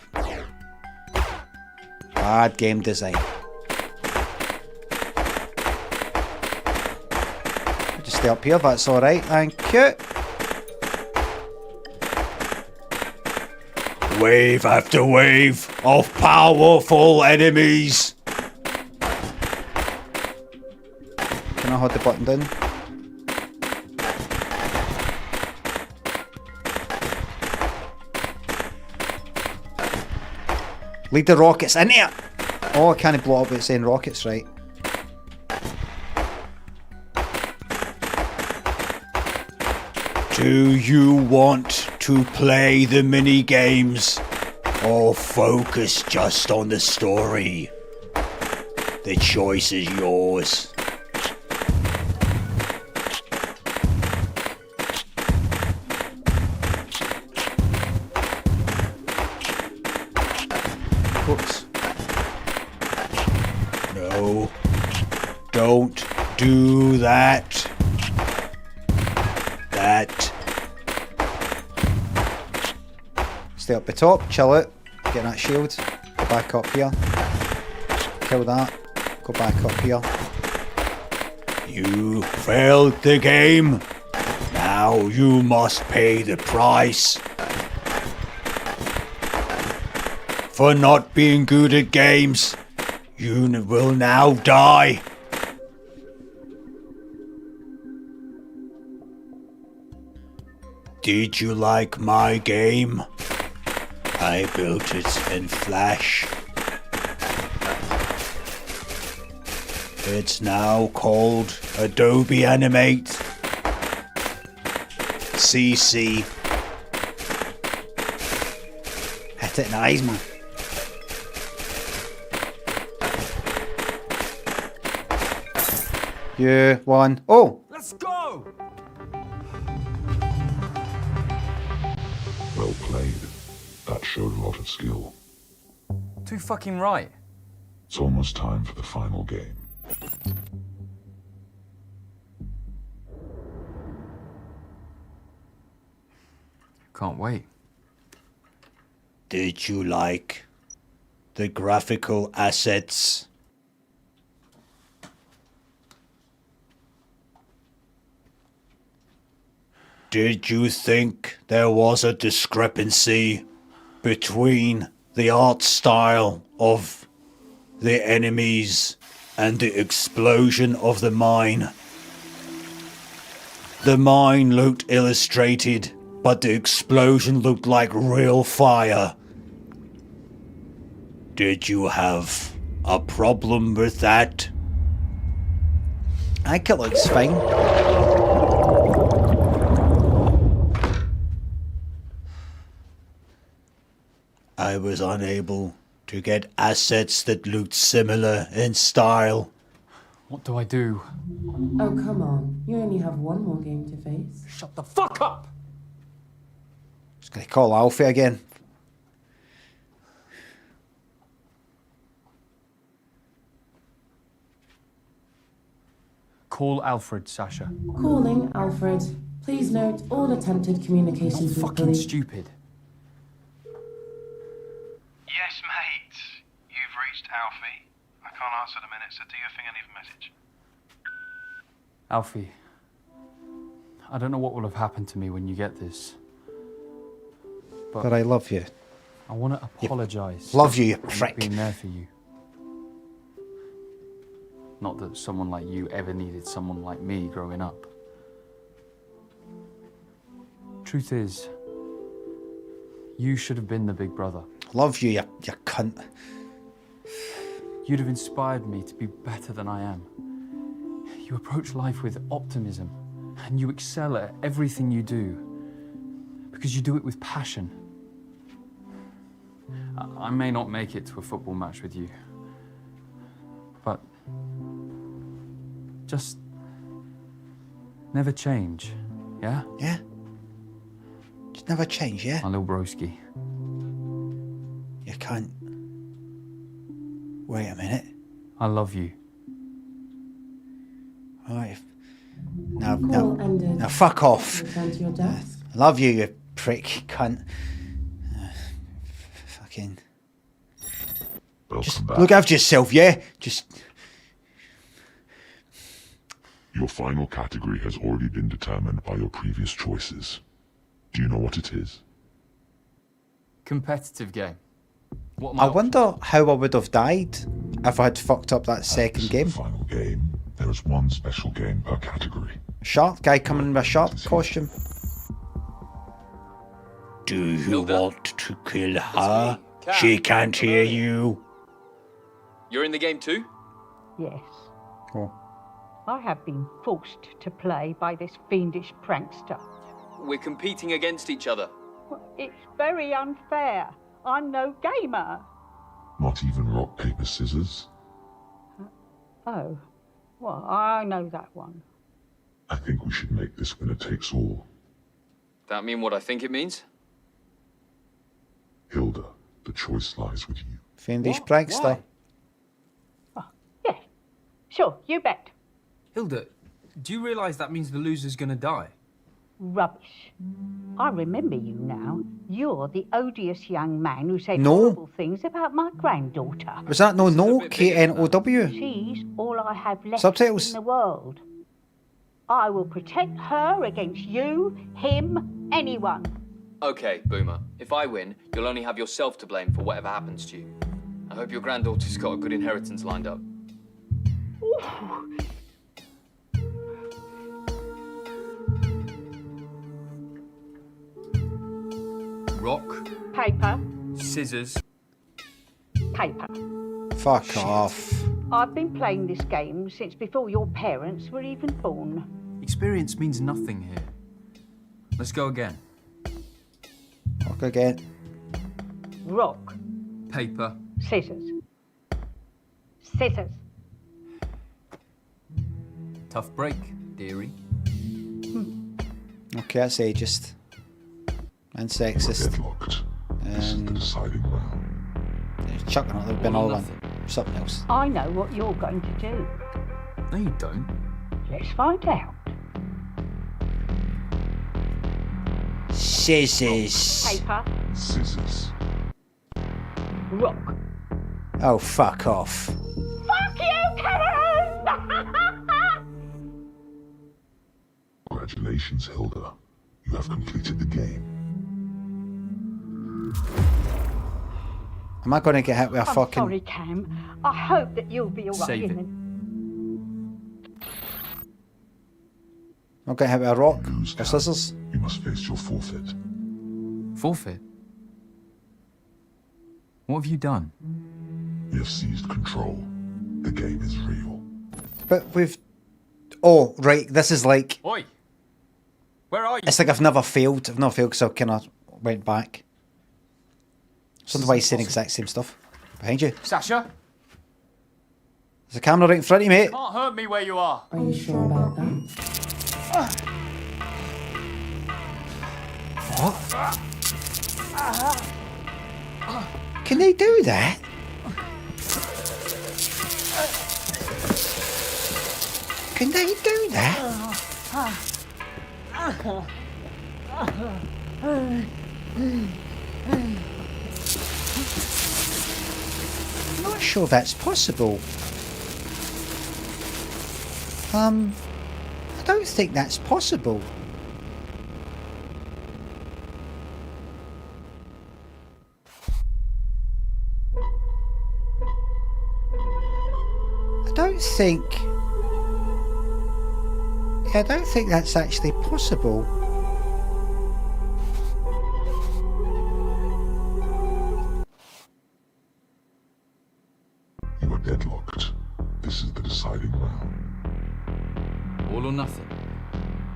Bad game design. I'll just stay up here, that's alright. Thank you. Wave after wave of powerful enemies. Can I hold the button down? Lead the rockets in here. Oh, I can't blow up it saying rockets, right? Do you want to play the mini games or focus just on the story? The choice is yours. Oops. No. Don't do that. Stay up the top, chill it, get that shield, go back up here, kill that, go back up here. You failed the game, now you must pay the price for not being good at games. You will now die. Did you like my game? I built it in Flash. It's now called Adobe Animate CC. Hit it in the eyes, man. Yeah, one. Oh! Let's go! Well played. That showed a lot of skill. Too fucking right. It's almost time for the final game. Can't wait. Did you like the graphical assets? Did you think there was a discrepancy between the art style of the enemies and the explosion of the mine? The mine looked illustrated, but the explosion looked like real fire. Did you have a problem with that? I think it looks fine. I was unable to get assets that looked similar in style. What do I do? Oh, come on. You only have one more game to face. Shut the fuck up! Just gonna call Alfie again. Call Alfred, Sasha. Calling, Alfred. Please note all attempted communications with Fucking police. stupid. Yes, mate. You've reached Alfie. I can't answer at the minute, so do your thing and leave a message. Alfie, I don't know what will have happened to me when you get this. But I love you. I want to apologise. Love you, you for not prick. being there for you. Not that someone like you ever needed someone like me growing up. Truth is, you should have been the big brother. Love you, you cunt. You'd have inspired me to be better than I am. You approach life with optimism, and you excel at everything you do, because you do it with passion. I may not make it to a football match with you, but just never change, yeah? Yeah. Just never change, yeah? My little broski. You can't. Wait a minute. I love you. Alright. Now fuck off. Love you, you prick cunt. Fucking. Just look after yourself, yeah? Just. Your final category has already been determined by your previous choices. Do you know what it is? Competitive game. I wonder how I would have died if I had fucked up that second game. Final game. There is one special game per category. Shark guy coming in with a shark costume. Do you want to kill her? She can't hear you. You're in the game too? Yes. Oh. I have been forced to play by this fiendish prankster. We're competing against each other. It's very unfair. I'm no gamer. Not even rock, paper, scissors? Oh, well, I know that one. I think we should make this winner takes all. That mean what I think it means? Hilda, the choice lies with you. Fiendish prankster. Oh, yeah, sure, you bet. Hilda, do you realise that means the loser's gonna die? Rubbish. I remember you now. You're the odious young man who said No. horrible things about my granddaughter. Was that no K-N-O-W? She's all I have left Subtitles. in the world. I will protect her against you, him, anyone. Okay, Boomer. If I win, you'll only have yourself to blame for whatever happens to you. I hope your granddaughter's got a good inheritance lined up. Ooh. Rock. Paper. Scissors. Paper. Fuck off. I've been playing this game since before your parents were even born. Experience means nothing here. Let's go again. Rock again. Rock. Paper. Scissors. Scissors. Tough break, dearie. Okay, that's ageist. And sexist. This is the deciding round. Chucking it, there've been all one. Something else. I know what you're going to do. No, you don't. Let's find out. Scissors. Paper. Scissors. Rock. Oh, fuck off. Fuck you, Karen! Congratulations, Hilda. You have completed the game. Am I going to get hit with a I'm fucking... sorry, Cam. I hope that you'll be alright. Save it. I'll get hit with a rock or scissors. You must face your forfeit. Forfeit? What have you done? We have seized control. The game is real. But we've... Oh, right, this is like... Oi! Where are you? It's like I've never failed. I've never failed because I kind of went back. So why he's saying the exact same stuff. Behind you. Sasha? There's a camera right in front of you, mate. Can't hurt me where you are. Are you sure about that? What? Can they do that? Can they do that? I'm not sure that's possible. I don't think that's possible. I don't think that's actually possible. You are dead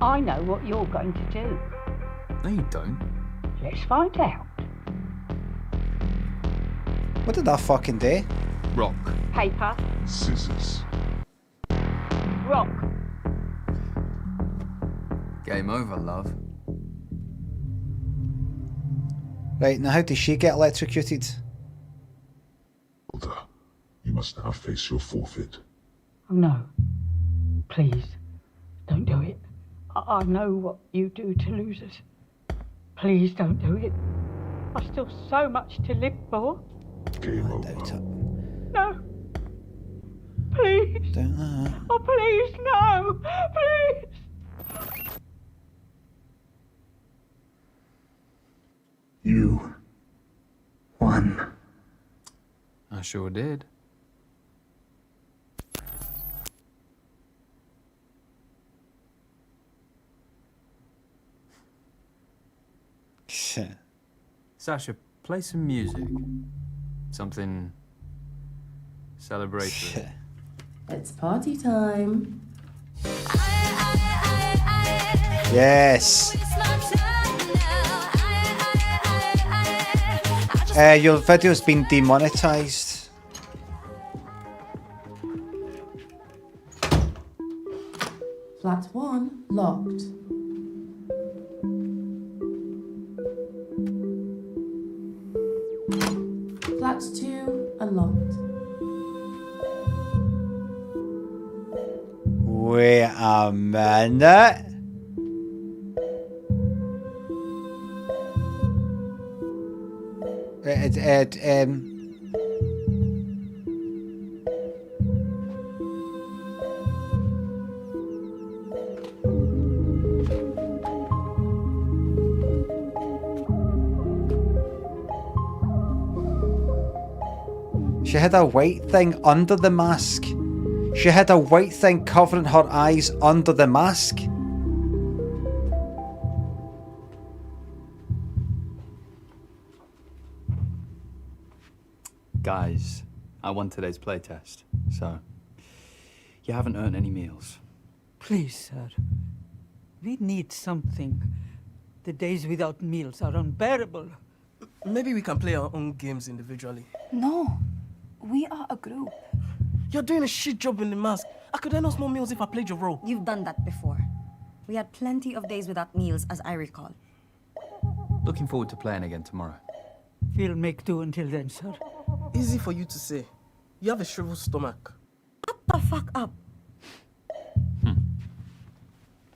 I know what you're going to do. No, you don't. Let's find out. What did I fucking do? Rock. Paper. Scissors. Rock. Game over, love. Right, now how does she get electrocuted? Hilda, you must now face your forfeit. Oh, no. Please, don't do it. I know what you do to losers. Please don't do it. I've still so much to live for. Game over. No. Please. Oh, please, no. Please. You won. I sure did. Sasha, play some music. Something celebratory. It's party time. Yes. Your video's been demonetized. Flat 1 locked. Flat 2 unlocked. Wait a minute. She had a white thing under the mask. She had a white thing covering her eyes under the mask. Guys, I won today's playtest, so you haven't earned any meals. Please, sir. We need something. The days without meals are unbearable. Maybe we can play our own games individually. No, we are a group. You're doing a shit job in the mask. I could earn us more meals if I played your role. You've done that before. We had plenty of days without meals, as I recall. Looking forward to playing again tomorrow. We'll make do until then, sir. Easy for you to say. You have a shriveled stomach. Shut the fuck up.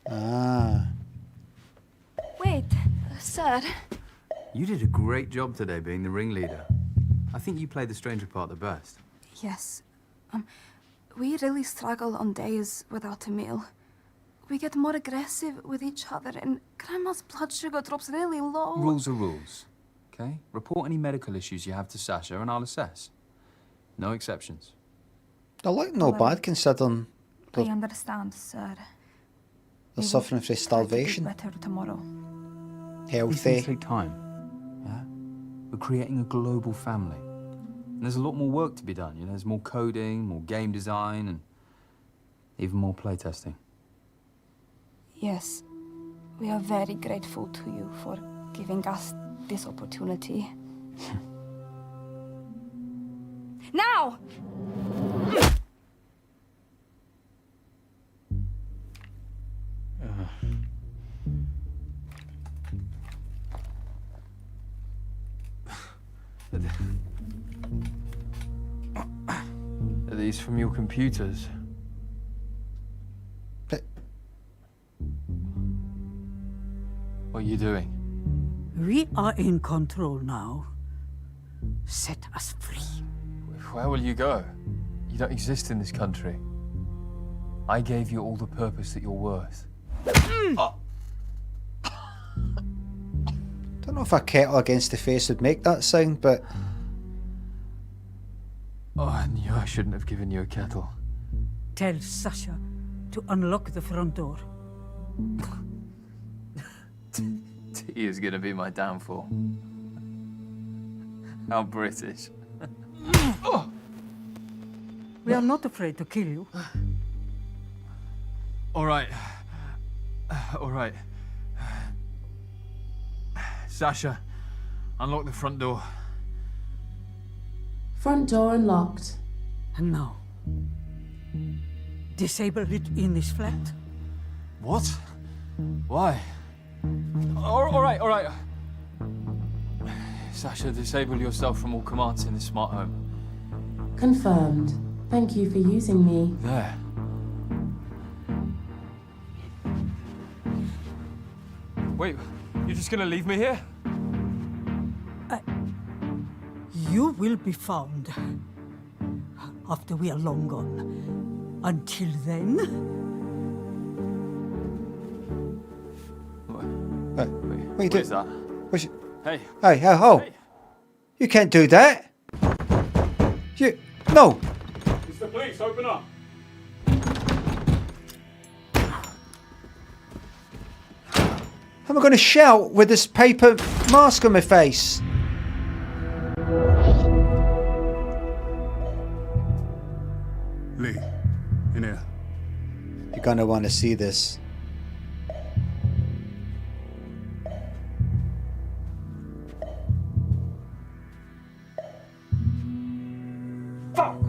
Ah. Wait, sir. You did a great job today being the ringleader. I think you played the stranger part the best. Yes. We really struggle on days without a meal. We get more aggressive with each other, and Grandma's blood sugar drops really low. Rules are rules, okay? Report any medical issues you have to Sasha and I'll assess. No exceptions. They look no bad considering I understand, sir. they're suffering from starvation. Better tomorrow. These Healthy. things take time, yeah? We're creating a global family. And there's a lot more work to be done, you know? There's more coding, more game design, and even more playtesting. Yes, we are very grateful to you for giving us this opportunity. Now! Are these from your computers? What are you doing? We are in control now. Set us free. Where will you go? You don't exist in this country. I gave you all the purpose that you're worth. Don't know if a kettle against the face would make that sound, but Oh, I knew I shouldn't have given you a kettle. Tell Sasha to unlock the front door. Tea is gonna be my downfall. How British. We are not afraid to kill you. All right. All right. Sasha, unlock the front door. Front door unlocked. And now, disable it in this flat. What? Why? All right. Sasha, disable yourself from all commands in the smart home. Confirmed. Thank you for using me. There. Wait, you're just gonna leave me here? You will be found after we are long gone. Until then... What are you doing? What is that? What's it? Hey. Hey, oh. Hey. You can't do that. You... No. It's the police. Open up. How am I going to shout with this paper mask on my face? Lee, in here. You're going to want to see this. Fuck!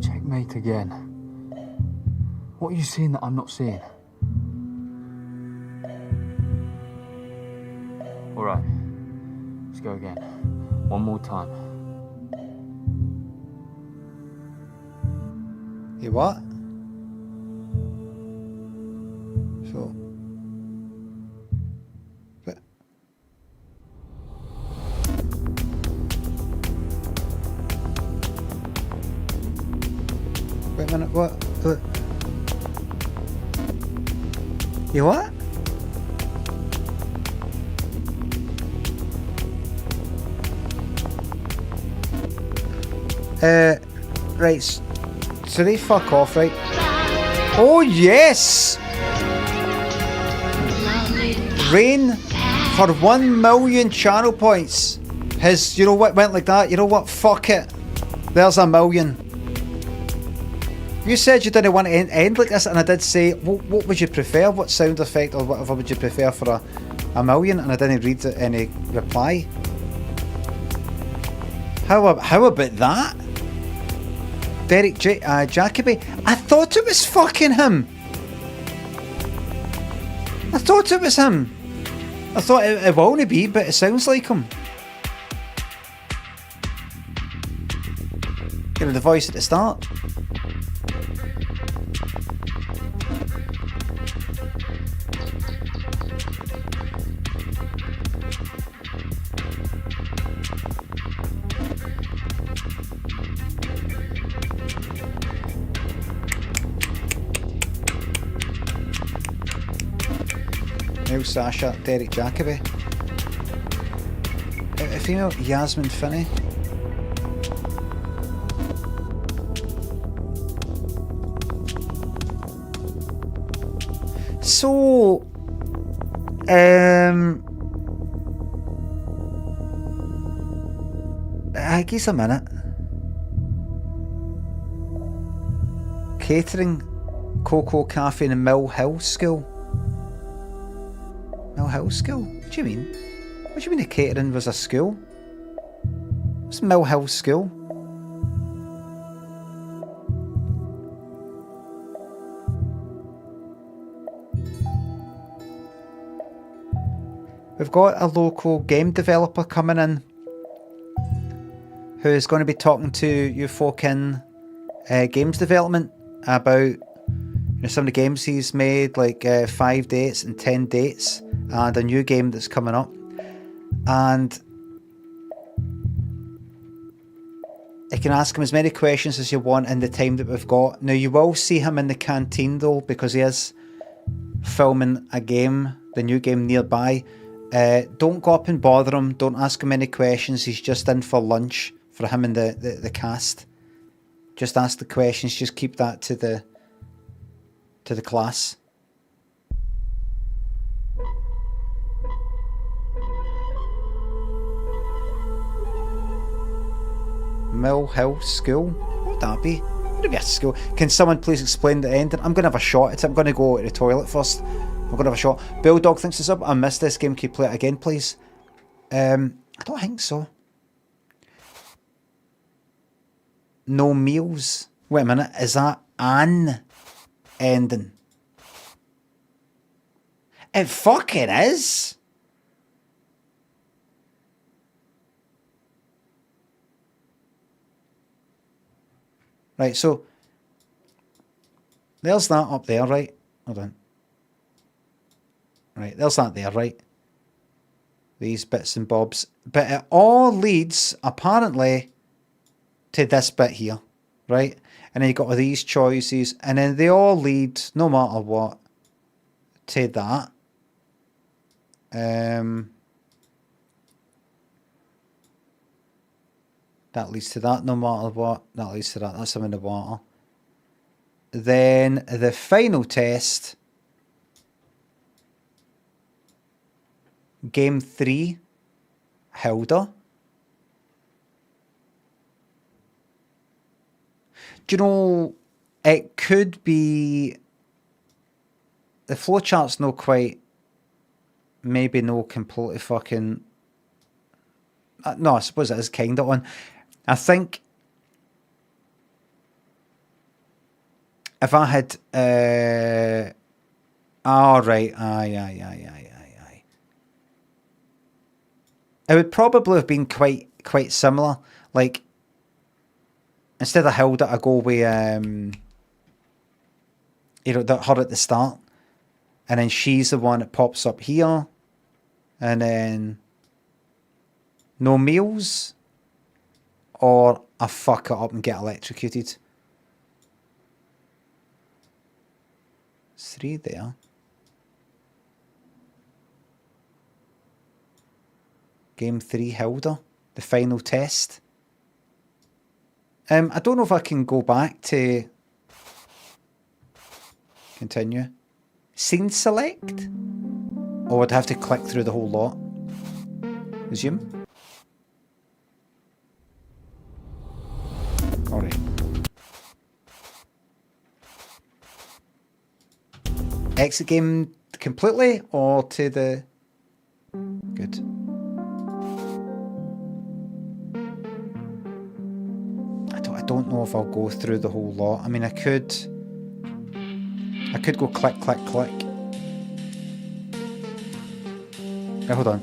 Checkmate again. What are you seeing that I'm not seeing? All right, let's go again. One more time. You what? So. But. Wait a minute, what? You what? Right, so they fuck off, right? Oh, yes! Rain for 1 million channel points. His, you know what, went like that? You know what? Fuck it. There's 1 million. You said you didn't want to end like this, and I did say, what would you prefer? What sound effect or whatever would you prefer for a million? And I didn't read any reply. How about that? Derek Jacoby. I thought it was fucking him. I thought it was him. I thought it will only be, but it sounds like him. You know, the voice at the start. Male Sasha, Derek Jacoby. A female, Yasmin Finney. So, I guess a minute. Catering, Cocoa Cafe in Mill Hill School. Mill Hill School? What do you mean? What do you mean the catering was a school? What's Mill Hill School? We've got a local game developer coming in who's going to be talking to you folk in games development about some of the games he's made, like 5 dates and 10 dates, and a new game that's coming up. And you can ask him as many questions as you want in the time that we've got. Now, you will see him in the canteen though, because he is filming a game, the new game nearby. Don't go up and bother him. Don't ask him any questions. He's just in for lunch for him and the cast. Just ask the questions. Just keep that to the class. Mill Hill School? What would that be? Maybe I have to go. Can someone please explain the ending? I'm going to have a shot at it. I'm going to go to the toilet first. I'm going to have a shot. Bulldog thinks it's up. I missed this game. Can you play it again, please? I don't think so. No meals. Wait a minute. Is that an ending? It fucking is. Right, so there's that up there, right? Hold on. Right, there's that there, right? These bits and bobs. But it all leads, apparently, to this bit here, right? And then you've got all these choices, and then they all lead, no matter what, to that. That leads to that, no matter what. That leads to that. That's some in the water. Then the final test. Game 3. Hilda. Do you know, it could be... The flowchart's no quite... Maybe no completely fucking... No, I suppose it is kind of on. I think... If I had... Oh, right. Aye. It would probably have been quite similar. Like, instead of Hilda, I go with, you know, her at the start. And then she's the one that pops up here. And then no meals. Or I fuck it up and get electrocuted. 3 there. Game 3 Hilda. The final test. I don't know if I can go back to continue. Scene select? Or I'd have to click through the whole lot. Resume. Alright. Exit game completely or to the... Good. I don't know if I'll go through the whole lot. I mean, I could go click. Right, hold on.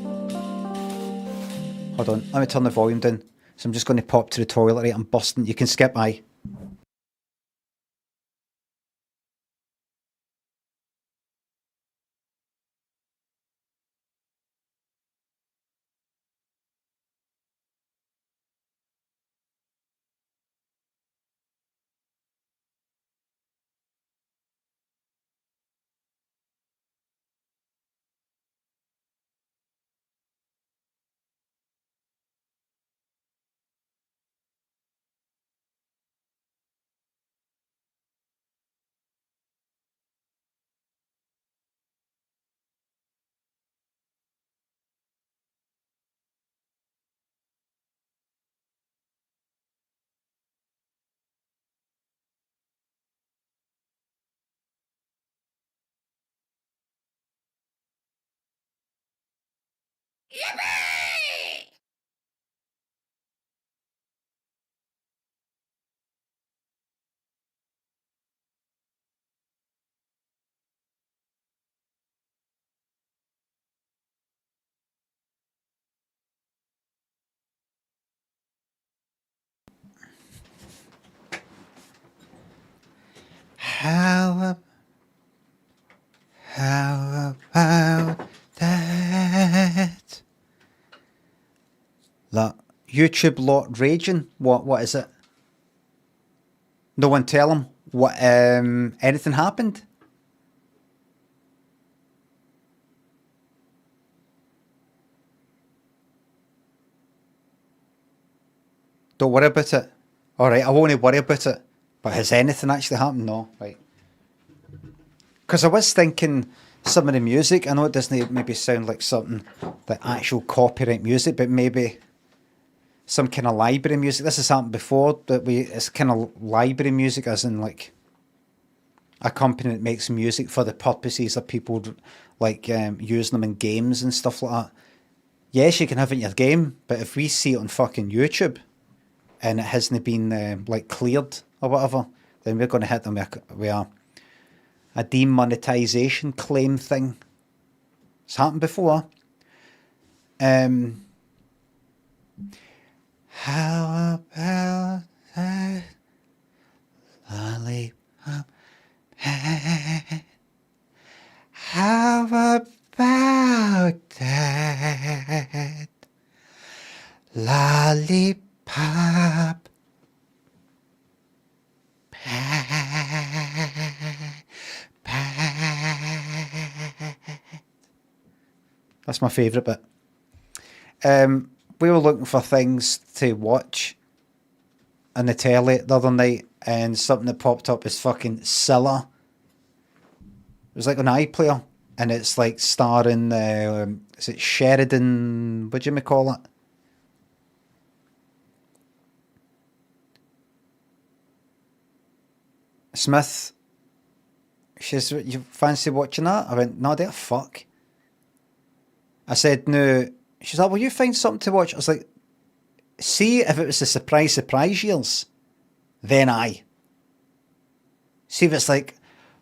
Let me turn the volume down. So I'm just going to pop to the toilet. Right, I'm busting. You can skip. Aye. How about that? That YouTube lot raging. What is it? No one tell him what anything happened. Don't worry about it. Alright, I won't worry about it. But has anything actually happened? No, right. Because I was thinking some of the music, I know it doesn't maybe sound like something like actual copyright music, but maybe some kind of library music. This has happened before, but it's kind of library music, as in like a company that makes music for the purposes of people like using them in games and stuff like that. Yes, you can have it in your game, but if we see it on fucking YouTube and it hasn't been like cleared or whatever, then we're going to hit them with a demonetization claim thing. It's happened before. How about that lollipop? How about that lollipop? That's my favourite bit. We were looking for things to watch on the telly the other night, and something that popped up is fucking Scylla. It was like an iPlayer, and it's like starring, is it Sheridan, what do you call it? Smith. She says, you fancy watching that? I went, no, the fuck. I said, no. She's like, will you find something to watch? I was like, see if it was the surprise years, then I. See if it's like,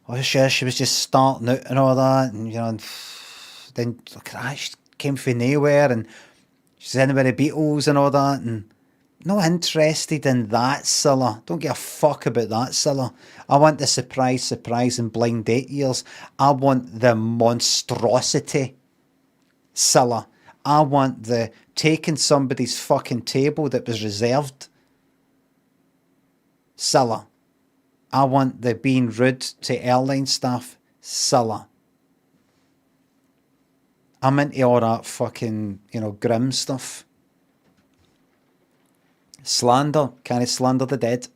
oh shit, she was just starting out and all that, and you know, and then look at that, she came from nowhere, and she's in with the Beatles and all that, and not interested in that Scylla. Don't give a fuck about that Scylla. I want the surprise and blind date years. I want the monstrosity Scylla. I want the taking somebody's fucking table that was reserved Scylla. I want the being rude to airline staff Scylla. I'm into all that fucking, you know, grim stuff. Slander. Can I slander the dead?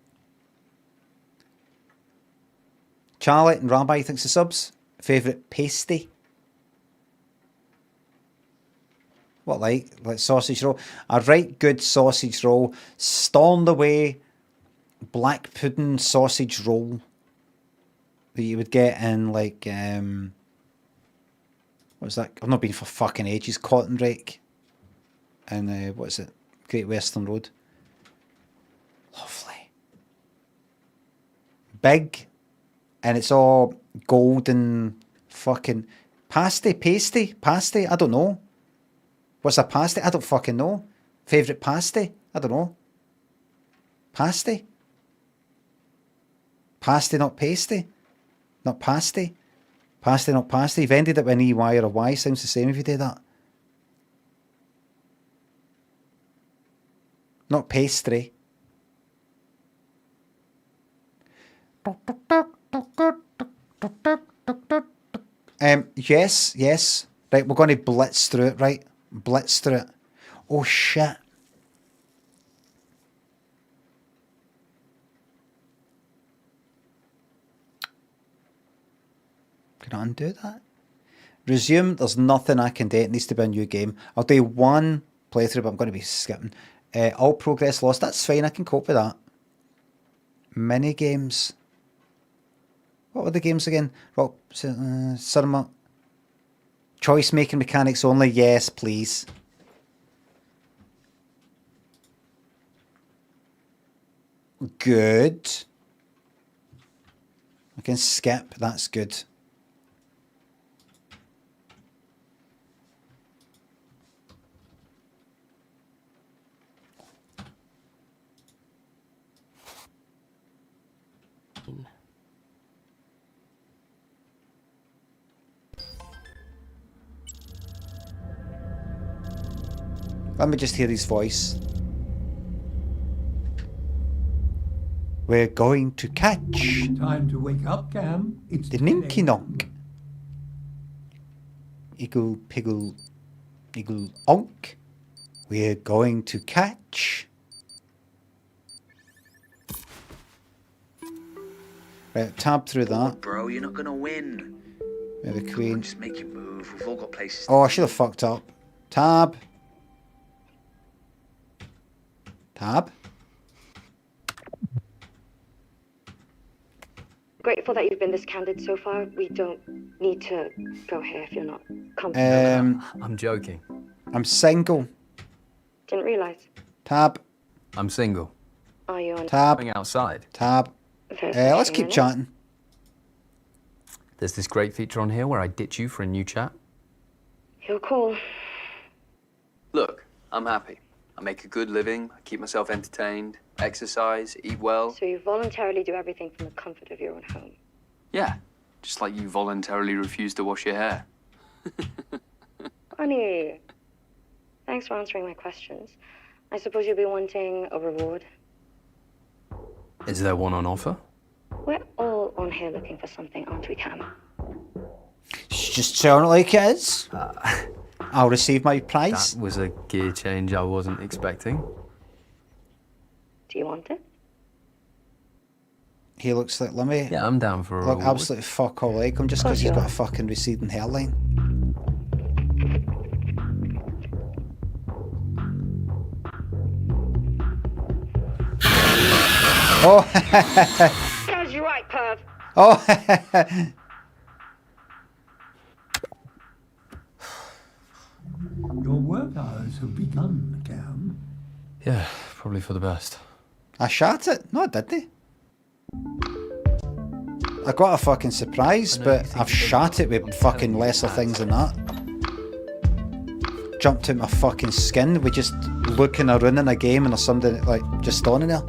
Charlie and Rabbi thinks the subs. Favourite pasty? What, like sausage roll? A right good sausage roll. Stormed away black pudding sausage roll that you would get in like, what was that? I've not been for fucking ages. Cotton Rake. And what is it? Great Western Road. Lovely. Big. And it's all golden fucking pasty. I don't know. What's a pasty? I don't fucking know. Favourite pasty? I don't know. Pasty? Pasty, not pasty? Not pasty? Pasty, not pasty? You've ended up with an EY or a Y. Sounds the same if you do that. Not pastry. Yes. Right, we're going to blitz through it, right? Blitz through it. Oh, shit. Can I undo that? Resume. There's nothing I can do. It needs to be a new game. I'll do one playthrough, but I'm going to be skipping. All progress lost. That's fine. I can cope with that. Mini games. What were the games again? Rock, cinema. Choice making mechanics only. Yes, please. Good. I can skip. That's good. Let me just hear his voice. We're going to catch. Time to wake up, Cam. It's the Ninky Nonk. Eagle, piggle, eagle, onk. We're going to catch. Right, tab through that. Bro, you're not gonna win. Maybe queen. Just make your move. We've all got places. Oh, I should have fucked up. Tab. Tab. Grateful that you've been this candid so far. We don't need to go here if you're not comfortable. I'm joking. I'm single. Didn't realize. Tab. I'm single. Are you on? Tab. Going outside. Tab. Let's keep chatting. There's this great feature on here where I ditch you for a new chat. You're cool. Look, I'm happy. I make a good living, I keep myself entertained, exercise, eat well. So you voluntarily do everything from the comfort of your own home. Yeah, just like you voluntarily refuse to wash your hair. Honey, thanks for answering my questions. I suppose you'll be wanting a reward. Is there one on offer? We're all on here looking for something, aren't we, Cam? Just sound like it is. I'll receive my prize. That was a gear change I wasn't expecting. Do you want it? He looks like, let me... Yeah, I'm down for a Look, reward. absolutely fuck all like him just because he's got a fucking receding hairline. Oh! Sounds you right, perv. Oh! Your work hours have begun, Cam. Yeah, probably for the best. I shot it. No, I didn't. I got a fucking surprise, but I've shot it with fucking lesser things than that. Jumped out my fucking skin with just looking around in a game and there's somebody like just standing there.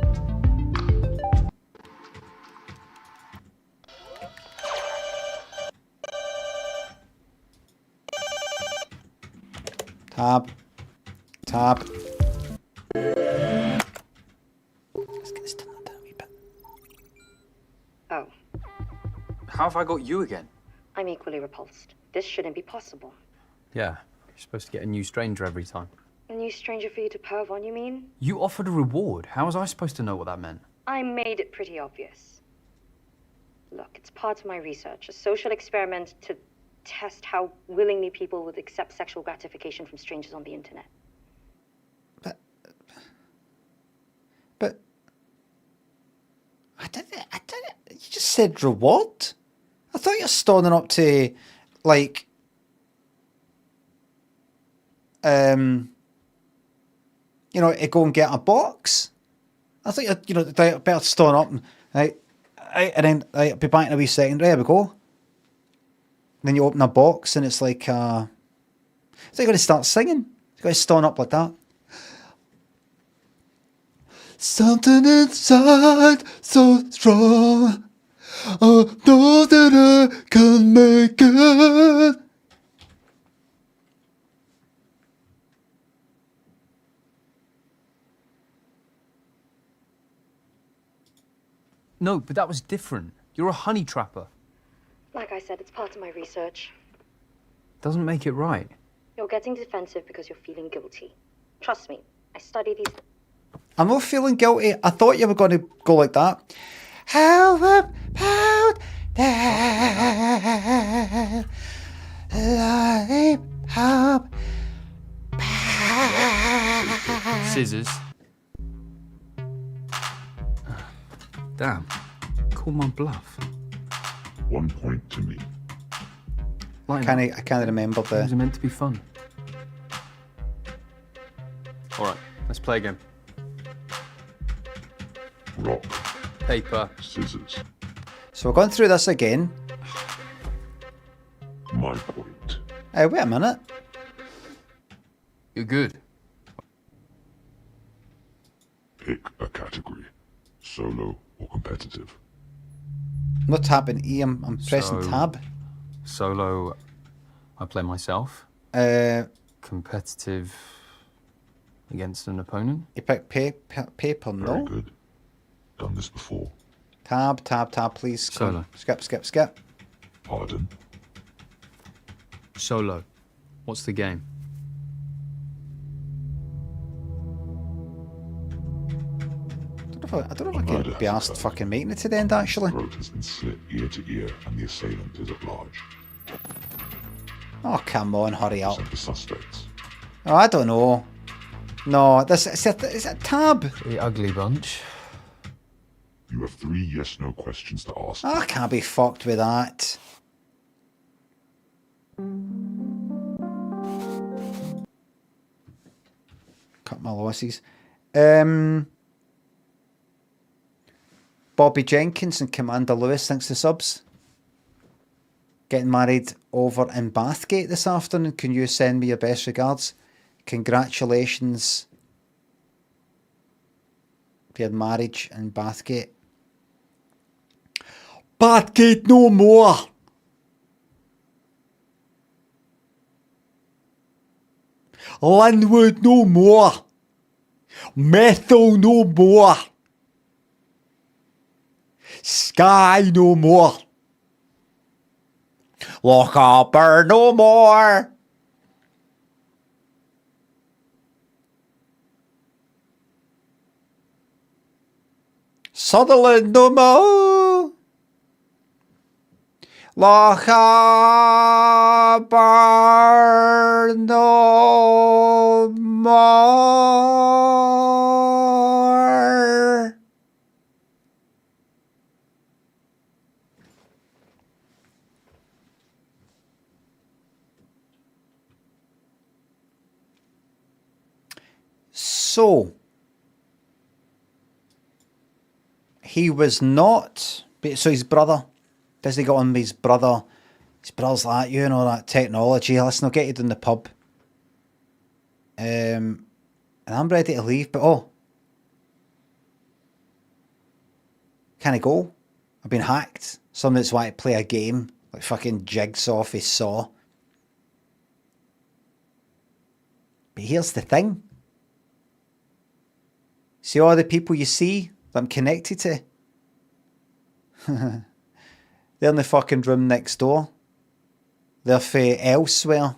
Tab. Tab. Let's get this done a wee bit. Oh, How have I got you again? I'm equally repulsed. This shouldn't be possible. Yeah, you're supposed to get a new stranger every time. A new stranger for you to perv on, you mean? You offered a reward. How was I supposed to know what that meant? I made it pretty obvious. Look, it's part of my research, a social experiment to test how willingly people would accept sexual gratification from strangers on the internet. But I didn't. You just said reward. I thought you're standing up to, like, you know, to go and get a box. I thought you know, better stand up and then be back in a wee second. There we go. And then you open a box and it's like, so you got to start singing. You got to stand up like that. Something inside so strong. I know that I can make it. No, but that was different. You're a honey trapper. Like I said, it's part of my research. Doesn't make it right. You're getting defensive because you're feeling guilty. Trust me, I study these... I'm not feeling guilty. I thought you were going to go like that. How about that? Lollipop. Scissors. Damn. Call my bluff. 1 point to me. I can't remember the... It was meant to be fun. Alright, let's play again. Rock. Paper. Scissors. So we're going through this again. My point. Hey, wait a minute. You're good. Pick a category. Solo or competitive. I'm not tapping E, I'm pressing tab. Solo, I play myself. Competitive against an opponent. You pick paper, no? Very good. Done this before. Tab, please. Solo. Skip. Pardon? Solo. What's the game? I don't know if I can be asked fucking making it to the end, actually. Throat has been slit ear to ear and the assailant is at large. Oh, come on, hurry up. The suspects. Oh, I don't know. No, this is a tab. The ugly bunch. You have 3 yes/no questions to ask. I can't be fucked with that. Cut my losses. Bobby Jenkins and Commander Lewis, thanks for subs. Getting married over in Bathgate this afternoon. Can you send me your best regards? Congratulations for your marriage in Bathgate. Bathgate no more! Linwood no more! Methil no more! Skye no more! Lochaber no more! Sutherland no more! Lochaber no more! So, he was not, so his brother, Disney got on with his brother. His brother's like, you know, that technology. Listen, I'll get you down the pub. And I'm ready to leave, but can I go? I've been hacked. Someone that's wanting to play a game, like fucking Jigsaw off his Saw. But here's the thing. See all the people you see that I'm connected to? They're in the fucking room next door. They're for elsewhere.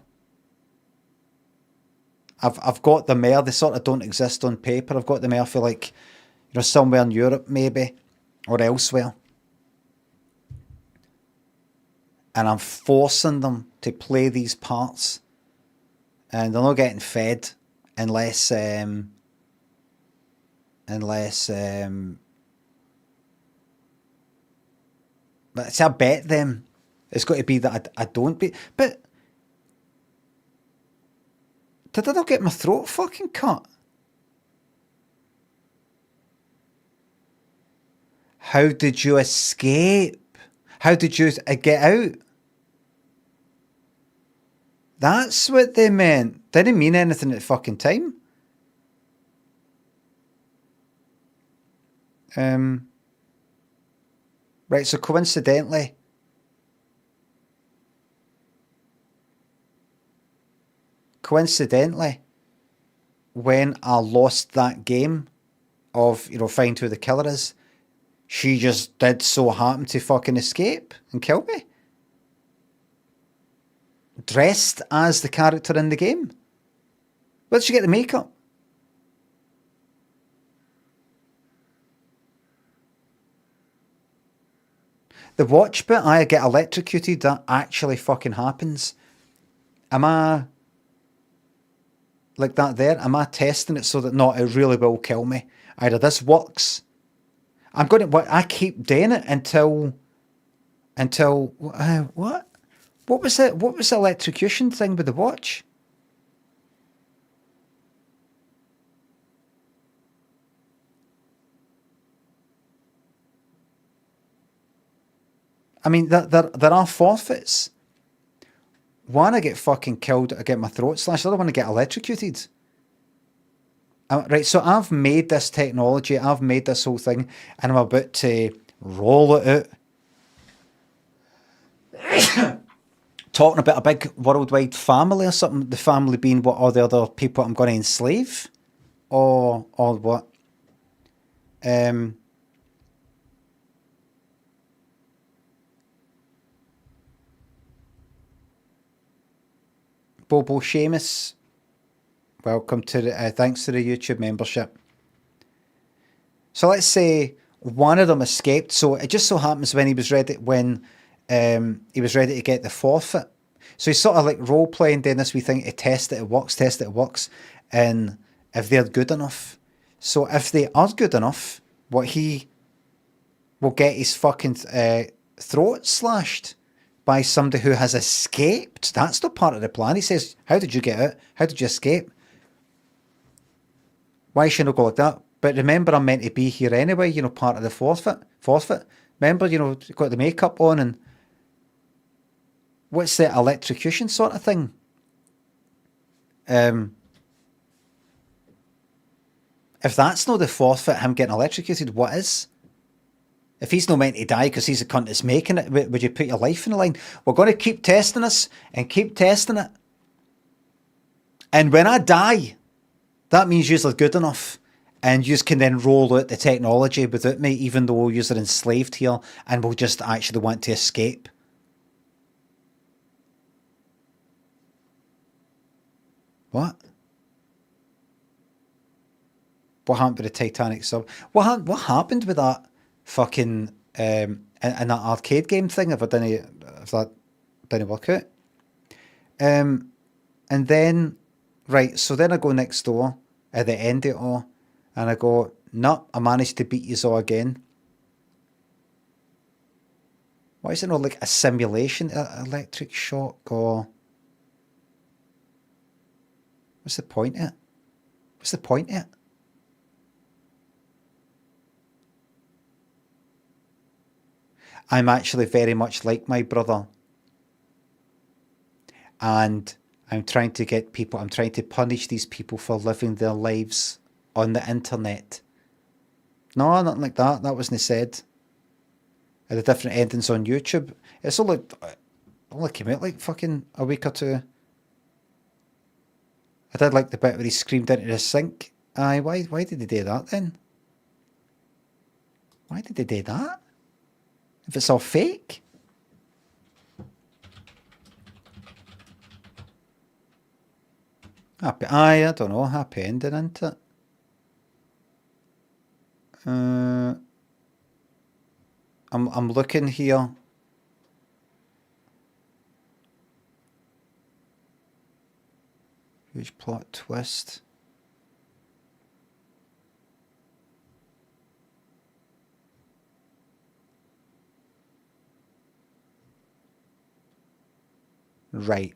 I've got them there. They sort of don't exist on paper. I've got them there for like, you know, somewhere in Europe maybe, or elsewhere. And I'm forcing them to play these parts. And they're not getting fed unless but see, I bet them it's got to be that I don't be. But did I not get my throat fucking cut? How did you escape? How did you get out? That's what they meant. Didn't mean anything at the fucking time. Right, so coincidentally, when I lost that game of, you know, find who the killer is, she just did so happen to fucking escape and kill me. Dressed as the character in the game. Where did she get the makeup? The watch bit, I get electrocuted, that actually fucking happens. Am I like that there? Am I testing it so that no, it really will kill me? Either this works. I'm going to, I keep doing it until what? What was it? What was the electrocution thing with the watch? I mean, there are forfeits. One, I get fucking killed, I get my throat slashed. The other one, I get electrocuted. Right, so I've made this technology, I've made this whole thing, and I'm about to roll it out. Talking about a big worldwide family or something, the family being what are the other people I'm going to enslave? Or what? Bobo Seamus, welcome to the, thanks to the YouTube membership. So let's say one of them escaped. So it just so happens when he was ready, he was ready to get the forfeit. So he's sort of like role playing, doing this wee thing to test it, it works, and if they're good enough. So if they are good enough, what he will get his fucking throat slashed by somebody who has escaped. That's not part of the plan. He says, how did you get out? How did you escape? Why should I go like that? But remember, I'm meant to be here anyway, you know, part of the forfeit. Remember, you know, got the makeup on and what's the electrocution sort of thing? If that's not the forfeit, him getting electrocuted, what is? If he's not meant to die because he's a cunt that's making it, would you put your life in the line? We're going to keep testing this and keep testing it. And when I die, that means you're good enough. And you can then roll out the technology without me, even though you're enslaved here and will just actually want to escape. What? What happened with the Titanic sub? What happened with that fucking in that arcade game thing? If that didn't work out. And then right, so then I go next door at the end of it all, and I go, no, I managed to beat you all again. Why is it not like a simulation electric shock or what's the point of it? What's the point of it? I'm actually very much like my brother. And I'm trying to punish these people for living their lives on the internet. No, nothing like that. That wasn't said. The different endings on YouTube. It's only came out like fucking a week or two. I did like the bit where he screamed into the sink. Aye, why did they do that then? Why did they do that? If it's all fake? Happy, aye, I don't know. Happy ending, isn't it? I'm looking here. Huge plot twist. Right.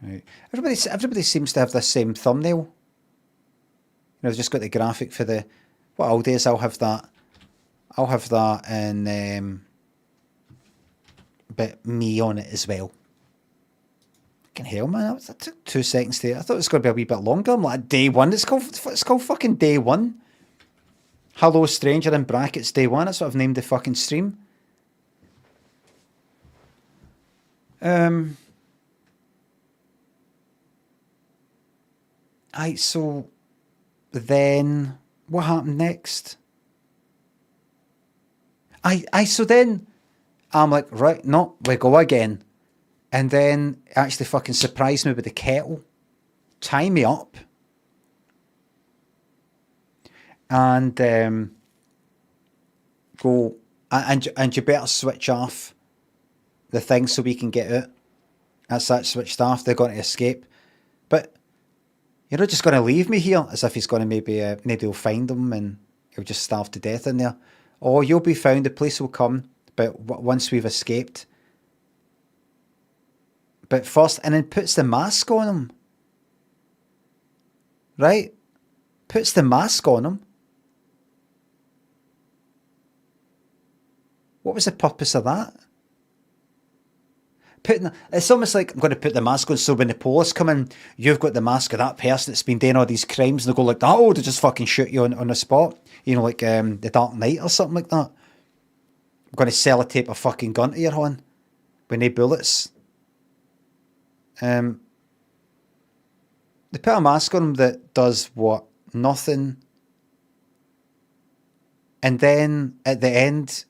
Right. Everybody seems to have the same thumbnail. You know, I've just got the graphic for the. What I'll do is I'll have that and but me on it as well. Fucking hell, man! That took 2 seconds to. I thought it was going to be a wee bit longer. I'm like, day one. It's called fucking day one. Hello, stranger in brackets. Day one. That's what I've named the fucking stream. So then what happened next? So then I'm like, right, no, we go again. And then actually fucking surprised me with the kettle. Tie me up. And go, and you better switch off the thing so we can get out. That's that switched off. They're going to escape. But you're not just going to leave me here as if he's going to maybe will find him and he'll just starve to death in there. Oh, you'll be found. The police will come. But once we've escaped. But first, and then puts the mask on him. Right? Puts the mask on him. What was the purpose of that? It's almost like I'm going to put the mask on so when the police come in, you've got the mask of that person that's been doing all these crimes and they'll go like that, oh, they just fucking shoot you on the spot. You know, like the Dark Knight or something like that. I'm going to sellotape a fucking gun to your hand with no bullets. They put a mask on him that does what? Nothing. And then at the end,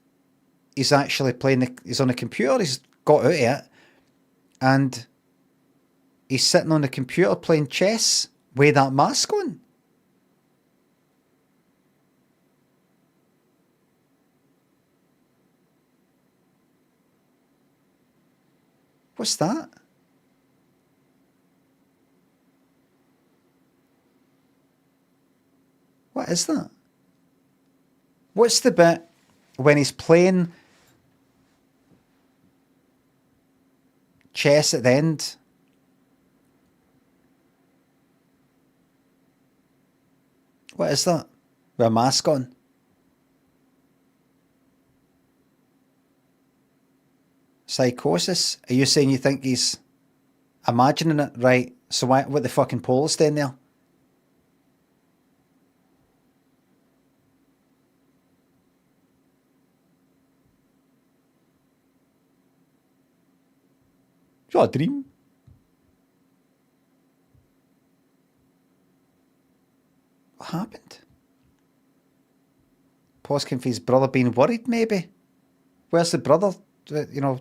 he's actually he's on the computer, he's got out of it. And he's sitting on the computer playing chess with that mask on. What's that? What is that? What's the bit when he's playing chess at the end? What is that? With a mask on? Psychosis? Are you saying you think he's imagining it? Right. So why, what the fucking pole is doing there? Is that a dream? What happened? Poskin for his brother being worried, maybe? Where's the brother? You know,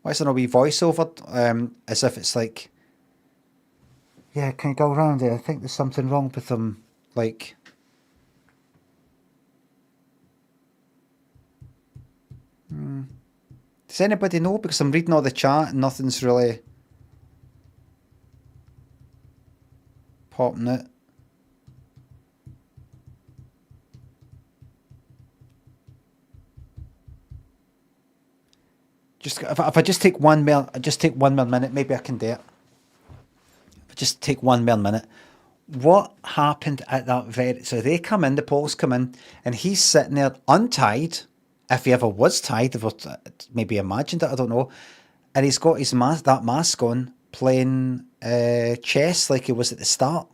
why is there no wee voiceover? As if it's like, yeah, can you go around there? I think there's something wrong with him. Like, does anybody know? Because I'm reading all the chat and nothing's really popping out. Just if I just take one more minute, maybe I can do it. If I just take one more minute. What happened at that very... So they come in, the Poles come in, and he's sitting there untied, if he ever was tied, if maybe imagined it, I don't know. And he's got his that mask on, playing chess like he was at the start.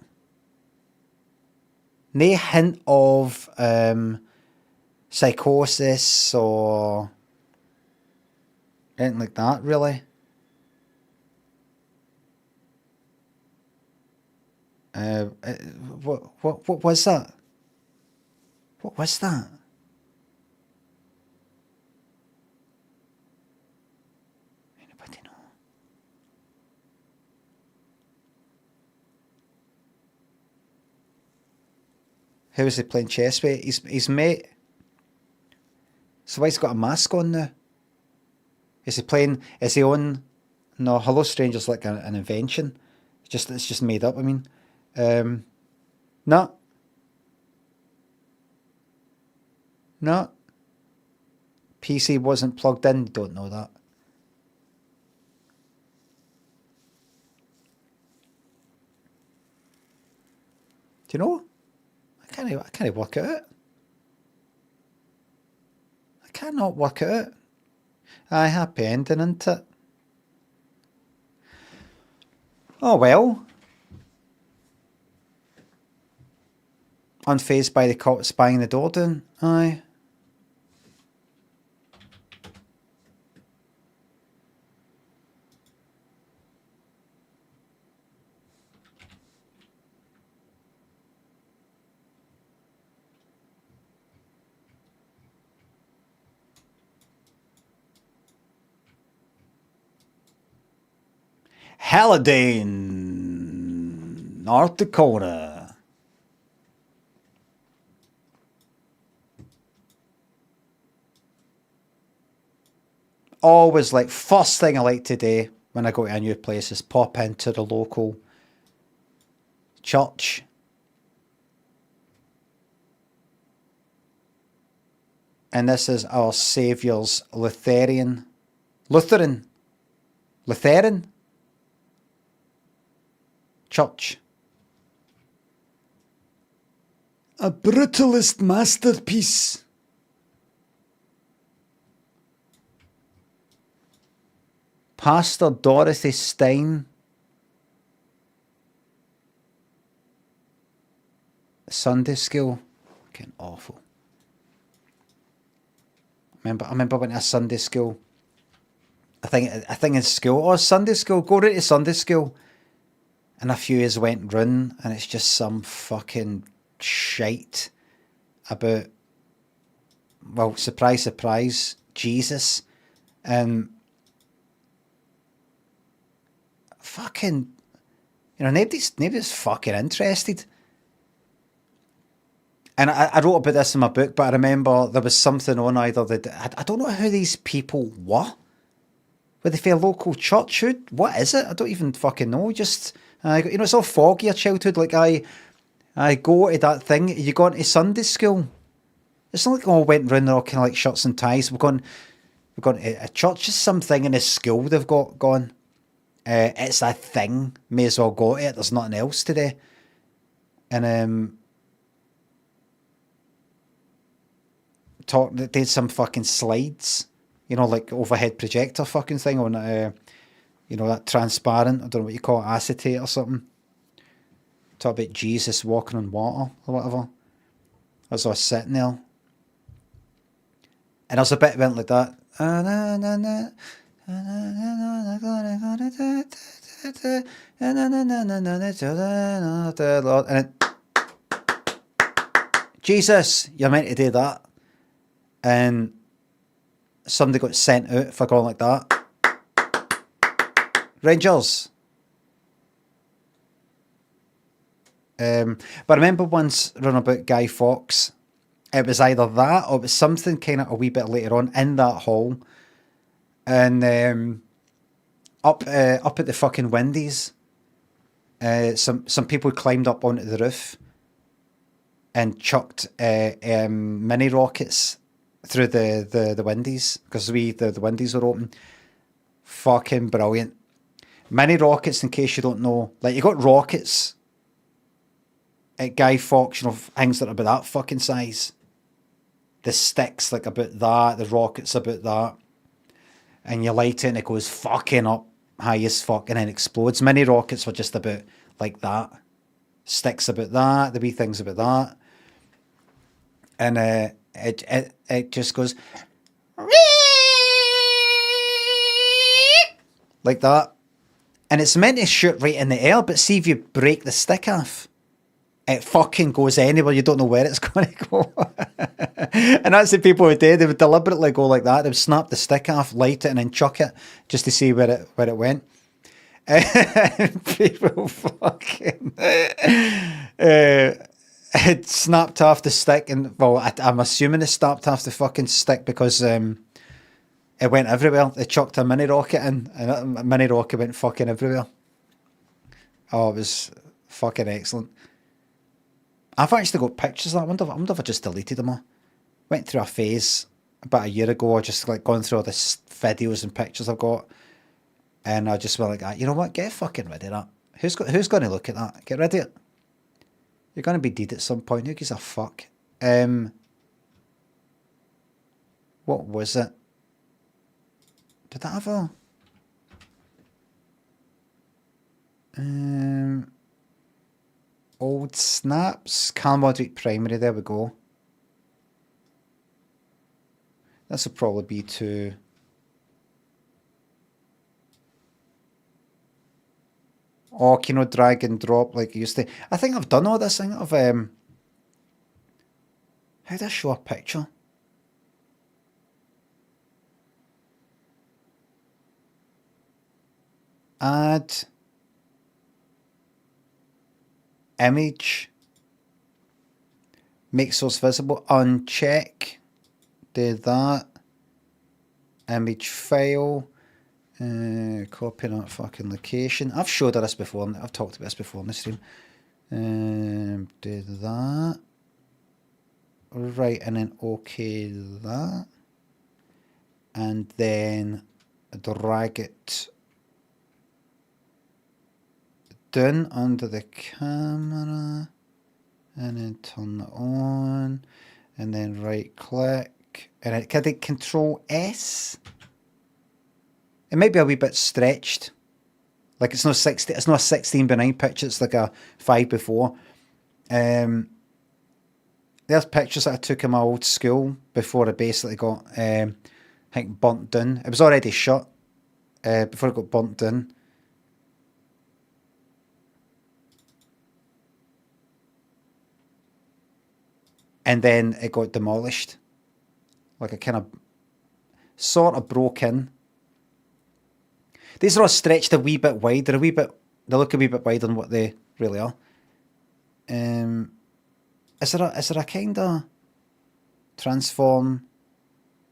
No hint of psychosis or anything like that, really. What was that? What was that? Anybody know? Who is he playing chess with? His mate. So why he's got a mask on now? Is he playing? Is he on? No, Hello Stranger's like an invention. It's just made up. I mean, no. PC wasn't plugged in. Don't know that. Do you know? I can't work it out. I cannot work it out. Aye, happy ending, isn't it? Oh well. Unfazed by the cops banging the door down. Aye. Hallidane, North Dakota. Always like, first thing I like to do when I go to a new place is pop into the local church. And this is Our Saviour's Lutheran church. A brutalist masterpiece. Pastor Dorothy Stein. Sunday school. Fucking awful. I remember went to a Sunday school. I think in school, or Sunday school, go right to Sunday school. And a few years went run, and it's just some fucking shite about, well, surprise, surprise, Jesus. And fucking, you know, nobody's fucking interested. And I wrote about this in my book, but I remember there was something on either I don't know who these people were. Were they for a local church? What is it? I don't even fucking know. Just, you know, it's all foggy, your childhood. Like, I go to that thing. You gone to Sunday school? It's not like all went round. They're all kind of like shirts and ties. We've gone to a church. Just something in a school they've got gone. It's a thing. May as well go to it. There's nothing else today. And they did some fucking slides. You know, like overhead projector fucking thing on you know, that transparent. I don't know what you call it, acetate or something. Talk about Jesus walking on water or whatever. As I was sitting there. And there's a bit went like that. And it, Jesus, you're meant to do that. And somebody got sent out for going like that. Rangers. But I remember once running about Guy Fawkes. It was either that or it was something kind of a wee bit later on in that hall. And up at the fucking Wendy's, some people climbed up onto the roof and chucked mini rockets through the Wendy's because the Wendy's were open. Fucking brilliant. Mini rockets, in case you don't know, like you got rockets at Guy Fawkes, you know, things that are about that fucking size. The sticks like about that, the rockets about that. And you light it and it goes fucking up high as fuck and then explodes. Mini rockets were just about like that. Sticks about that, the wee things about that. And it just goes like that. And it's meant to shoot right in the air, but see if you break the stick off, it fucking goes anywhere. You don't know where it's going to go. And that's the people who did. They would deliberately go like that. They would snap the stick off, light it, and then chuck it just to see where it went. People fucking it snapped off the stick, and well, I'm assuming it snapped off the fucking stick because it went everywhere. They chucked a mini rocket in, and a mini rocket went fucking everywhere. Oh, it was fucking excellent. I've actually got pictures of that. I wonder if I just deleted them all. Went through a phase about a year ago, just like going through all the videos and pictures I've got. And I just went like, you know what, get fucking rid of that. Who's going to look at that? Get rid of it. You're going to be dead at some point. Who gives a fuck? What was it? Did that have a... old snaps. Calmodric Primary, there we go. This will probably be to... Oh, can you drag and drop like you used to? I think I've done all this thing of... How do I show a picture? Add... image, make source visible, uncheck, do that, image file, copy that fucking location. I've showed this before, I've talked about this before in the stream. Do that, right, and then okay that, and then drag it down under the camera and then turn it on and then right click and it can I control S. It might be a wee bit stretched, like it's not 60, it's not a 16:9 picture, it's like a 5:4. There's pictures that I took in my old school before I basically got I think burnt down. It was already shot before it got burnt down. And then it got demolished. Like a kind of, sort of broke in. These are all stretched a wee bit wide. They look a wee bit wider than what they really are. Is there a kind of transform,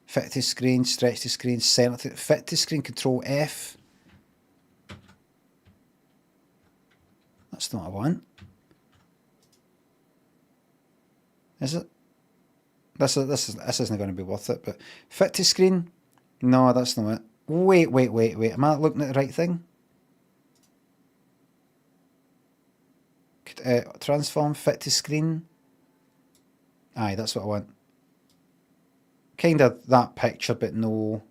fit to screen, stretch to screen, center to, fit to screen, control F? That's not what I want. Is it? This isn't going to be worth it, but fit to screen? No, that's not it. Wait. Am I looking at the right thing? Transform, fit to screen. Aye, that's what I want. Kind of that picture, but no.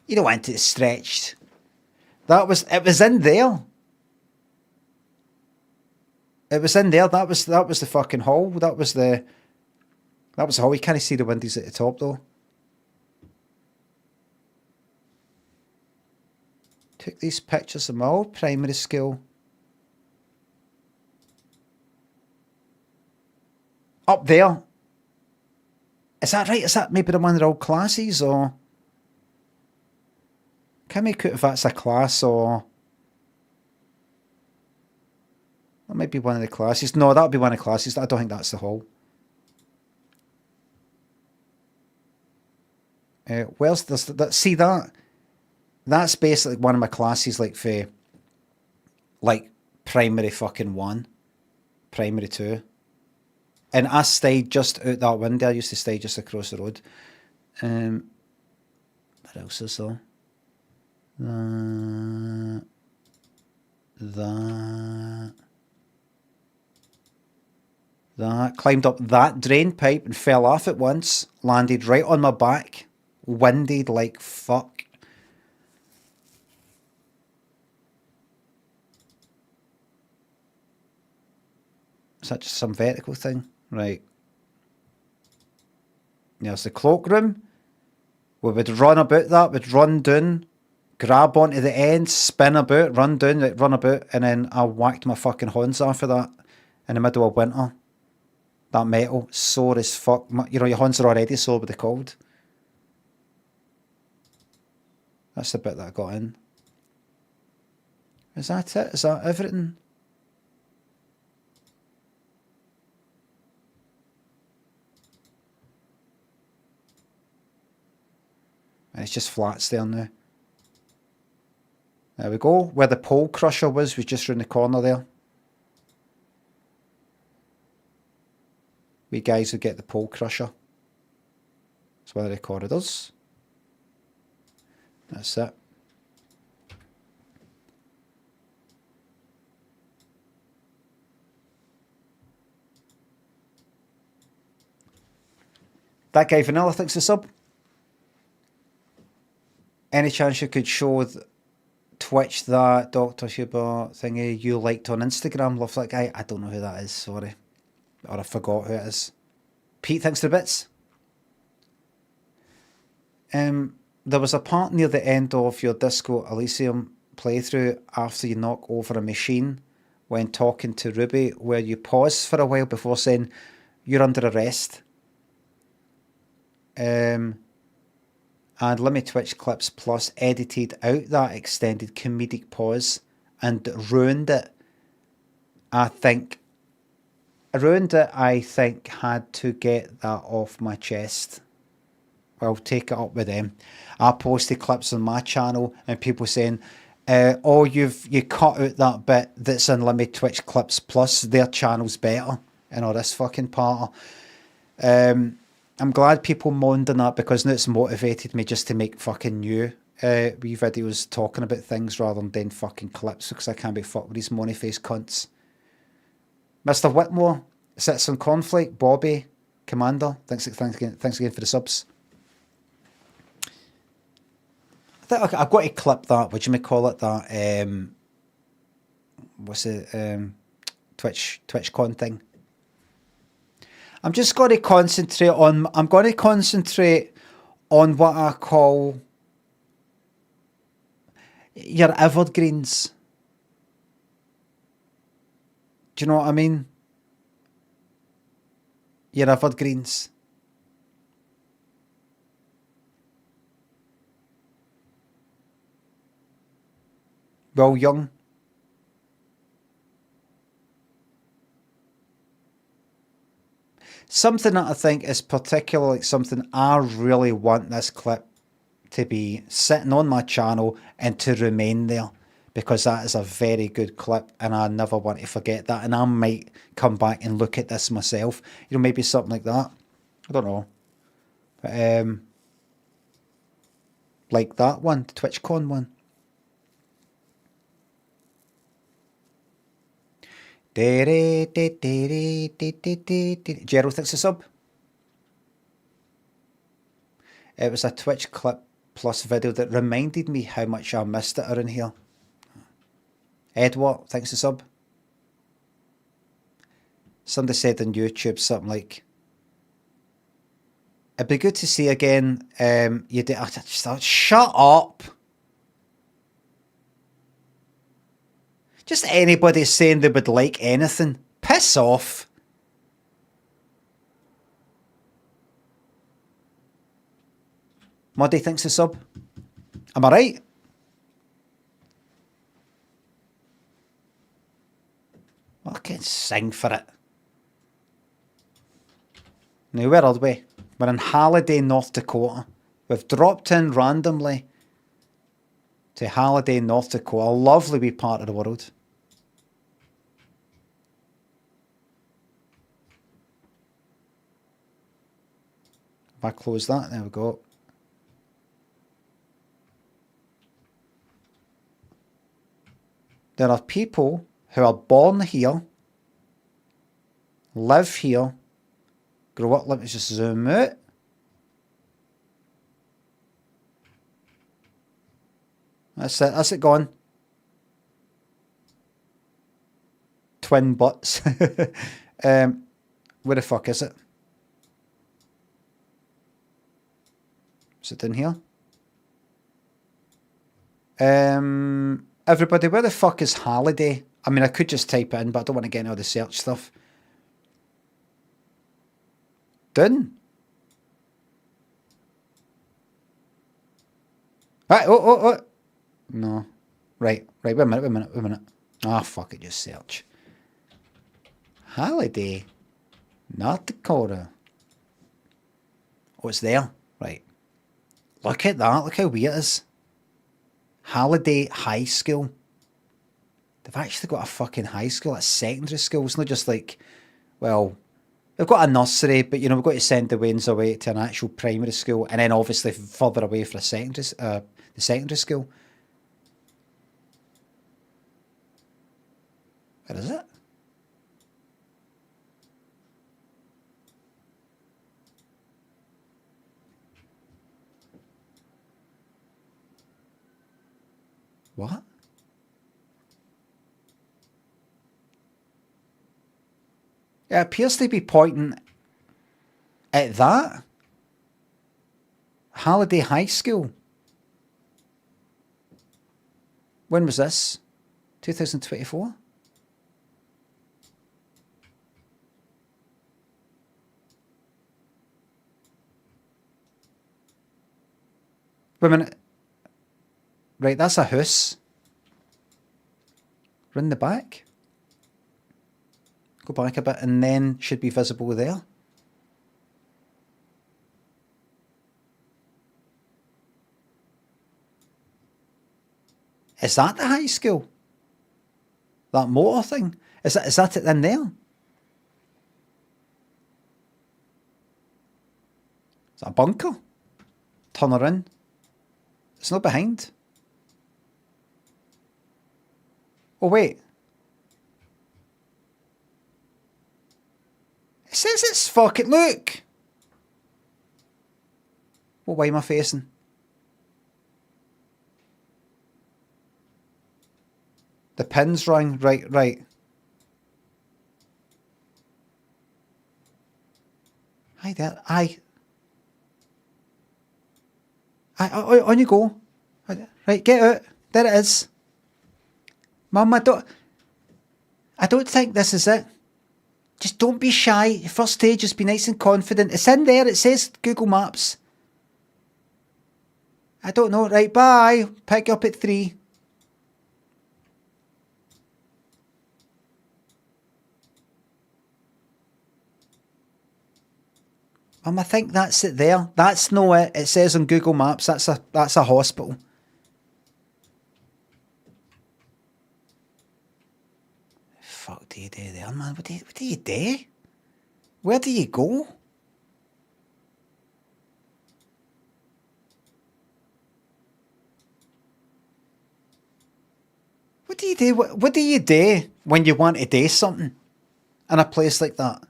You don't want it stretched. It was in there. It was in there. That was the fucking hall. That was the hall. You can't see the windows at the top though. Took these pictures of my old primary school. Up there. Is that right? Is that maybe the one of the old classes, or can make out if that's a class or that might be one of the classes. No, that'll be one of the classes. I don't think that's the hall. Where's this? See that? That's basically one of my classes, like for like primary fucking 1, primary 2. And I stayed just out that window. I used to stay just across the road. What else is there? That. Climbed up that drain pipe and fell off it once. Landed right on my back. Winded like fuck. Is that just some vertical thing? Right. There's the cloakroom. We would run about that. We'd run down, grab onto the end, spin about, run down, run about, and then I whacked my fucking horns off of that in the middle of winter. That metal, sore as fuck. You know, your horns are already sore with the cold. That's the bit that I got in. Is that it? Is that everything? And it's just flats there now. There we go. Where the pole crusher was just round the corner there. We guys would get the pole crusher. It's one of the corridors. That's it. That guy Vanilla thinks the sub. Any chance you could show Twitch that Dr. Huber thingy you liked on Instagram? Love that guy. I don't know who that is, sorry. Or I forgot who it is. Pete thinks the bits. There was a part near the end of your Disco Elysium playthrough after you knock over a machine when talking to Ruby where you pause for a while before saying you're under arrest. And Limit Twitch Clips Plus edited out that extended comedic pause and ruined it. I think had to get that off my chest. I'll take it up with them. I posted clips on my channel and people saying, oh, you cut out that bit that's in Limit Twitch Clips Plus, their channel's better, and all this fucking part. I'm glad people moaned on that because now it's motivated me just to make fucking new wee videos talking about things rather than doing fucking clips because I can't be fucked with these money-faced cunts. Mr. Whitmore, Citizen Conflict, Bobby, Commander, thanks again for the subs. I think I've got to clip that, what do you call it, that, what's it, TwitchCon thing. I'm just going to concentrate on what I call your evergreens. Do you know what I mean? Your evergreens. Will Young. Something that I think is particularly something I really want this clip to be sitting on my channel and to remain there. because that is a very good clip and I never want to forget that. And I might come back and look at this myself. You know, maybe something like that. I don't know. But, like that one, the TwitchCon one. Gerald thinks a sub. It was a Twitch clip plus video that reminded me how much I missed it around here. Edward thinks a sub. Somebody said on YouTube something like, it'd be good to see again. You did. I just thought, shut up. Just anybody saying they would like anything. Piss off. Muddy thinks a sub. Am I right? I can sing for it. Now, where are we? We're in Halliday, North Dakota. We've dropped in randomly to Halliday, North Dakota. A lovely wee part of the world. If I close that, there we go. There are people who are born here, live here, grow up. Let me just zoom out. That's it. That's it gone. Twin butts. Where the fuck is it? Is it in here? Everybody, where the fuck is Halliday? I mean, I could just type it in, but I don't want to get into all the search stuff. Done. Right, oh. No. Right, wait a minute. Ah, fuck it, just search. Halliday, North Dakota. Oh, it's there. Right. Look at that, look how weird it is. Halliday High School. They've actually got a fucking high school, a secondary school. It's not just like, well, they've got a nursery, but you know, we've got to send the Waynes away to an actual primary school and then obviously further away for a the secondary school. Where is it? What? It appears to be pointing at that. Halliday High School. When was this? 2024? Wait a minute. Right, that's a house. Run the back. Go back a bit and then should be visible there. Is that the high school? That motor thing? Is that it in there? Is that a bunker? Turn her in. It's not behind. Oh, wait. It says it's fucking... Look! What way am I facing? The pin's wrong. Right. Hi there. On you go. Right, get out. There it is. Mum, I don't think this is it. Just don't be shy. Your first stage, just be nice and confident. It's in there. It says Google Maps. I don't know. Right, bye. Pick you up at 3. Mum, I think that's it there. That's no it. It says on Google Maps that's a hospital. fuck do you do there, man? What do you do? Where do you go? What do you do? What do you do when you want to do something in a place like that?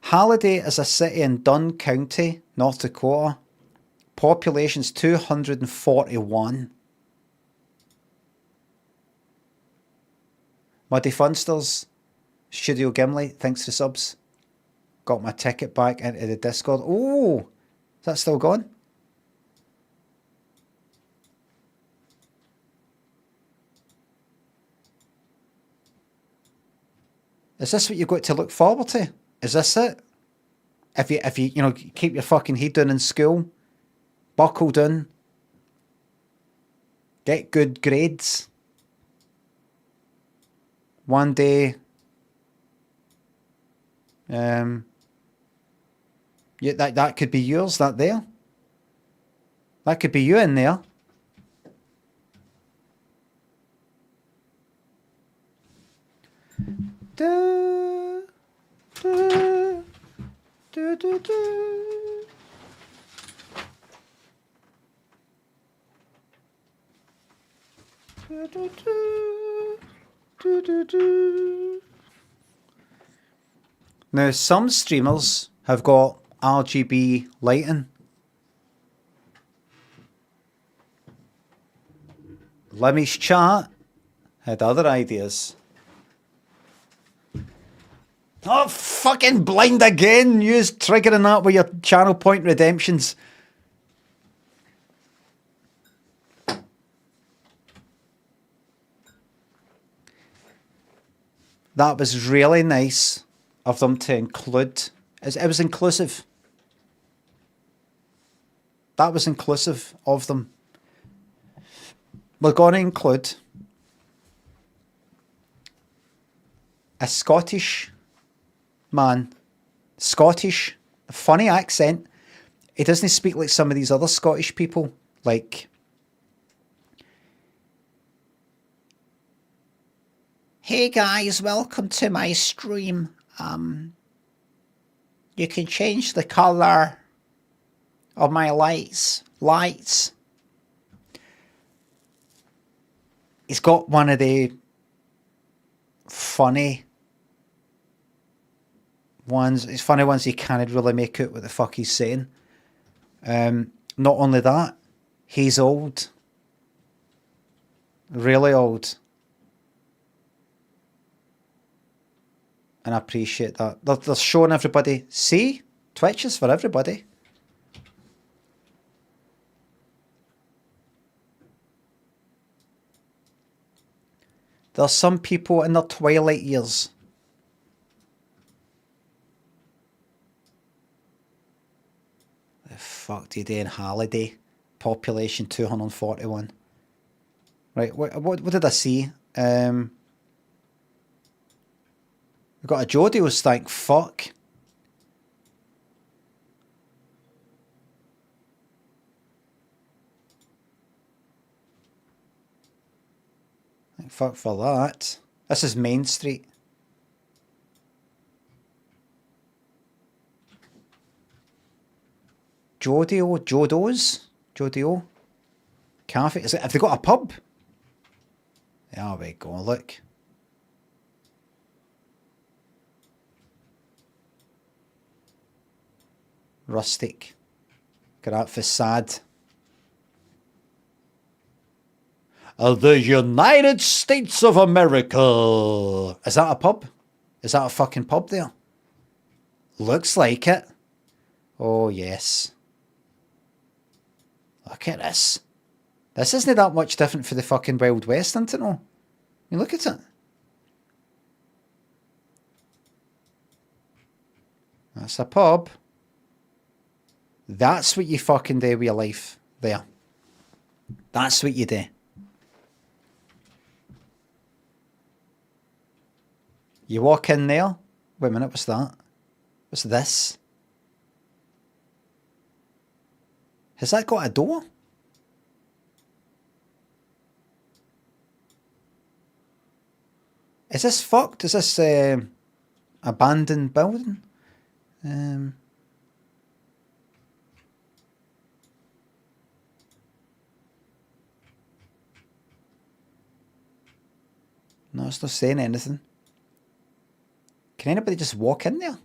Halliday is a city in Dunn County, North Dakota. Population's 241. Muddy Funsters, Studio Gimli, thanks for subs. Got my ticket back into the Discord. Oh, is that still gone? Is this what you've got to look forward to? Is this it? If you keep your fucking head down in school, buckle down, get good grades. One day, yeah, that could be yours. That there, that could be you in there. Do, do, do, do, do. Do, do, do. Do, do, do. Now, some streamers have got RGB lighting. Lemmy's chat had other ideas. Oh, fucking blind again! Use triggering that with your channel point redemptions. That was really nice of them to include. It was inclusive. That was inclusive of them. We're going to include a Scottish man. Scottish. A funny accent. He doesn't speak like some of these other Scottish people. Like... Hey guys, welcome to my stream. You can change the colour of my lights. He's got one of the funny ones. It's funny ones you can't really make out what the fuck he's saying. Not only that, he's old. Really old. And I appreciate that. They're showing everybody, see, Twitch is for everybody. There's some people in their twilight years. The fuck do you do in Halliday? Population 241. Right, what did I see? We've got a Jodio's, thank fuck. Thank fuck for that. This is Main Street. Jodio? Cafe. Have they got a pub? There we go, look. Rustic. Got that facade. The United States of America. Is that a pub? Is that a fucking pub there? Looks like it. Oh, yes. Look at this. This isn't that much different for the fucking Wild West, isn't it? No? I mean, look at it. That's a pub. That's what you fucking do with your life there. That's what you do. You walk in there. Wait a minute, what's that? What's this? Has that got a door? Is this fucked? Is this abandoned building? No, it's not saying anything. Can anybody just walk in there?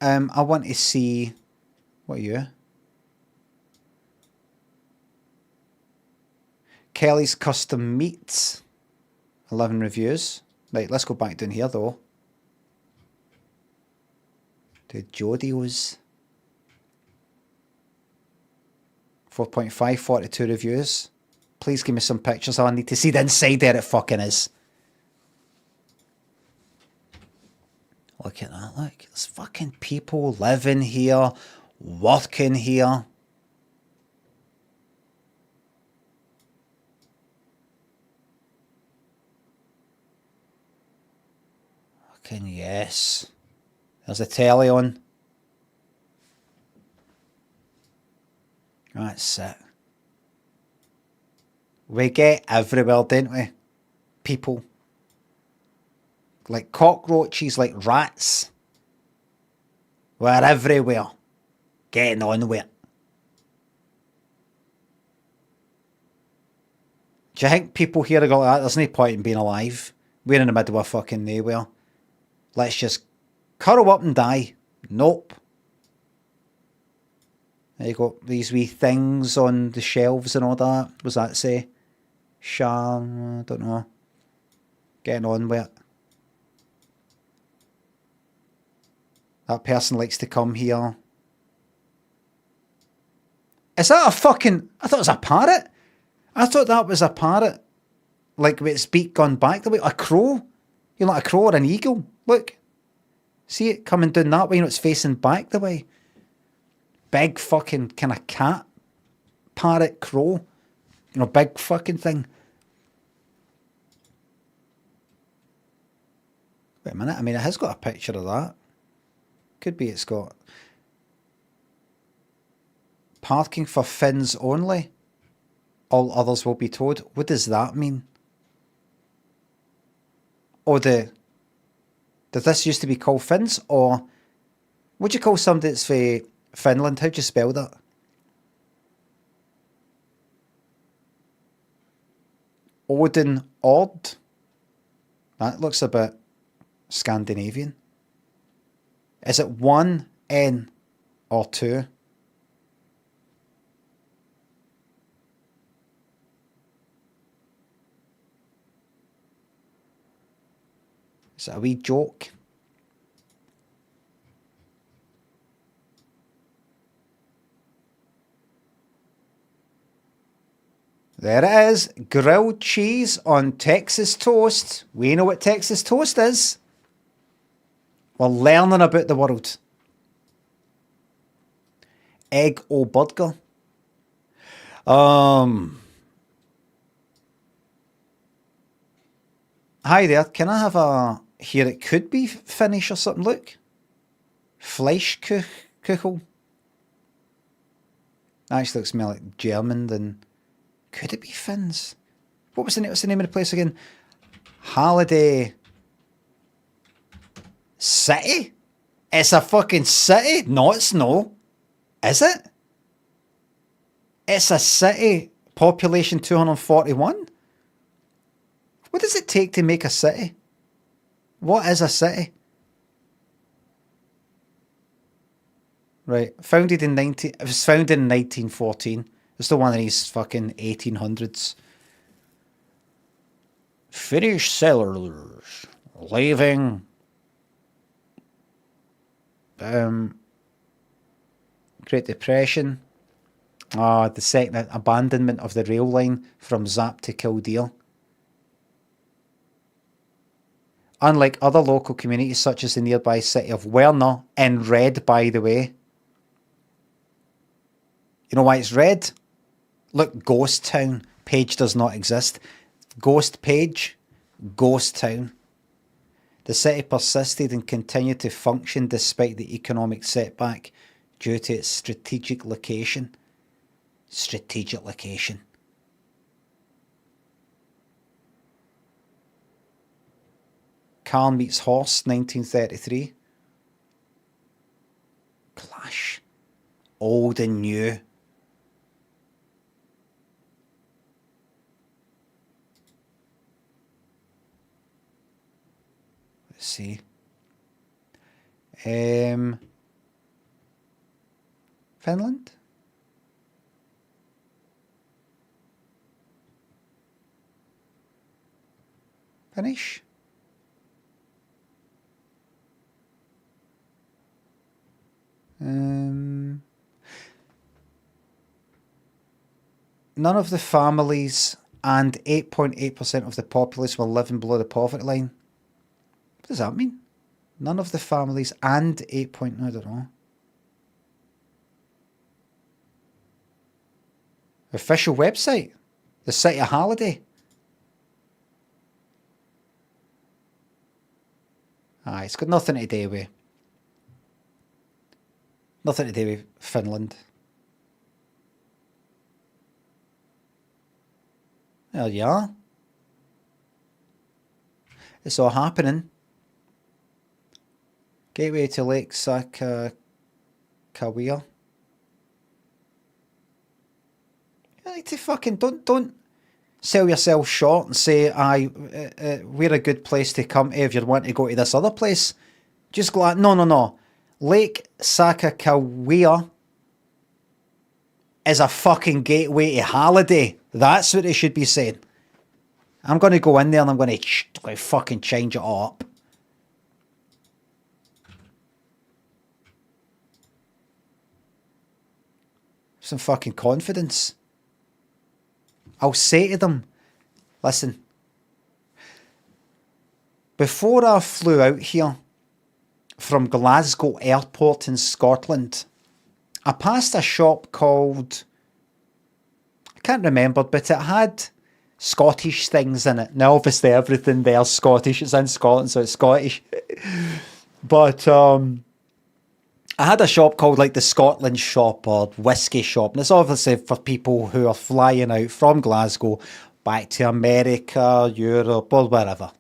I want to see... What are you? Kelly's Custom Meats. 11 reviews. Right, let's go back down here though. To Jodio's. 4.5, 42 reviews. Please give me some pictures. I need to see the inside there it fucking is. Look at that, look. There's fucking people living here, working here. Fucking yes. There's a telly on. That's it. We get everywhere, don't we? People. Like cockroaches, like rats. We're everywhere. Getting on with it. Do you think people here are going like that? There's no point in being alive. We're in the middle of fucking nowhere. Let's just curl up and die. Nope. There you go. These wee things on the shelves and all that. What does that say? I don't know. Getting on with it. That person likes to come here. Is that a fucking... I thought it was a parrot. I thought that was a parrot. Like with its beak gone back the way. A crow. You know, like a crow or an eagle. Look. See it coming down that way. You know, it's facing back the way. Big fucking kind of cat. Parrot, crow. You know, big fucking thing. Wait a minute. I mean, it has got a picture of that. Could be it's got... Parking for Finns only. All others will be towed. What does that mean? Or did this used to be called Finns? Or what do you call somebody that's for Finland? How do you spell that? Odin Ord? That looks a bit Scandinavian. Is it 1 N or 2? Is it a wee joke? There it is. Grilled cheese on Texas toast. We know what Texas toast is. We're learning about the world. Egg o burger. Hi there. Can I have a... Here it could be Finnish or something. Look. Fleischkuchel. Actually looks more like German than... Could it be Finns? What was the name? What's the name of the place again? Holiday City? It's a fucking city? No, it's no. Is it? It's a city. Population 241? What does it take to make a city? What is a city? Right. It was founded in 1914. It's still one of these fucking 1800s. Finnish settlers leaving Great Depression. The second abandonment of the rail line from Zap to Kildare. Unlike other local communities such as the nearby city of Werner, in red by the way. You know why it's red? Look, Ghost Town. Page does not exist. Ghost Page. Ghost Town. The city persisted and continued to function despite the economic setback due to its strategic location. Strategic location. Car Meets Horse, 1933. Clash. Old and new. Let's see. Finland? Finnish? None of the families and 8.8% of the populace were living below the poverty line. What does that mean? None of the families and 8. I don't know. Official website. The City of Halliday. Aye, it's got nothing to do with... Nothing to do with Finland. There you are. It's all happening. Gateway to Lake Sakakawea. You need to fucking don't sell yourself short and say, we're a good place to come to if you want to go to this other place. Just go like, no. Lake Sakakawea is a fucking gateway to Halliday. That's what it should be saying. I'm going to go in there and I'm going to fucking change it all up. Some fucking confidence. I'll say to them, listen, before I flew out here from Glasgow Airport in Scotland, I passed a shop called, I can't remember, but it had Scottish things in it. Now, obviously, everything there's Scottish. It's in Scotland, so it's Scottish. But I had a shop called like the Scotland shop or whiskey shop. And it's obviously for people who are flying out from Glasgow back to America, Europe, or wherever.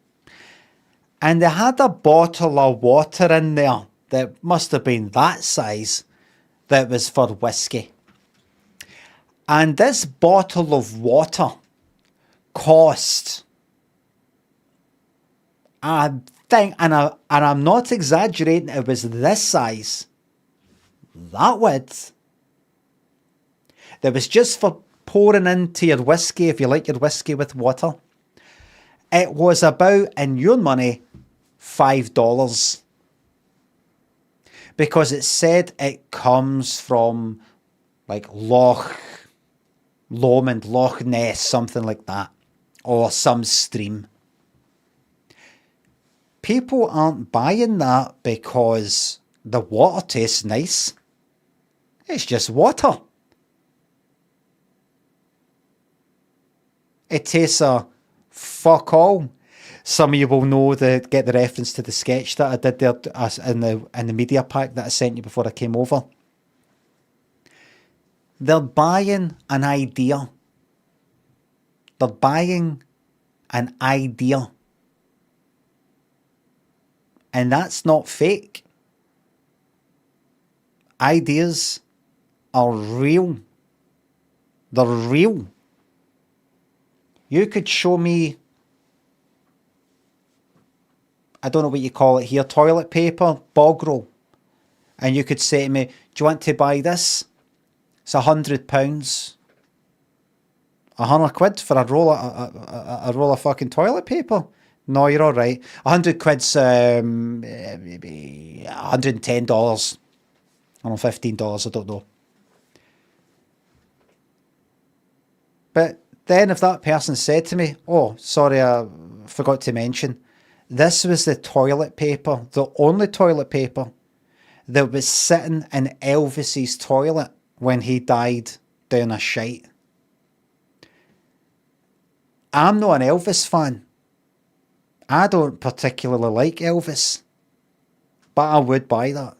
And they had a bottle of water in there that must have been that size that was for whiskey. And this bottle of water cost, I think, and I'm not exaggerating, it was this size, that width. That was just for pouring into your whiskey, if you like your whiskey with water. It was about, in your money, $5. Because it said it comes from like Loch Lomond, Loch Ness, something like that. Or some stream. People aren't buying that because the water tastes nice. It's just water. It tastes a fuck all. Some of you will know get the reference to the sketch that I did there in the media pack that I sent you before I came over. They're buying an idea. They're buying an idea. And that's not fake. Ideas are real. They're real. You could show me, I don't know what you call it here, toilet paper, bog roll. And you could say to me, do you want to buy this? It's £100. £100 for a roll of fucking toilet paper? No, you're all right. £100's maybe $110. I don't know, $15, I don't know. But then if that person said to me, oh, sorry, I forgot to mention, this was the toilet paper, the only toilet paper that was sitting in Elvis's toilet when he died down a shite. I'm not an Elvis fan. I don't particularly like Elvis, but I would buy that.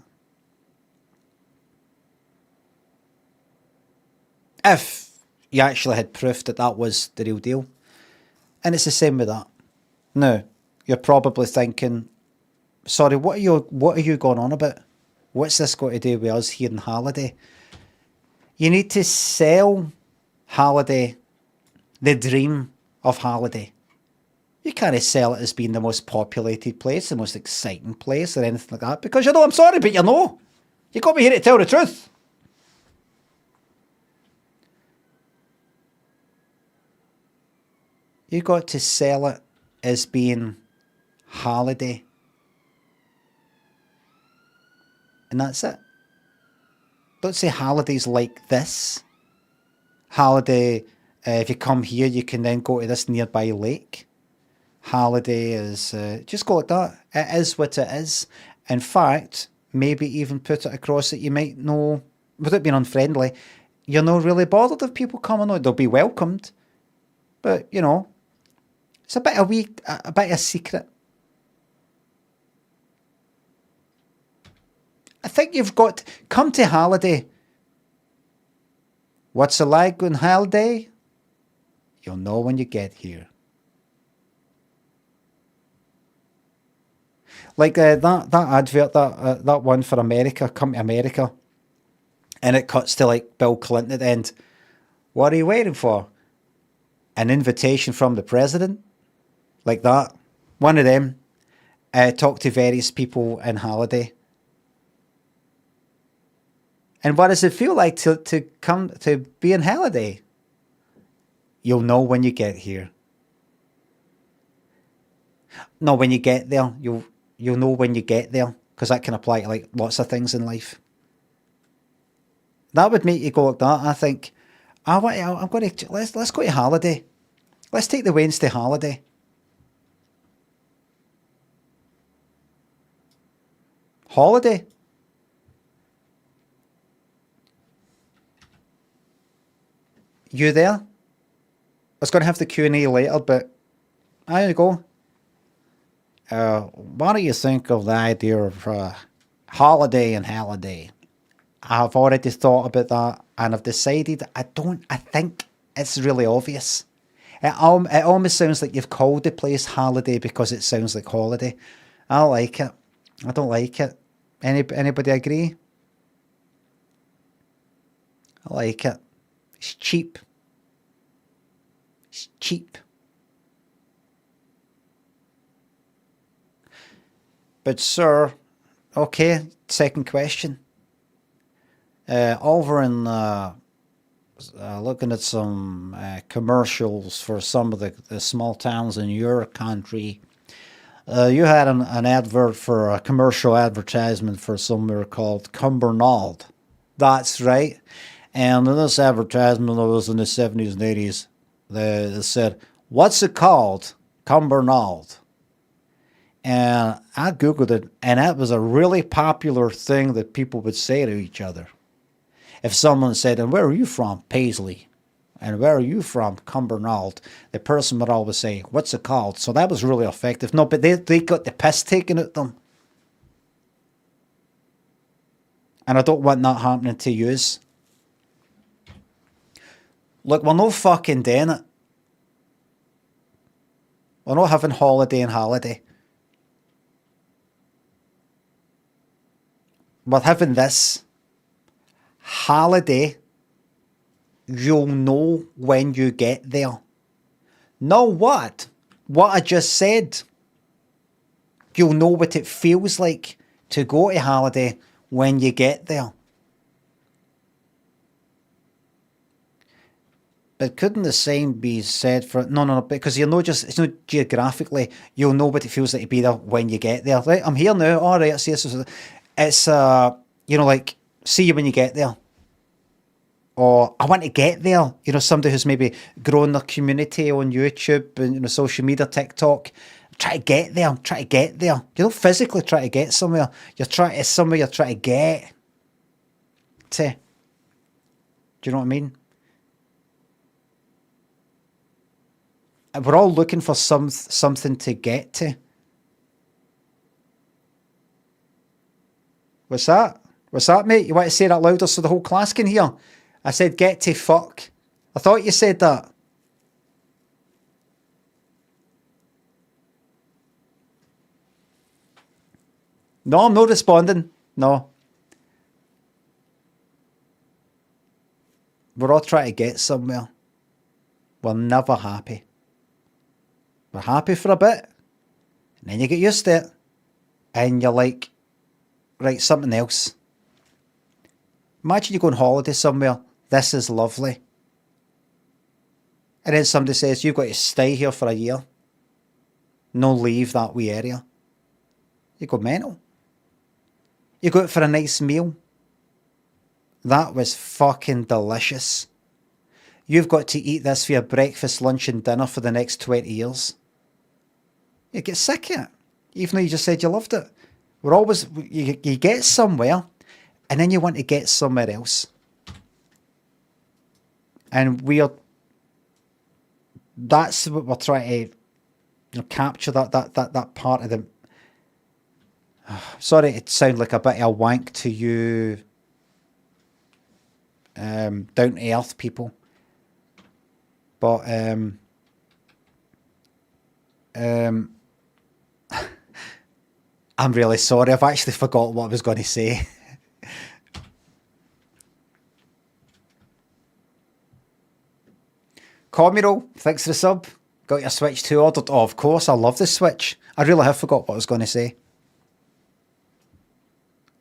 If you actually had proof that that was the real deal. And it's the same with that. Now, you're probably thinking, sorry, what are you going on about? What's this got to do with us here in Halliday? You need to sell Halliday, the dream of Halliday. You can't sell it as being the most populated place, the most exciting place, or anything like that, because I'm sorry, but you got me here to tell the truth. You got to sell it as being Halliday. And that's it. Don't say Halliday's like this. Halliday, if you come here, you can then go to this nearby lake. Halliday is, just go like that. It is what it is. In fact, maybe even put it across that you might know, without being unfriendly, you're not really bothered if people come on. They'll be welcomed. But, it's a bit of a secret. I think you've got, come to Halliday. What's it like on Halliday? You'll know when you get here. Like that advert, that one for America, come to America. And it cuts to like Bill Clinton at the end. What are you waiting for? An invitation from the president? Like that. One of them. Talk to various people in Halliday. And what does it feel like to come to be in Halliday? You'll know when you get here. No, when you get there, you'll know when you get there, because that can apply to like lots of things in life. That would make you go like that. I think I'm going to let's go to Halliday. Let's take the Wednesday holiday. Holiday. You there? I was going to have the Q&A later, but there you go. What do you think of the idea of holiday and Halliday? I've already thought about that, and I've decided I think it's really obvious. It almost sounds like you've called the place Halliday because it sounds like holiday. I don't like it. I don't like it. Anybody agree? I like it. It's cheap. It's cheap. But sir, okay, second question. Over in looking at some commercials for some of the small towns in your country, you had an advert for a commercial advertisement for somewhere called Cumbernauld. That's right. And in this advertisement that was in the 70s and 80s, they said, what's it called? Cumbernauld. And I Googled it, and that was a really popular thing that people would say to each other. If someone said, and where are you from? Paisley. And where are you from? Cumbernauld. The person would always say, what's it called? So that was really effective. No, but they got the piss taken at them. And I don't want that happening to yous. Look, we're no fucking doing it. We're not having holiday and holiday. We're having this. Holiday. You'll know when you get there. Know what? What I just said. You'll know what it feels like to go to holiday when you get there. But couldn't the same be said for... No, because you'll know it's not geographically, you'll know what it feels like to be there when you get there. Right, I'm here now, alright, I see this. It's, like, see you when you get there. Or, I want to get there. Somebody who's maybe grown their community on YouTube and, social media, TikTok. Try to get there, You don't physically try to get somewhere. You're trying to get to. Do you know what I mean? We're all looking for something to get to. What's that? What's that, mate? You want to say that louder so the whole class can hear? I said get to fuck. I thought you said that. No, I'm not responding. No. We're all trying to get somewhere. We're never happy. We're happy for a bit, and then you get used to it, and you're like, right, something else. Imagine you go on holiday somewhere. This is lovely. And then somebody says, you've got to stay here for a year. No leave that wee area. You go mental. You go out for a nice meal. That was fucking delicious. You've got to eat this for your breakfast, lunch and dinner for the next 20 years. You get sick of it, even though you just said you loved it. We're always, you get somewhere, and then you want to get somewhere else. And that's what we're trying to capture, that part of the... Sorry to sound like a bit of a wank to you down-to-earth people. But I'm really sorry. I've actually forgotten what I was going to say. Communal, thanks for the sub. Got your Switch 2 ordered. Oh, of course, I love the Switch. I really have forgot what I was going to say.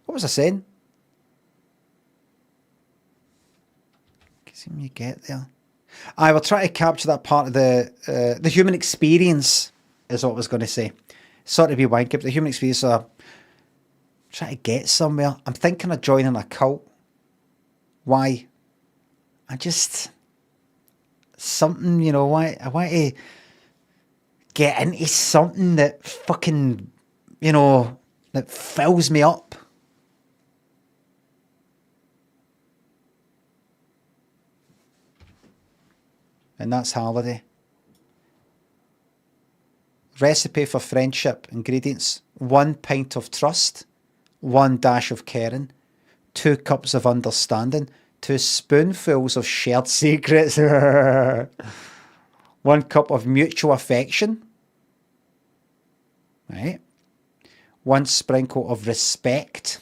What was I saying? See when you get there. I will try to capture that part of the human experience, is what I was going to say. Sorry to be wanky, but the human experience, try to get somewhere. I'm thinking of joining a cult. Why? I just... Something, you know, I want to get into something that fucking, you know, that fills me up. And that's holiday. Recipe for friendship. Ingredients: 1 pint of trust, 1 dash of caring, 2 cups of understanding, 2 spoonfuls of shared secrets, 1 cup of mutual affection, right? 1 sprinkle of respect,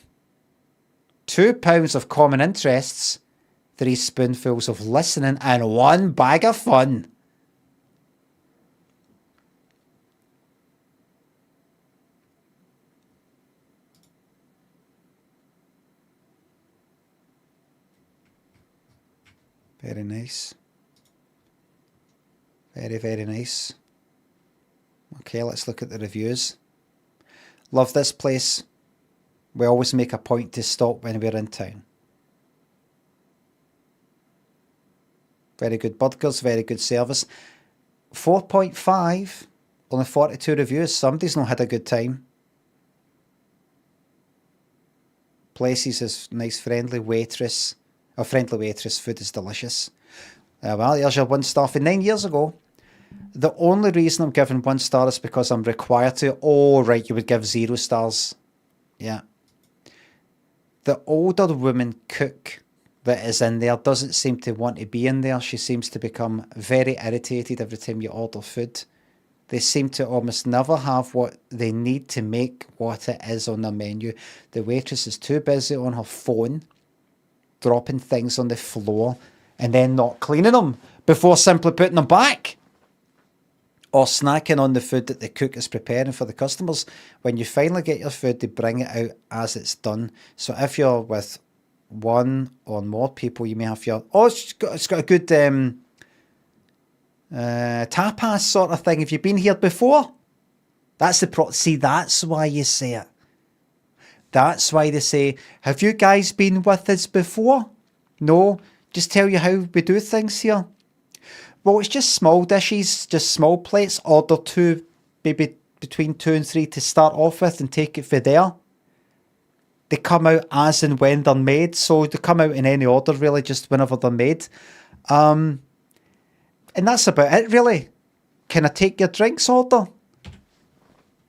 2 pounds of common interests, 3 spoonfuls of listening, and 1 bag of fun. Very nice. Very, very nice. Okay, let's look at the reviews. Love this place. We always make a point to stop when we're in town. Very good burgers, very good service. 4.5, only 42 reviews. Somebody's not had a good time. Places is nice, friendly waitress. A friendly waitress, food is delicious. Well, here's your 1 star from 9 years ago. The only reason I'm giving 1 star is because I'm required to. Oh, right, you would give 0 stars. Yeah. The older woman cook that is in there doesn't seem to want to be in there. She seems to become very irritated every time you order food. They seem to almost never have what they need to make what it is on their menu. The waitress is too busy on her phone, dropping things on the floor and then not cleaning them before simply putting them back, or snacking on the food that the cook is preparing for the customers. When you finally get your food, they bring it out as it's done. So if you're with 1 or more people, you may have your... Oh, it's got a good tapas sort of thing. Have you been here before? That's the See, that's why you say it. That's why they say, have you guys been with us before? No, just tell you how we do things here. Well, it's just small dishes, just small plates. Order 2, maybe between 2 and 3 to start off with and take it for there. They come out as and when they're made. So they come out in any order, really, just whenever they're made. And that's about it, really. Can I take your drinks order?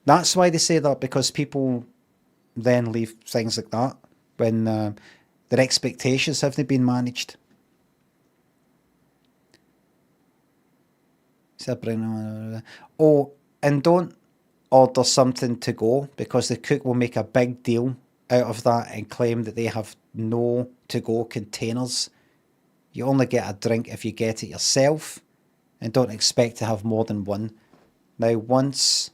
That's why they say that, because people... then leave things like that when their expectations haven't been managed. Oh, and don't order something to go because the cook will make a big deal out of that and claim that they have no to-go containers. You only get a drink if you get it yourself and don't expect to have more than one. Now, once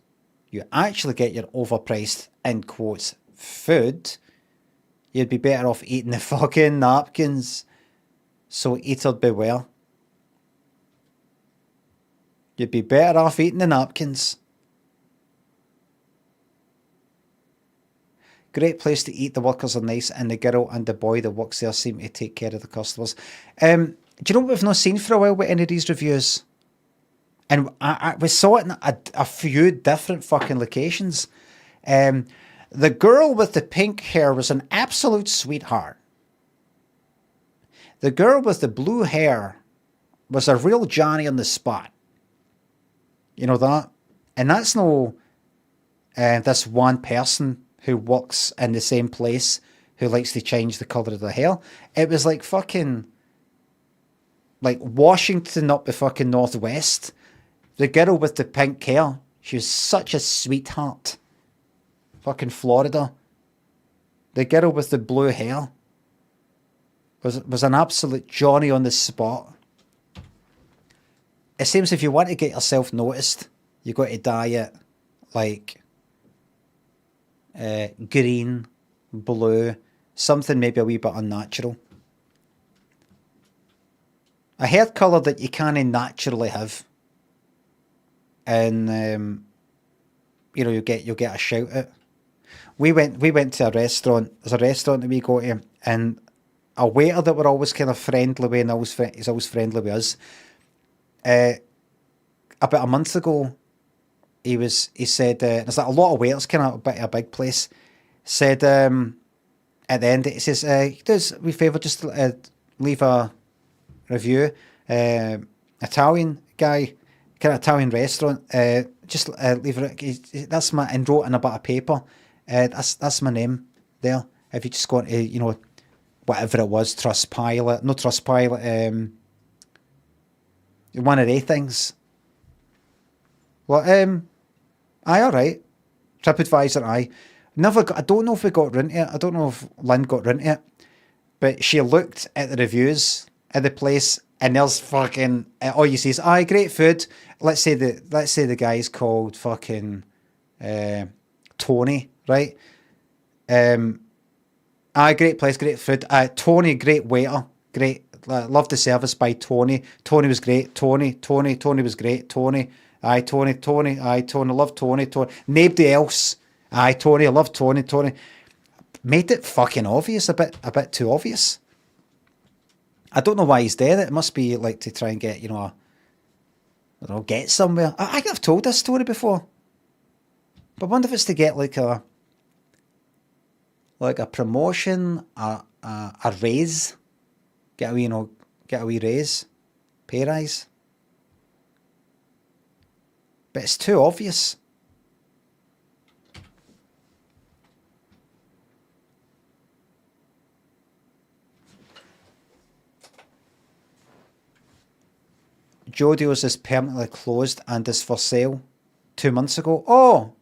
you actually get your overpriced, in quotes, food, you'd be better off eating the fucking napkins. So eater beware. You'd be better off eating the napkins. Great place to eat. The workers are nice, and the girl and the boy that works there seem to take care of the customers. Do you know what we've not seen for a while with any of these reviews? And we saw it in a few different fucking locations. The girl with the pink hair was an absolute sweetheart. The girl with the blue hair was a real Johnny on the spot. You know that? And that's no this one person who works in the same place who likes to change the colour of their hair. It was like fucking... like Washington up the fucking northwest. The girl with the pink hair, she was such a sweetheart. Fucking Florida. The girl with the blue hair was an absolute Johnny on the spot. It seems if you want to get yourself noticed, you got to dye it like green, blue, something maybe a wee bit unnatural. A hair colour that you can't naturally have. And you'll get a shout out. We went to a restaurant. There's a restaurant that we go to, and a waiter that we're always kind of friendly with, and he's always friendly with us. About a month ago, he said there's like a lot of waiters, kind of a big place. Said at the end, he says, "Does we favour just leave a review." Italian guy, kind of Italian restaurant. Just leave it. That's my, and wrote in a bit of paper. That's my name there. If you just go into, whatever it was, Trustpilot, no Trustpilot, one of the things. Well, aye, all right. TripAdvisor, aye. I don't know if we got into it. I don't know if Lynn got into it, but she looked at the reviews at the place, and there's fucking all you see is aye, great food. Let's say the guy's called fucking Tony, right? Aye, great place, great food. Tony, great waiter, great. Loved the service by Tony. Tony was great. Tony was great. Tony, aye, Tony, aye, Tony, love Tony. Nobody else. Aye, Tony, I love Tony. Made it fucking obvious, a bit too obvious. I don't know why he's there. It must be like to try and get, get somewhere. I think I've told this story before. But I wonder if it's to get like a promotion, a raise, get a wee raise, pay rise. But it's too obvious. Jodio's is permanently closed and is for sale 2 months ago. Oh!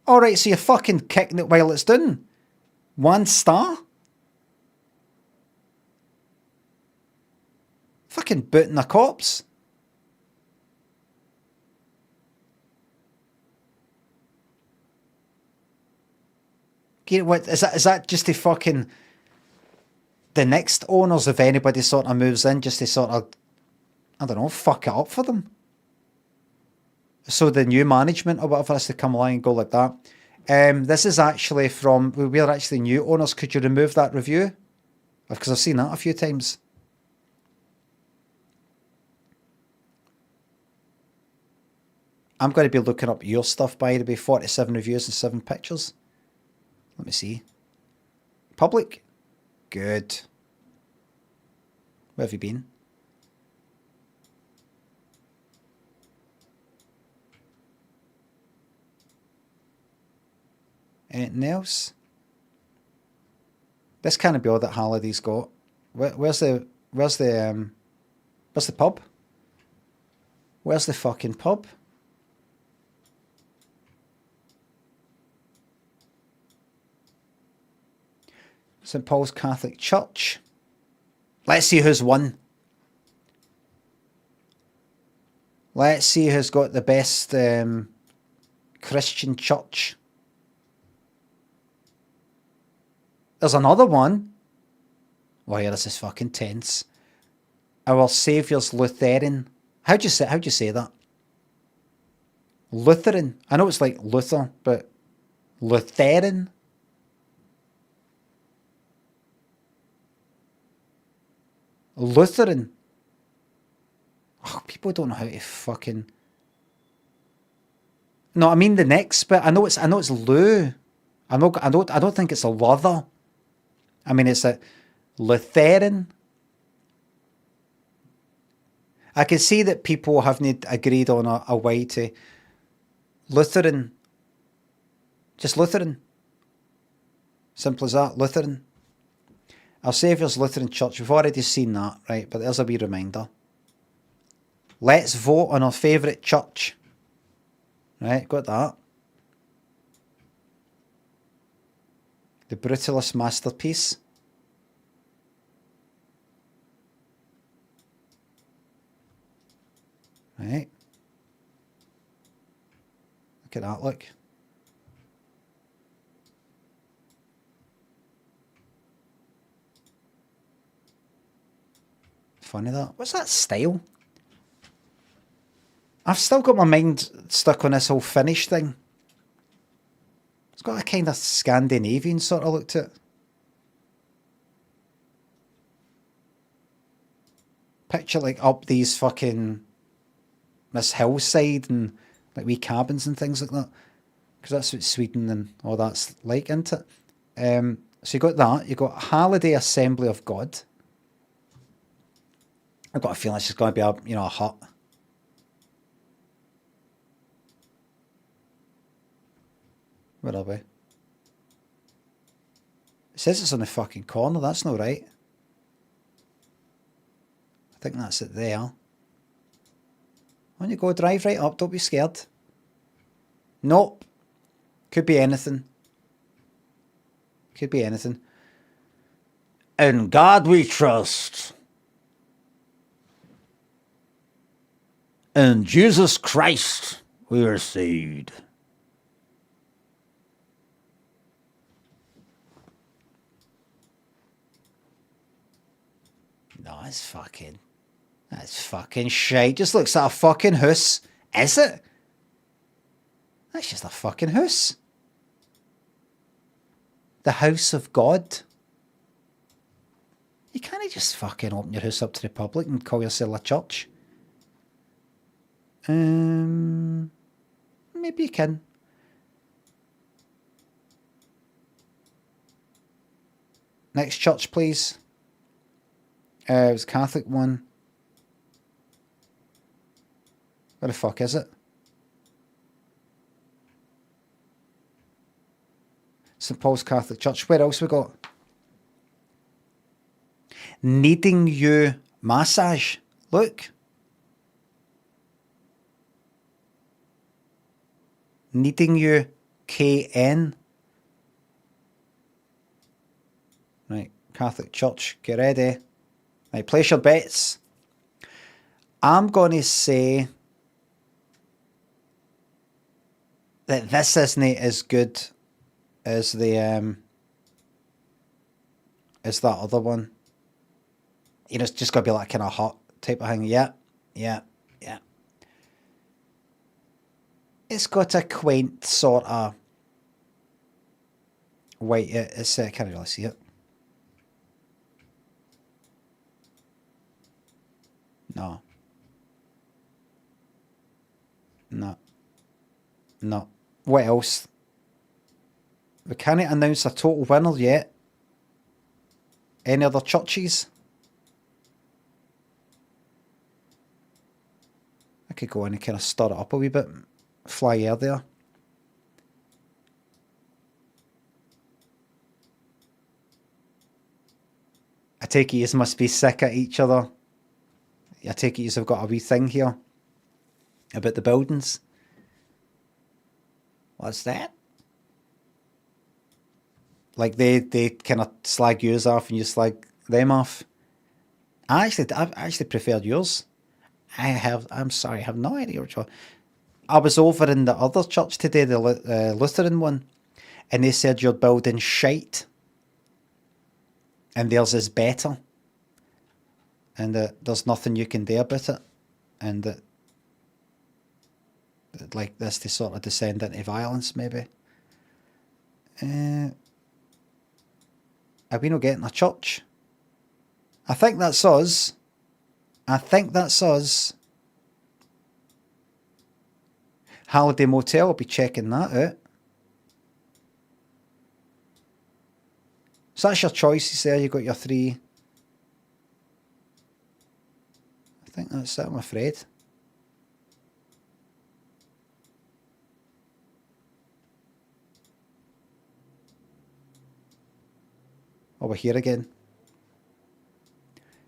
Alright, so you're fucking kicking it while it's done. 1 star? Fucking booting a corpse. What is that just to fucking the next owners, if anybody sort of moves in, just to sort of, I don't know, fuck it up for them? So the new management or whatever has to come along and go like that. This is actually from, we're actually new owners. Could you remove that review? Because I've seen that a few times. I'm going to be looking up your stuff, by the way. 47 reviews and 7 pictures. Let me see. Public? Good. Where have you been? Anything else? This can't be all that Halliday's got. Where's the pub? Where's the fucking pub? St. Paul's Catholic Church. Let's see who's won. Let's see who's got the best Christian church. There's another one. Oh yeah, this is fucking tense. Our Saviour's Lutheran. How'd you say that? Lutheran. I know it's like Luther, but Lutheran. Lutheran. Oh, people don't know how to fucking. No, I mean the next bit. I know it's Lou. I don't think it's a Luther. I mean it's a Lutheran. I can see that people haven't agreed on a way to Lutheran. Just Lutheran. Simple as that. Lutheran. Our Saviour's Lutheran Church. We've already seen that, right? But there's a wee reminder. Let's vote on our favourite church. Right, got that. The Brutalist Masterpiece. Right. Look at that, look. Funny that. What's that style? I've still got my mind stuck on this whole Finnish thing. It's got a kind of Scandinavian sort of look to it. Picture like up these fucking this hillside and like wee cabins and things like that. Because that's what Sweden and all that's like, isn't it? So you got that. You got Holiday Assembly of God. I've got a feeling it's just going to be a hut. Where are we? It says it's on the fucking corner. That's not right. I think that's it there. Why don't you go drive right up? Don't be scared. Nope. Could be anything. Could be anything. In God we trust. In Jesus Christ we are saved. No, that's fucking shite. Just looks like a fucking house. Is it? That's just a fucking house. The house of God. You can't just fucking open your house up to the public and call yourself a church. Maybe you can. Next church, please. It was a Catholic one. Where the fuck is it? St. Paul's Catholic Church. Where else we got? Needing You Massage. Look. Needing You KN. Right, Catholic Church, get ready. Right, place your bets. I'm going to say that this isn't as good as the as that other one. You know, it's just got to be like kind of hot type of thing. Yeah. It's got a quaint sort of wait. It's I can't really see it. No. What else? We can't announce a total winner yet. Any other churches? I could go in and kind of stir it up a wee bit. Fly air there. I take it you must be sick at each other. I take it you've got a wee thing here. about the buildings. What's that? Like they kind of slag yours off and you slag them off. I've actually preferred yours. I'm sorry, I have no idea what you're... I was over in the other church today, the Lutheran one, and they said your building shite. And theirs is better. And there's nothing you can do about it. And like this to sort of descend into violence, maybe. Are we not getting a church? I think that's us. I think that's us. Holiday Motel, I'll be checking that out. So that's your choices there. You got your 3. I think that's it, I'm afraid. Oh, we're here again.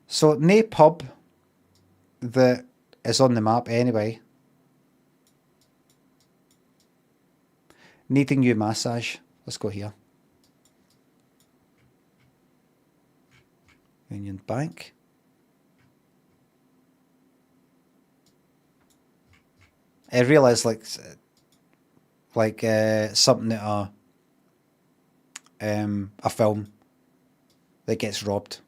So, no pub that is on the map anyway. Needing new massage. Let's go here. Union Bank. I realise like something that a film that gets robbed.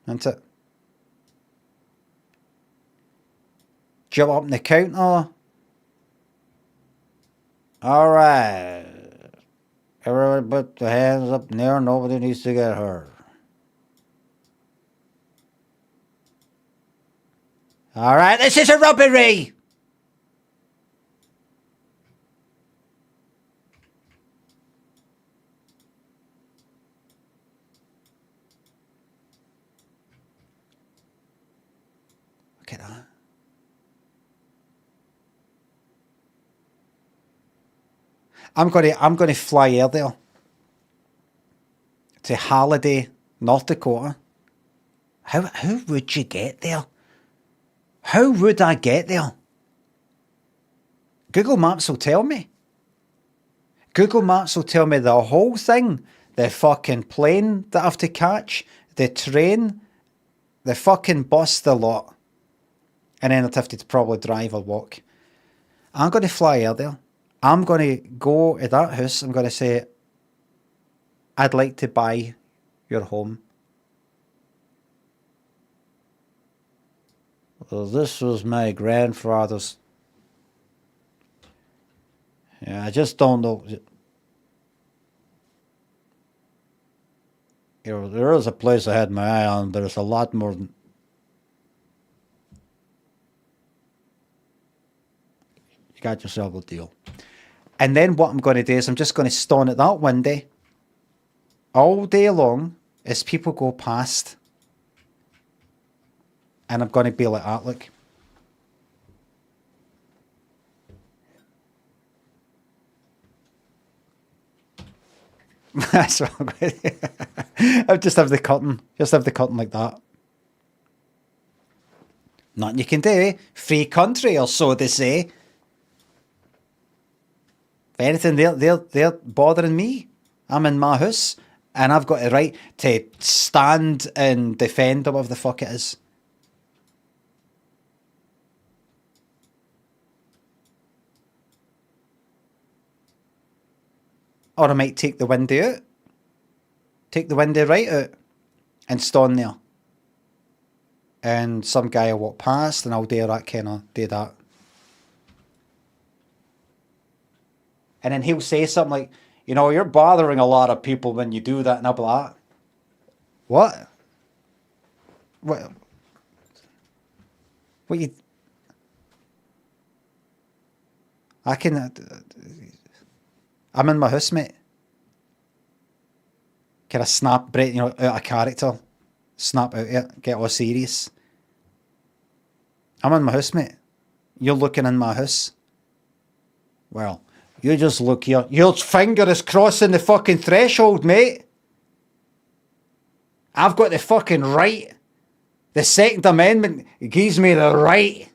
Isn't it? Jump up on the counter. Alright. Everybody put the hands up in the air. Nobody needs to get hurt. Alright, this is a robbery! Look at that. I'm gonna fly air there to Halliday, North Dakota. How would you get there? How would I get there? Google Maps will tell me. Google Maps will tell me the whole thing. The fucking plane that I have to catch, the train, the fucking bus, the lot. And then I'd have to probably drive or walk. I'm going to fly air there. I'm going to go to that house. I'm going to say, I'd like to buy your home. Well, this was my grandfather's. Yeah, I just don't know. You know, there is a place I had my eye on, but it's a lot more than... You got yourself a deal. And then what I'm going to do is I'm just going to stand at that window all day long as people go past. And I'm going to be like that, look. That's what I'm going to do. I'll just have the curtain. Just have the curtain like that. Nothing you can do. Free country, or so they say. If anything, they're bothering me. I'm in my house. And I've got a right to stand and defend or whatever the fuck it is. Or I might take the window out. Take the window right out. And stand there. And some guy will walk past and I'll do that kind of, do that. And then he'll say something like, you know, you're bothering a lot of people when you do that. And I'll be like, what? What you... I can... I'm in my house, mate. Can I snap, break, you know, out of character? Snap out it, get all serious. I'm in my house, mate. You're looking in my house. Well, you just look here. Your finger is crossing the fucking threshold, mate. I've got the fucking right. The Second Amendment gives me the right.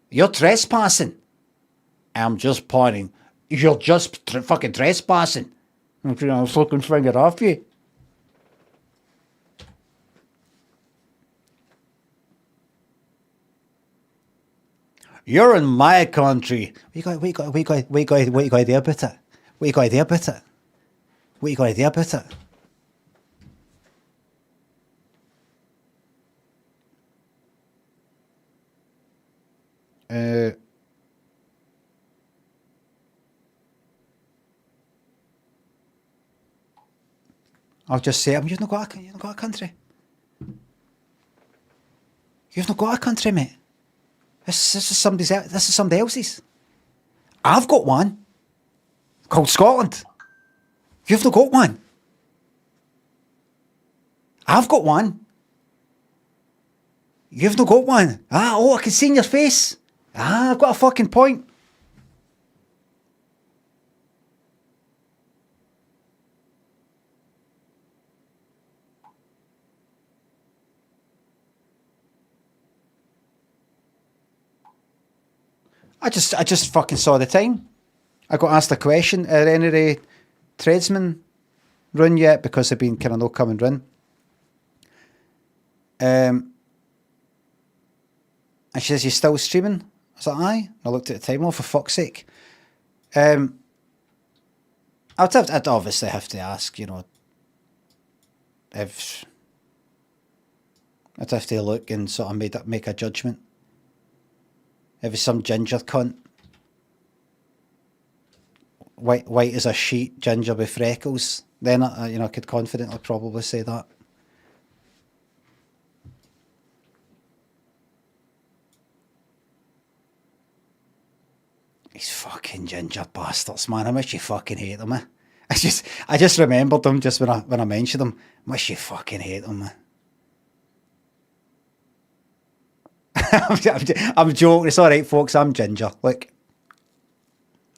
You're trespassing. I'm just pointing. You're just fucking trespassing. I'm putting a fucking finger off you. You're in my country. What you got to do about it? What you got to do about it? What you got to do about it? I'll just say, you've not got a country. You've not got a country, mate. This is somebody else's. I've got one called Scotland. You've not got one. I've got one. You've not got one. I can see in your face. I've got a fucking point. I just fucking saw the time. I got asked a question. Are any of the tradesmen run yet? Because they've been kind of no come and run. And she says, you still streaming? I was like, aye. I looked at the time. Oh, for fuck's sake. I'd obviously have to ask, you know, if I'd have to look and sort of make a judgment. If it's some ginger cunt, white as a sheet, ginger with freckles, then I could confidently probably say that. These fucking ginger bastards, man! I wish you fucking hate them. Eh? I just remembered them just when I mentioned them. I wish you fucking hate them. Man. I'm joking. It's all right, folks. I'm ginger. Look,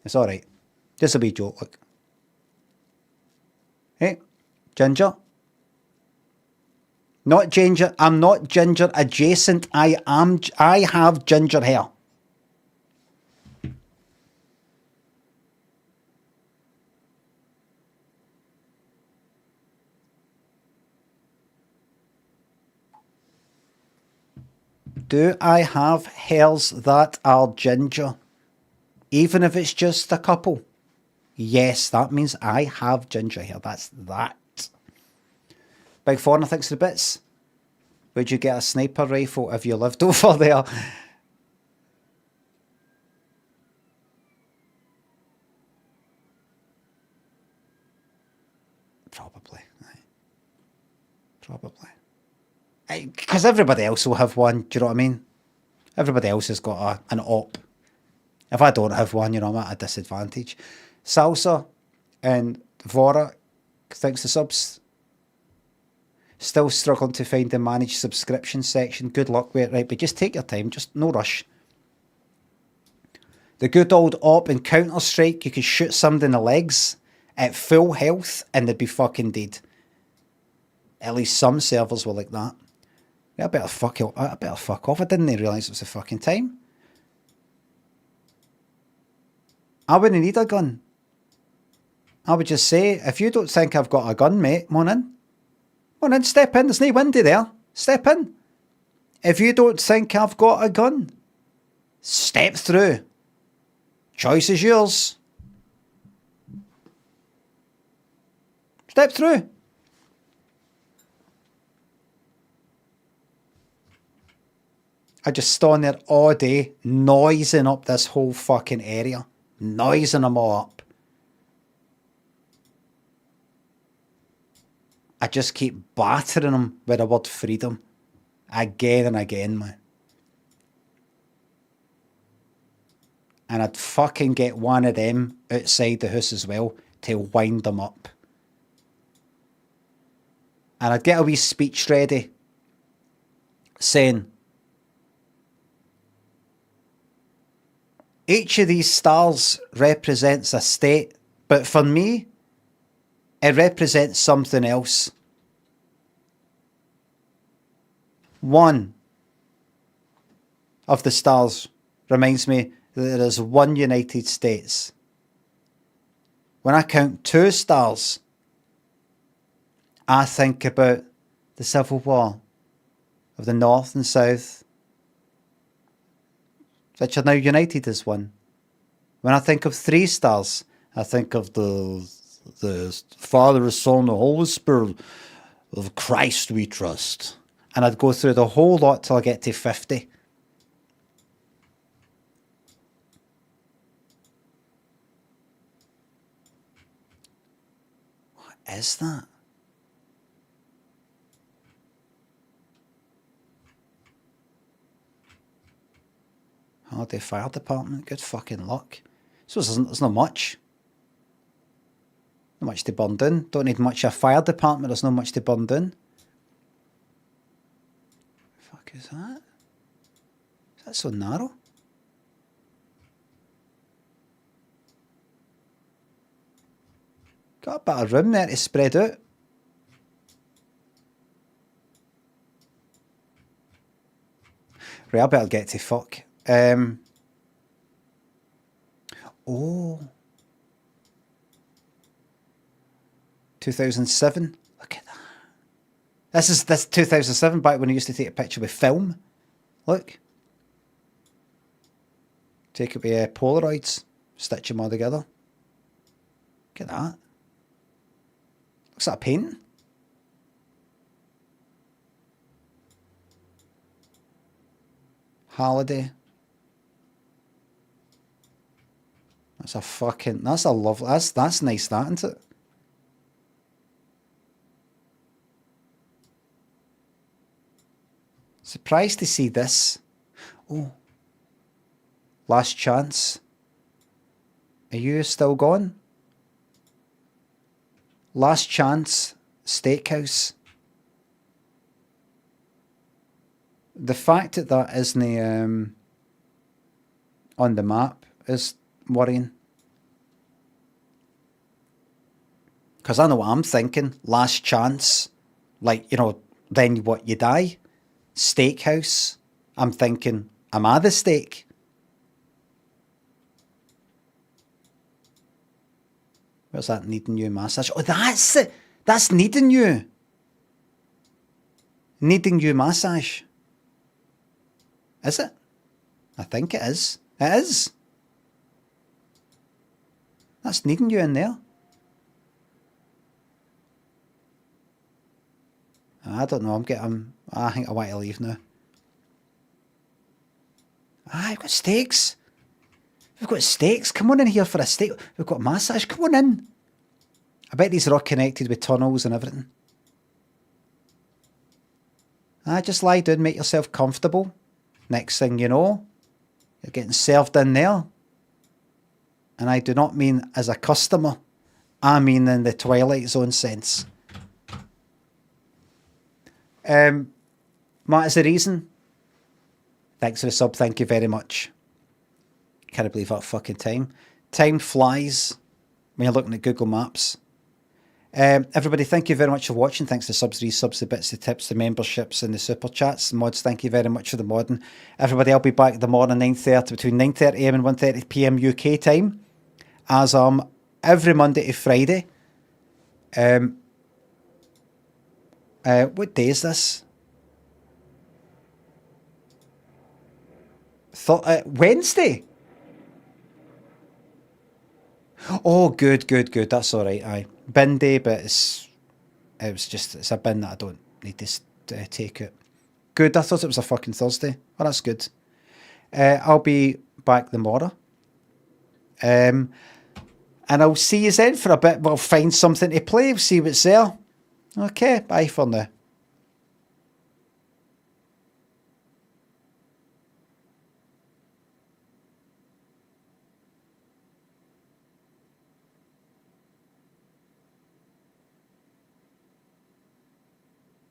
it's all right. Just a wee joke. Look, hey, ginger. Not ginger. I'm not ginger adjacent. I have ginger hair. Do I have hairs that are ginger? Even if it's just a couple? Yes, that means I have ginger hair. That's that. Big Foreigner thinks the bits. Would you get a sniper rifle if you lived over there? Probably. Probably. Because everybody else will have one, do you know what I mean? Everybody else has got an op. If I don't have one, I'm at a disadvantage. Salsa and Vora, thanks to subs. Still struggling to find the managed subscription section. Good luck with it, right? But just take your time, just no rush. The good old op in Counter-Strike, you could shoot somebody in the legs at full health and they'd be fucking dead. At least some servers were like that. I better fuck off. I didn't realise it was the fucking time. I wouldn't need a gun. I would just say, if you don't think I've got a gun, mate, come on in. Come on in, step in. There's no windy there. Step in. If you don't think I've got a gun, step through. Choice is yours. Step through. I just stand there all day, noising up this whole fucking area. Noising them all up. I just keep battering them with the word freedom. Again and again, man. And I'd fucking get one of them outside the house as well to wind them up. And I'd get a wee speech ready saying, each of these stars represents a state, but for me, it represents something else. one of the stars reminds me that there is one United States. When I count 2 stars, I think about the Civil War of the North and South, which are now united as one. When I think of 3 stars, I think of the Father, Son, the Holy Spirit of Christ we trust. And I'd go through the whole lot till I get to 50. What is that? Holiday Fire Department, good fucking luck. So there's not much. Not much to burn down. Don't need much of a fire department, there's not much to burn down. The fuck is that? Is that so narrow? Got a bit of room there to spread out. Right, I better get to fuck. Oh. 2007. Look at that. This 2007, back when I used to take a picture with film. Look. Take it with Polaroids. Stitch them all together. Look at that. Looks like a painting. Holiday. That's a fucking, that's a lovely, that's nice, that, isn't it? Surprised to see this. Oh. Last chance. Are you still gone? Last chance steakhouse. The fact that that isn't on the map is worrying. Because I know what I'm thinking. Last chance. Like, you know, then what, you die? Steakhouse. I'm thinking, am I the steak? Where's that needing you massage? Oh, that's it. That's needing you. Needing you massage. Is it? I think it is. It is. That's needing you in there. I don't know. I think I want to leave now. I've got steaks. We've got steaks. Come on in here for a steak. We've got massage. Come on in. I bet these are all connected with tunnels and everything. Just lie down, make yourself comfortable. Next thing you know, you're getting served in there. And I do not mean as a customer. I mean in the Twilight Zone sense. Matt is the reason. Thanks for the sub. Thank you very much. Can't believe that fucking time. Time flies when you're looking at Google Maps. Everybody, thank you very much for watching. Thanks to subs, resubs, the bits, the tips, the memberships, and the super chats. Mods, thank you very much for the modding. Everybody, I'll be back the morning 9:30 between 9:30 AM and 1:30 PM UK time, as every Monday to Friday. What day is this? Wednesday. Oh, good. That's all right. Aye, bin day, but it's a bin that I don't need to take it. Good. I thought it was a fucking Thursday. Well, that's good. I'll be back tomorrow. And I'll see you then for a bit. We'll find something to play. See what's there. Okay. Bye for now.